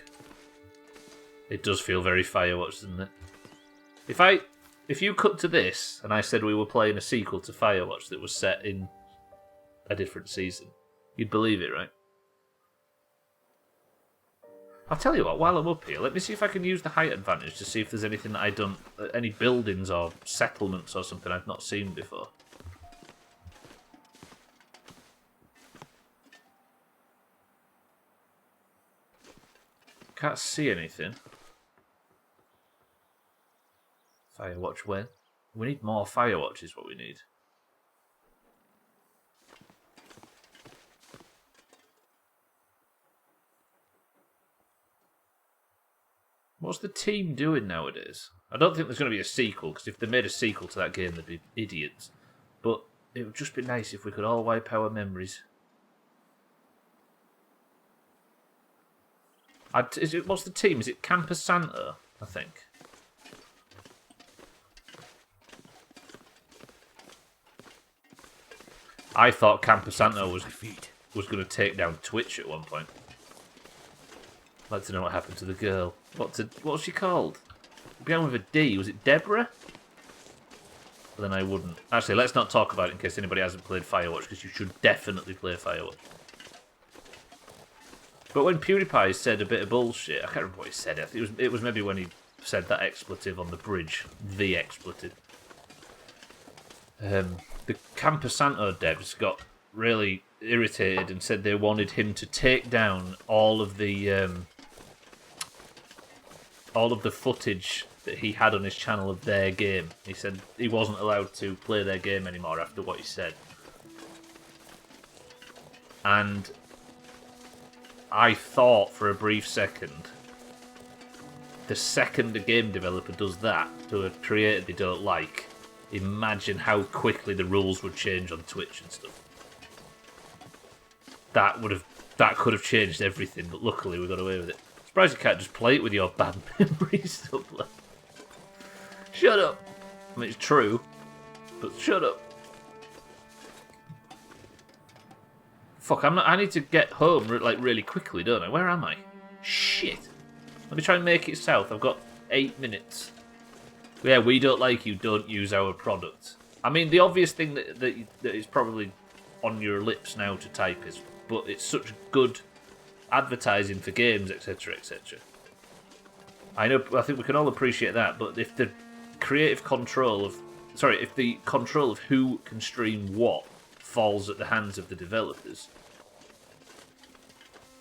It does feel very Firewatch, doesn't it? If you cut to this and I said we were playing a sequel to Firewatch that was set in a different season, you'd believe it, right? I'll tell you what, while I'm up here, let me see if I can use the height advantage to see if there's anything that I don't... Any buildings or settlements or something I've not seen before. Can't see anything. Firewatch when? We need more Firewatch is what we need. What's the team doing nowadays? I don't think there's going to be a sequel, because if they made a sequel to that game, they'd be idiots. But it would just be nice if we could all wipe our memories. What's the team? Is it Camper Santa, I think? I thought Camper Santa was going to take down Twitch at one point. I'd like to know what happened to the girl. What was she called? It began with a D. Was it Deborah? But then I wouldn't. Actually, let's not talk about it in case anybody hasn't played Firewatch, because you should definitely play Firewatch. But when PewDiePie said a bit of bullshit, I can't remember what he said. It was maybe when he said that expletive on the bridge. The expletive. The Camper Santa devs got really irritated and said they wanted him to take down all of the footage that he had on his channel of their game. He said he wasn't allowed to play their game anymore after what he said. And I thought for a brief second, the second a game developer does that to a creator they don't like, imagine how quickly the rules would change on Twitch and stuff. That could have changed everything, but luckily we got away with it. Surprised you can't just play it with your bad memories, Stubbler. Shut up! I mean, it's true, but shut up. Fuck, I need to get home like really quickly, don't I? Where am I? Shit. Let me try and make it south. I've got 8 minutes. Yeah, we don't like you, don't use our product. I mean, the obvious thing that is probably on your lips now to type is, but it's such good advertising for games, etc., etc. I think we can all appreciate that, but if the control of who can stream what falls at the hands of the developers,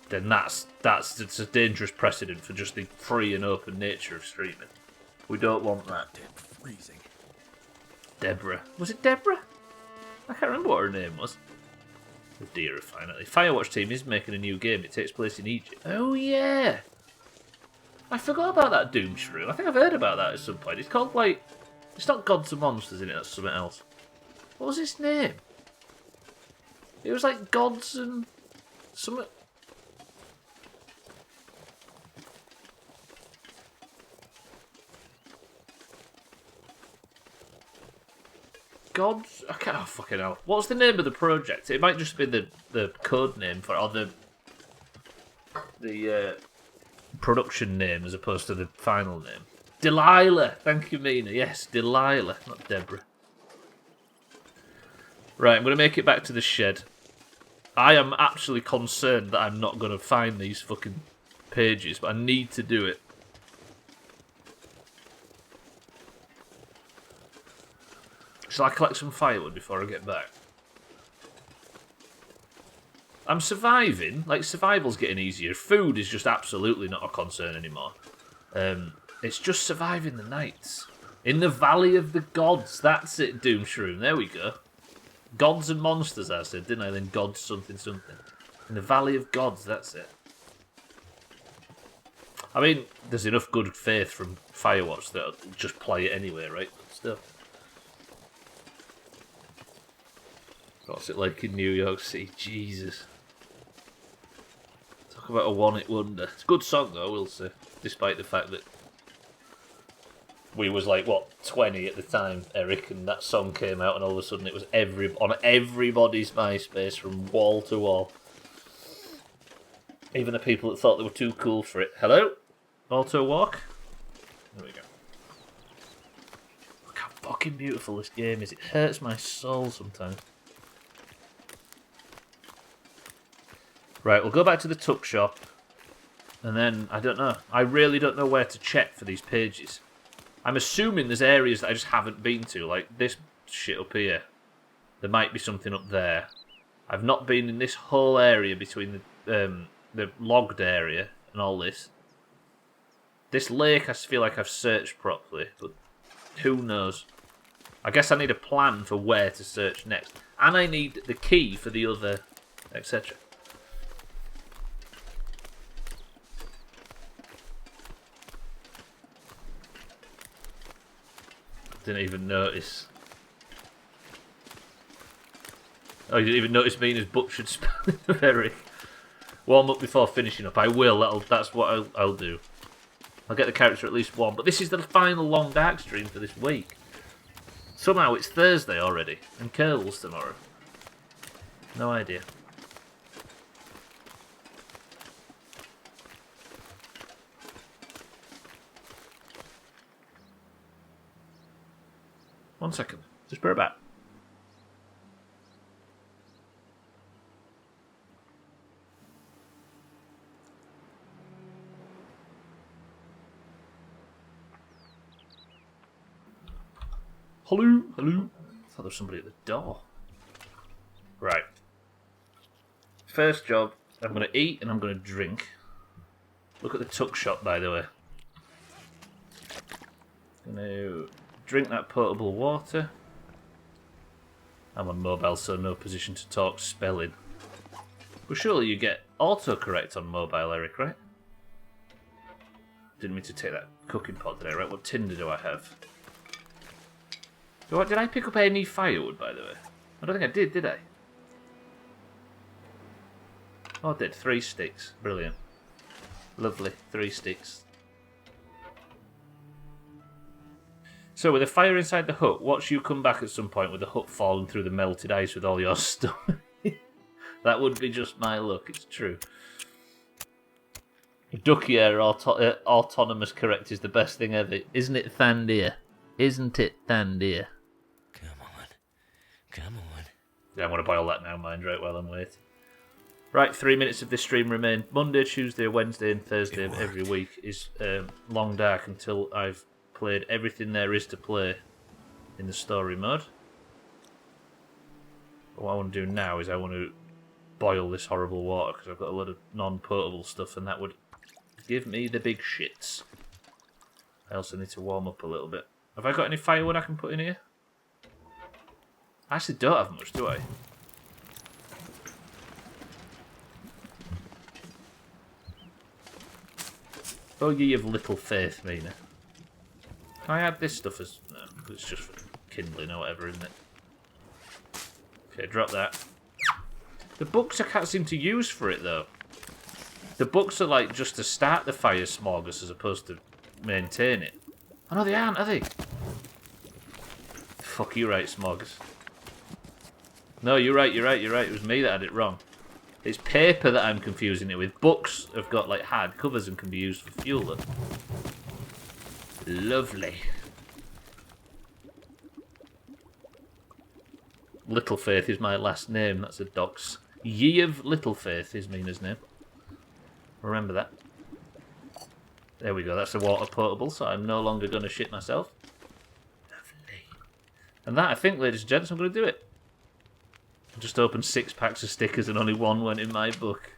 then it's a dangerous precedent for just the free and open nature of streaming. We don't want that. Dead freezing. Deborah. Was it Deborah? I can't remember what her name was. Oh dear, finally. Firewatch team is making a new game. It takes place in Egypt. Oh yeah! I forgot about that Doom Shrew. I think I've heard about that at some point. It's called, like... It's not Gods and Monsters in it, that's something else. What was its name? It was like Gods and... something... Gods? I can't... Oh, fucking hell. What's the name of the project? It might just be the code name for it, or the production name as opposed to the final name. Delilah! Thank you, Mina. Yes, Delilah, not Deborah. Right, I'm going to make it back to the shed. I am actually concerned that I'm not going to find these fucking pages, but I need to do it. Shall I collect some firewood before I get back? I'm surviving. Like, survival's getting easier. Food is just absolutely not a concern anymore. It's just surviving the nights. In the Valley of the Gods. That's it, Doom Shroom. There we go. Gods and monsters, I said, didn't I? Then gods something something. In the Valley of Gods, that's it. I mean, there's enough good faith from Firewatch that I'll just play it anyway, right? But still. What's it like in New York City? Jesus. Talk about a one-hit wonder. It's a good song, though, I will say. Despite the fact that we was like, what, 20 at the time, Eric, and that song came out and all of a sudden it was on everybody's MySpace from wall to wall. Even the people that thought they were too cool for it. Hello? Auto walk? There we go. Look how fucking beautiful this game is. It hurts my soul sometimes. Right, we'll go back to the tuck shop. And then, I don't know. I really don't know where to check for these pages. I'm assuming there's areas that I just haven't been to, like this shit up here. There might be something up there. I've not been in this whole area between the logged area and all this. This lake, I feel like I've searched properly, but who knows? I guess I need a plan for where to search next. And I need the key for the other, etc. Didn't even notice. Oh, you didn't even notice me and his butchered spelling of Eric. Warm up before finishing up. I will. That's what I'll do. I'll get the character at least one. But this is the final long dark stream for this week. Somehow it's Thursday already. And Curl's tomorrow. No idea. One second. Just bear it back. Hello? Hello? I thought there was somebody at the door. Right. First job, I'm going to eat and I'm going to drink. Look at the tuck shop, by the way. Going to drink that potable water. I'm on mobile, so no position to talk spelling. But surely you get autocorrect on mobile, Eric, right? Didn't mean to take that cooking pot today, right? What tinder do I have? Did I pick up any firewood, by the way? I don't think I did I? Oh, I did. 3 sticks. Brilliant. Lovely. 3 sticks. So, with a fire inside the hut, watch you come back at some point with the hut falling through the melted ice with all your stuff. That would be just my luck, it's true. Ducky Air autonomous correct is the best thing ever. Isn't it, Thandir? Isn't it, Thandir? Come on. Come on. Yeah, I'm going to boil that now, mind, right while I'm waiting. Right, 3 minutes of this stream remain. Monday, Tuesday, Wednesday and Thursday of every week is Long Dark until I've played everything there is to play in the story mode. But what I want to do now is I want to boil this horrible water because I've got a lot of non-potable stuff and that would give me the big shits. I also need to warm up a little bit. Have I got any firewood I can put in here? I actually don't have much, do I? Oh, ye of little faith, Mina. Can I add this stuff as... No, it's just for kindling or whatever, isn't it? Okay, drop that. The books I can't seem to use for it, though. The books are like just to start the fire smorgas as opposed to maintain it. Oh no, they aren't, are they? Fuck, you right, smorgas. No, you're right. It was me that had it wrong. It's paper that I'm confusing it with. Books have got like hard covers and can be used for fuel. Though. Lovely. Little Faith is my last name. That's a dox. Ye of Little Faith is Mina's name. Remember that. There we go. That's the water potable, so I'm no longer going to shit myself. Lovely. And that, I think, ladies and gents, I'm going to do it. I just opened 6 packs of stickers and only 1 went in my book.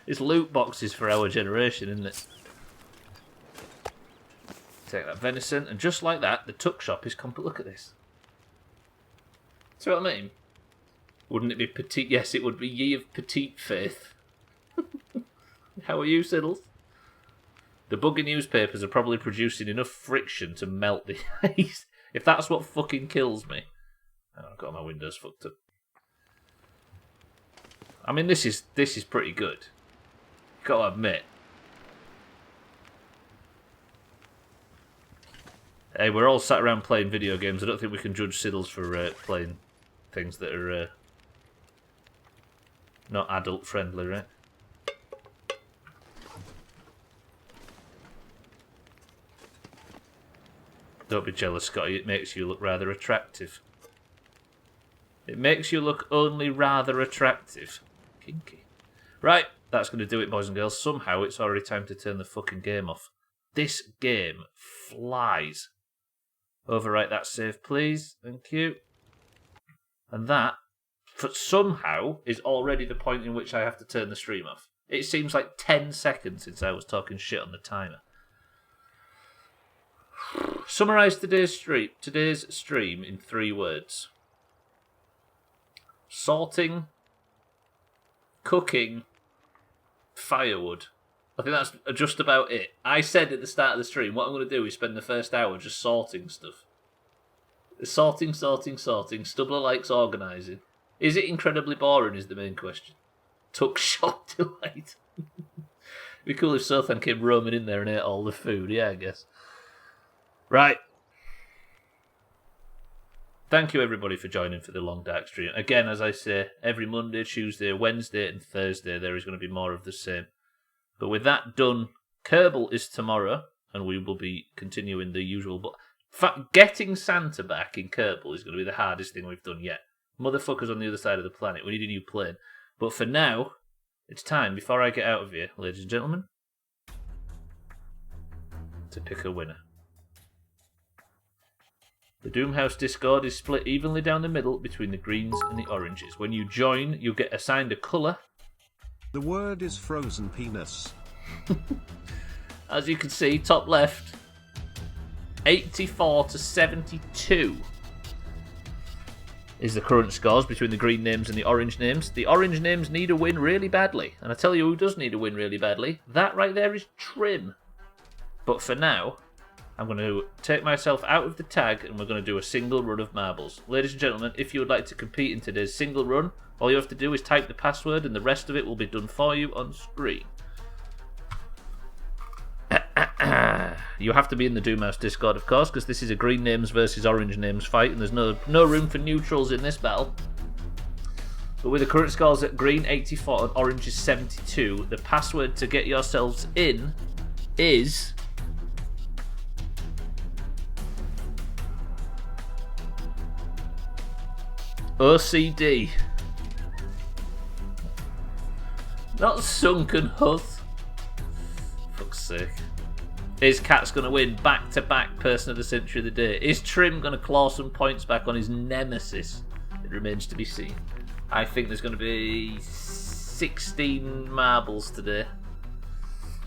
It's loot boxes for our generation, isn't it? Take that venison, and just like that, the tuck shop is complete. Look at this. See what I mean? Wouldn't it be petite? Yes, it would be ye of petite faith. How are you, Siddles? The buggy newspapers are probably producing enough friction to melt the ice. If that's what fucking kills me. Oh, I've got my windows fucked up. I mean, this is pretty good. Gotta admit. Hey, we're all sat around playing video games. I don't think we can judge Siddles for playing things that are not adult friendly, right? Don't be jealous, Scotty. It makes you look rather attractive. It makes you look only rather attractive. Kinky. Right, that's going to do it, boys and girls. Somehow it's already time to turn the fucking game off. This game flies. Overwrite that save, please. Thank you. And that, somehow, is already the point in which I have to turn the stream off. It seems like 10 seconds since I was talking shit on the timer. Summarise today's stream in 3 words. Sorting, cooking, firewood. I think that's just about it. I said at the start of the stream, what I'm going to do is spend the first hour just sorting stuff. Sorting. Stubbler likes organising. Is it incredibly boring is the main question. Tuck shop delight. It'd be cool if Sothan came roaming in there and ate all the food. Yeah, I guess. Right. Thank you everybody for joining for the Long Dark stream. Again, as I say, every Monday, Tuesday, Wednesday and Thursday there is going to be more of the same. But with that done, Kerbal is tomorrow, and we will be continuing the usual. But getting Santa back in Kerbal is going to be the hardest thing we've done yet. Motherfuckers on the other side of the planet. We need a new plane. But for now, it's time, before I get out of here, ladies and gentlemen, to pick a winner. The Doomhaus Discord is split evenly down the middle between the greens and the oranges. When you join, you'll get assigned a colour. The word is frozen penis. As you can see, top left, 84 to 72 is the current scores between the green names and the orange names. The orange names need a win really badly. And I tell you who does need a win really badly. That right there is Trim. But for now, I'm going to take myself out of the tag and we're going to do a single run of marbles. Ladies and gentlemen, if you would like to compete in today's single run, all you have to do is type the password and the rest of it will be done for you on screen. You have to be in the Doomhaus Discord, of course, because this is a green names versus orange names fight and there's no room for neutrals in this battle. But with the current scores at green 84 and orange is 72, the password to get yourselves in is... OCD. Not Sunken Huth. Fuck's sake. Is Cat's going to win back-to-back Person of the Century of the Day? Is Trim going to claw some points back on his nemesis? It remains to be seen. I think there's going to be 16 marbles today.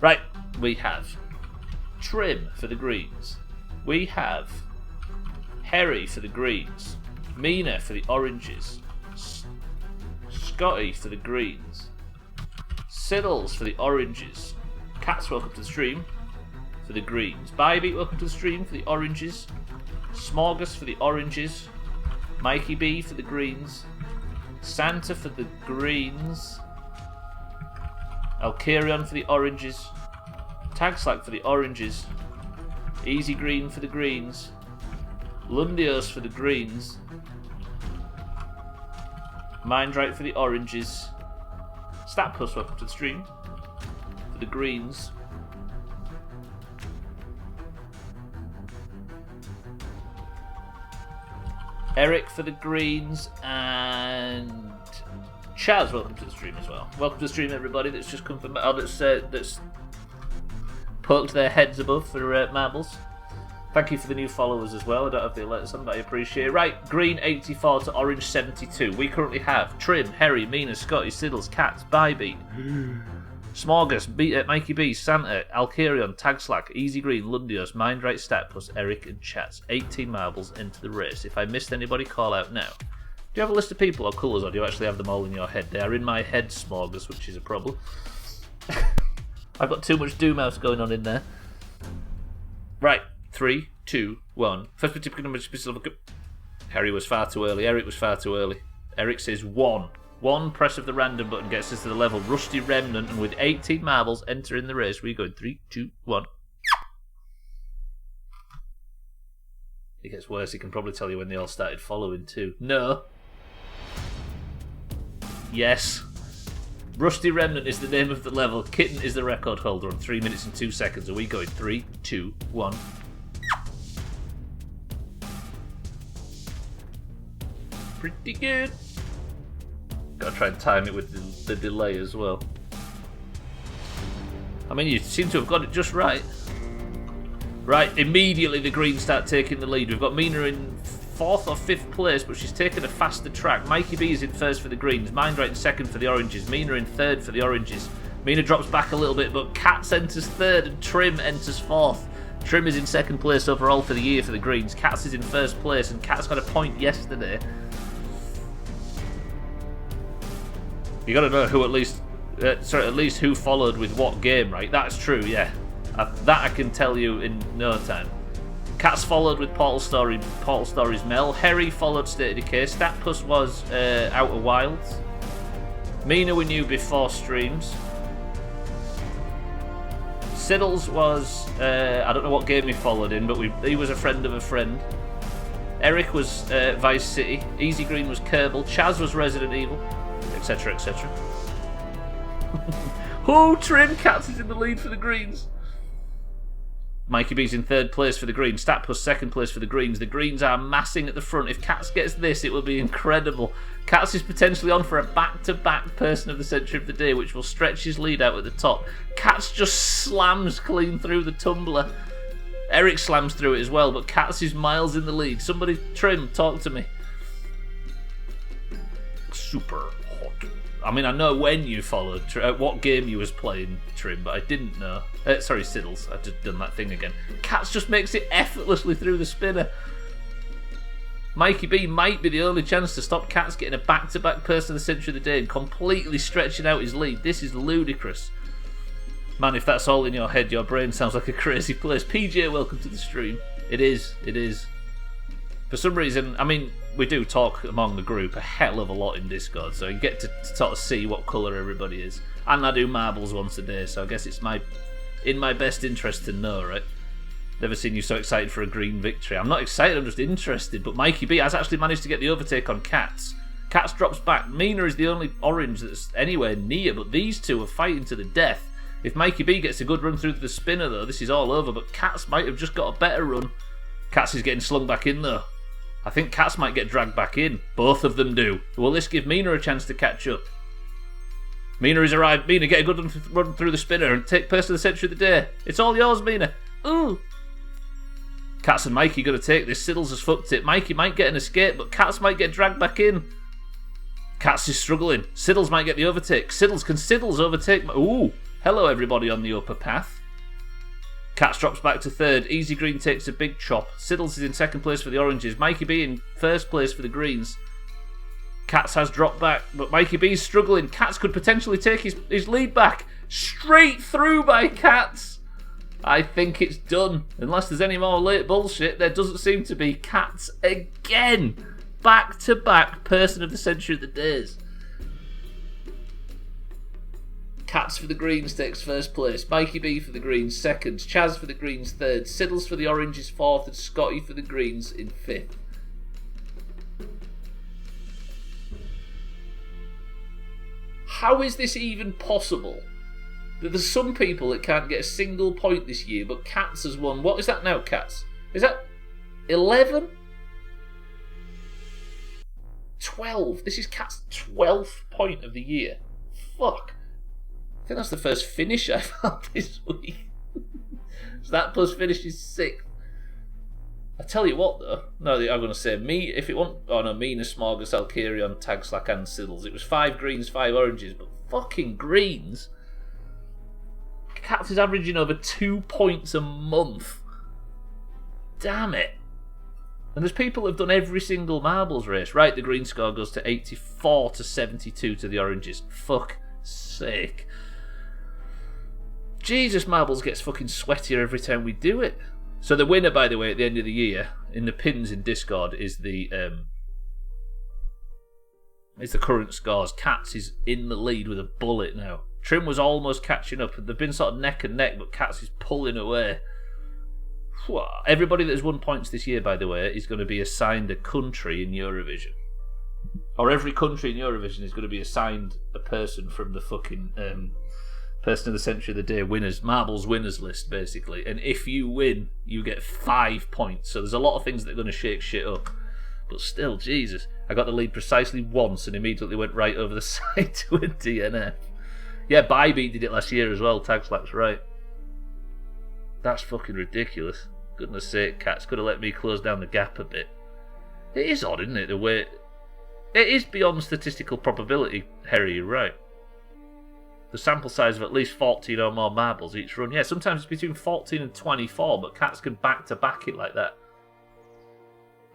Right, we have Trim for the greens. We have Harry for the greens. Mina for the oranges. Scotty for the greens. Siddles for the oranges. Cats, welcome to the stream for the greens. Bybeat, welcome to the stream for the oranges. Smorgas for the oranges. Mikey B for the greens. Santa for the greens. Alkarion for the oranges. Tagslack for the oranges. Easy Green for the greens. Lundios for the greens. Mindrite for the oranges. Statpus, welcome to the stream for the greens. Eric for the greens, and Chaz, welcome to the stream as well. Welcome to the stream, everybody that's just come from that's poked their heads above for marbles. Thank you for the new followers as well. I don't have the alerts on, but I appreciate it. Right, green 84 to orange 72. We currently have Trim, Harry, Mina, Scotty, Siddles, Cats, Bybeat, Smorgas, Mikey B, Santa, Alkarion, Tagslack, Easy Green, Lundios, Mindright, Statplus, Eric, and Chats. 18 marbles into the race. If I missed anybody, call out now. Do you have a list of people or colours, or do you actually have them all in your head? They are in my head, Smorgas, which is a problem. I've got too much Doomhaus going on in there. Right. 3, 2, 1. First particular number is Harry was far too early. Eric was far too early. Eric says 1. 1 press of the random button gets us to the level Rusty Remnant, and with 18 marbles entering the race, we go in 3, 2, 1. It gets worse. He can probably tell you when they all started following too. No. Yes. Rusty Remnant is the name of the level. Kitten is the record holder on 3 minutes and 2 seconds. Are we going 3, 2, 1? Pretty good. Gotta try and time it with the delay as well. I mean, you seem to have got it just right. Right, immediately the Greens start taking the lead. We've got Mina in 4th or 5th place, but she's taken a faster track. Mikey B is in 1st for the Greens. Mindright in 2nd for the Oranges. Mina in 3rd for the Oranges. Mina drops back a little bit, but Cats enters 3rd and Trim enters 4th. Trim is in 2nd place overall for the year for the Greens. Cats is in 1st place, and Cats got a point yesterday. You got to know who at least who followed with what game, right? That's true, yeah. That I can tell you in no time. Cats followed with Portal Stories Mel. Harry followed State of Decay. Statpus was Outer Wilds. Mina we knew before streams. Siddles was I don't know what game he followed in, but he was a friend of a friend. Eric was Vice City. Easy Green was Kerbal. Chaz was Resident Evil, etc, etc. Oh, Trim Cats is in the lead for the Greens. Mikey B's in 3rd place for the Greens. Statpus 2nd place for the Greens. The Greens are massing at the front. If Cats gets this, it will be incredible. Cats is potentially on for a back-to-back Person of the Century of the Day, which will stretch his lead out at the top. Cats just slams clean through the tumbler. Eric slams through it as well, but Cats is miles in the lead. Somebody, Trim, talk to me. Super hot. I mean, I know when you followed, what game you was playing, Trim, but I didn't know. Sorry, Siddles, I've just done that thing again. Cats just makes it effortlessly through the spinner. Mikey B might be the only chance to stop Cats getting a back-to-back Person of the Century of the Day and completely stretching out his lead. This is ludicrous. Man, if that's all in your head, your brain sounds like a crazy place. PJ, welcome to the stream. It is. For some reason, I mean, we do talk among the group a hell of a lot in Discord, so you get to sort of see what colour everybody is. And I do marbles once a day, so I guess it's in my best interest to know, right? Never seen you so excited for a green victory. I'm not excited, I'm just interested. But Mikey B has actually managed to get the overtake on Cats. Cats drops back. Mina is the only orange that's anywhere near, but these two are fighting to the death. If Mikey B gets a good run through the spinner, though, this is all over. But Cats might have just got a better run. Cats is getting slung back in, though. I think Cats might get dragged back in. Both of them do. Will this give Mina a chance to catch up? Mina has arrived. Mina, get a good run through the spinner and take person of the century of the day. It's all yours, Mina. Ooh. Cats and Mikey got to take this. Siddles has fucked it. Mikey might get an escape, but Cats might get dragged back in. Cats is struggling. Siddles might get the overtake. Can Siddles overtake? Ooh. Hello, everybody on the upper path. Cats drops back to third. Easy Green takes a big chop. Siddles is in second place for the oranges. Mikey B in first place for the greens. Cats has dropped back, but Mikey B is struggling. Cats could potentially take his lead back. Straight through by Cats. I think it's done. Unless there's any more late bullshit, there doesn't seem to be. Cats again. Back-to-back person of the century of the days. Cats for the greens takes first place. Mikey B for the greens second. Chaz for the greens third. Siddles for the oranges fourth. And Scotty for the greens in fifth. How is this even possible? There's some people that can't get a single point this year, but Cats has won. What is that now, Cats? Is that 11? 12. This is Cat's 12th point of the year. Fuck. I think that's the first finish I've had this week. So that plus finish is 6th. I tell you what though, no, I'm going to say me, if it wasn't, oh no, Mina, Smorgas, Alkirion, Tag Slack and Siddles, it was 5 greens, 5 oranges, but fucking greens. Cats is averaging over 2 points a month. Damn it. And there's people that have done every single marbles race. Right, the green score goes to 84 to 72 to the oranges. Fuck sake. Jesus, marbles gets fucking sweatier every time we do it. So the winner, by the way, at the end of the year, in the pins in Discord, is the current scores. Cats is in the lead with a bullet now. Trim was almost catching up. They've been sort of neck and neck, but Cats is pulling away. Everybody that has won points this year, by the way, is going to be assigned a country in Eurovision. Or every country in Eurovision is going to be assigned a person from the fucking person of the century of the day marbles winners list, basically. And if you win, you get 5 points. So there's a lot of things that are going to shake shit up. But still, Jesus, I got the lead precisely once and immediately went right over the side to a DNF. Yeah, Bybee did it last year as well. Tag Slack's right. That's fucking ridiculous. Goodness sake, Cats could have let me close down the gap a bit. It is odd, isn't it? The way it is beyond statistical probability, Harry, you're right. The sample size of at least 14 or more marbles each run. Yeah, sometimes it's between 14 and 24, but Cats can back-to-back it like that.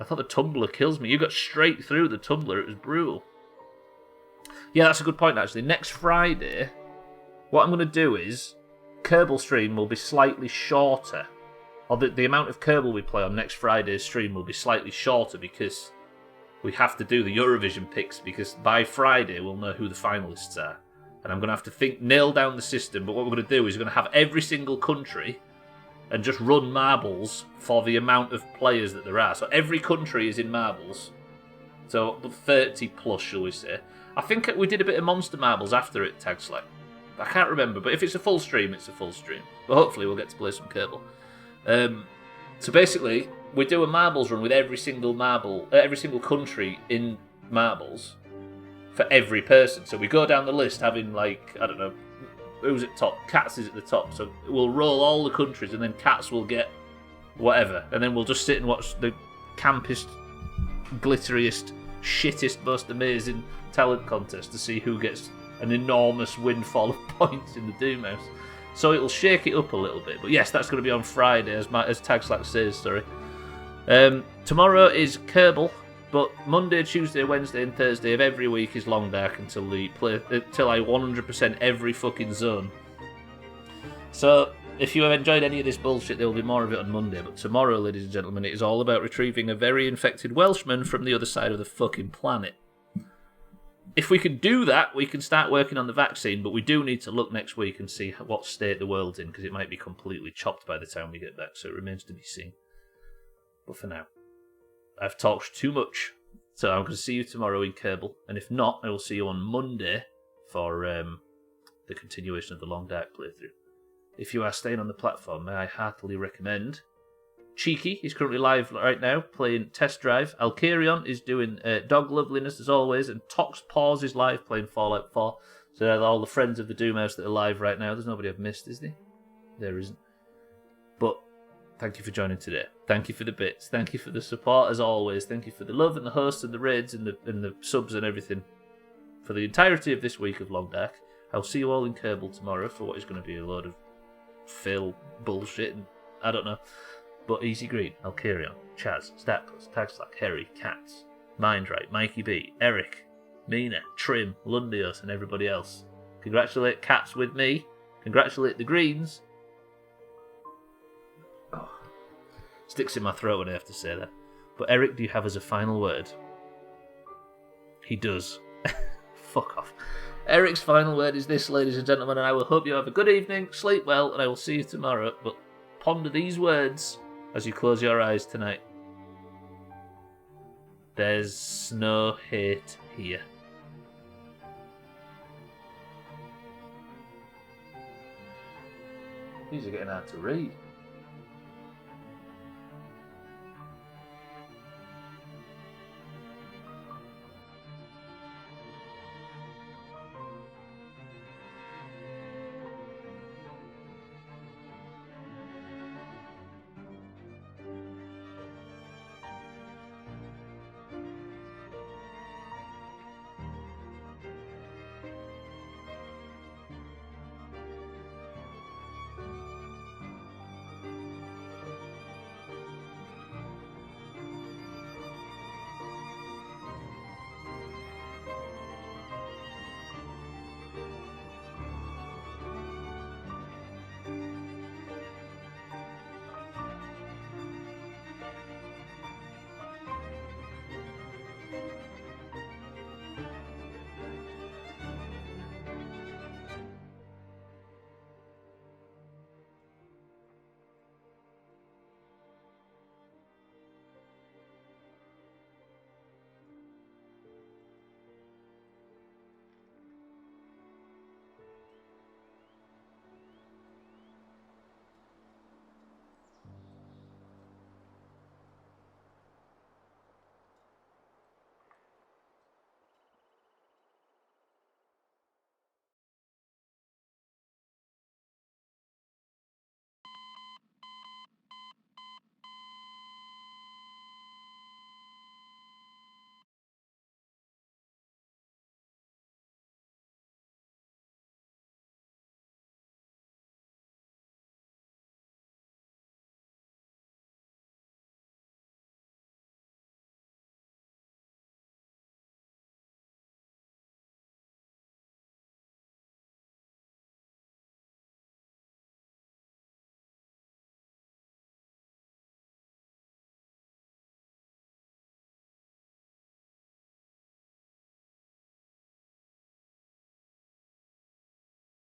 I thought the tumbler kills me. You got straight through the tumbler. It was brutal. Yeah, that's a good point, actually. Next Friday, what I'm going to do is Kerbal stream will be slightly shorter. Or the amount of Kerbal we play on next Friday's stream will be slightly shorter because we have to do the Eurovision picks, because by Friday we'll know who the finalists are. And I'm going to have to nail down the system, but what we're going to do is we're going to have every single country and just run marbles for the amount of players that there are. So every country is in marbles. So 30 plus, shall we say. I think we did a bit of monster marbles after it, Tag Slack. I can't remember, but if it's a full stream, it's a full stream. But hopefully we'll get to play some Kerbal. So basically, we do a marbles run with every single country in marbles for every person. So we go down the list having, like, I don't know, who's at top? Cats is at the top. So we'll roll all the countries and then Cats will get whatever. And then we'll just sit and watch the campest, glitteriest, shittest, most amazing talent contest to see who gets an enormous windfall of points in the Doomhaus. So it'll shake it up a little bit. But yes, that's going to be on Friday, as Tag Slack says, sorry. Tomorrow is Kerbal, but Monday, Tuesday, Wednesday and Thursday of every week is Long Dark until I 100% every fucking zone. So, if you have enjoyed any of this bullshit, there will be more of it on Monday. But tomorrow, ladies and gentlemen, it is all about retrieving a very infected Welshman from the other side of the fucking planet. If we can do that, we can start working on the vaccine, but we do need to look next week and see what state the world's in, because it might be completely chopped by the time we get back, so it remains to be seen. But for now, I've talked too much, so I'm going to see you tomorrow in Kerbal, and if not, I will see you on Monday for the continuation of the Long Dark playthrough. If you are staying on the platform, may I heartily recommend Cheeky is currently live right now, playing Test Drive. Alkarion is doing Dog Loveliness as always, and Tox Paws is live playing Fallout 4. So they're all the friends of the Doomhaus that are live right now. There's nobody I've missed, is there? There isn't. But thank you for joining today. Thank you for the bits. Thank you for the support as always. Thank you for the love and the hosts and the raids and the subs and everything for the entirety of this week of Long Dark. I'll see you all in Kerbal tomorrow for what is going to be a load of Phil bullshit and I don't know. But Easy Green, Alkarion, Chaz, Statplus, Tagslack, Harry, Cats, Mindright, Mikey B, Eric, Mina, Trim, Lundios, and everybody else. Congratulate Cats with me. Congratulate the Greens. Oh, sticks in my throat when I have to say that. But Eric, do you have as a final word? He does. Fuck off. Eric's final word is this, ladies and gentlemen, and I will hope you have a good evening, sleep well, and I will see you tomorrow. But ponder these words as you close your eyes tonight. There's no hate here. These are getting hard to read.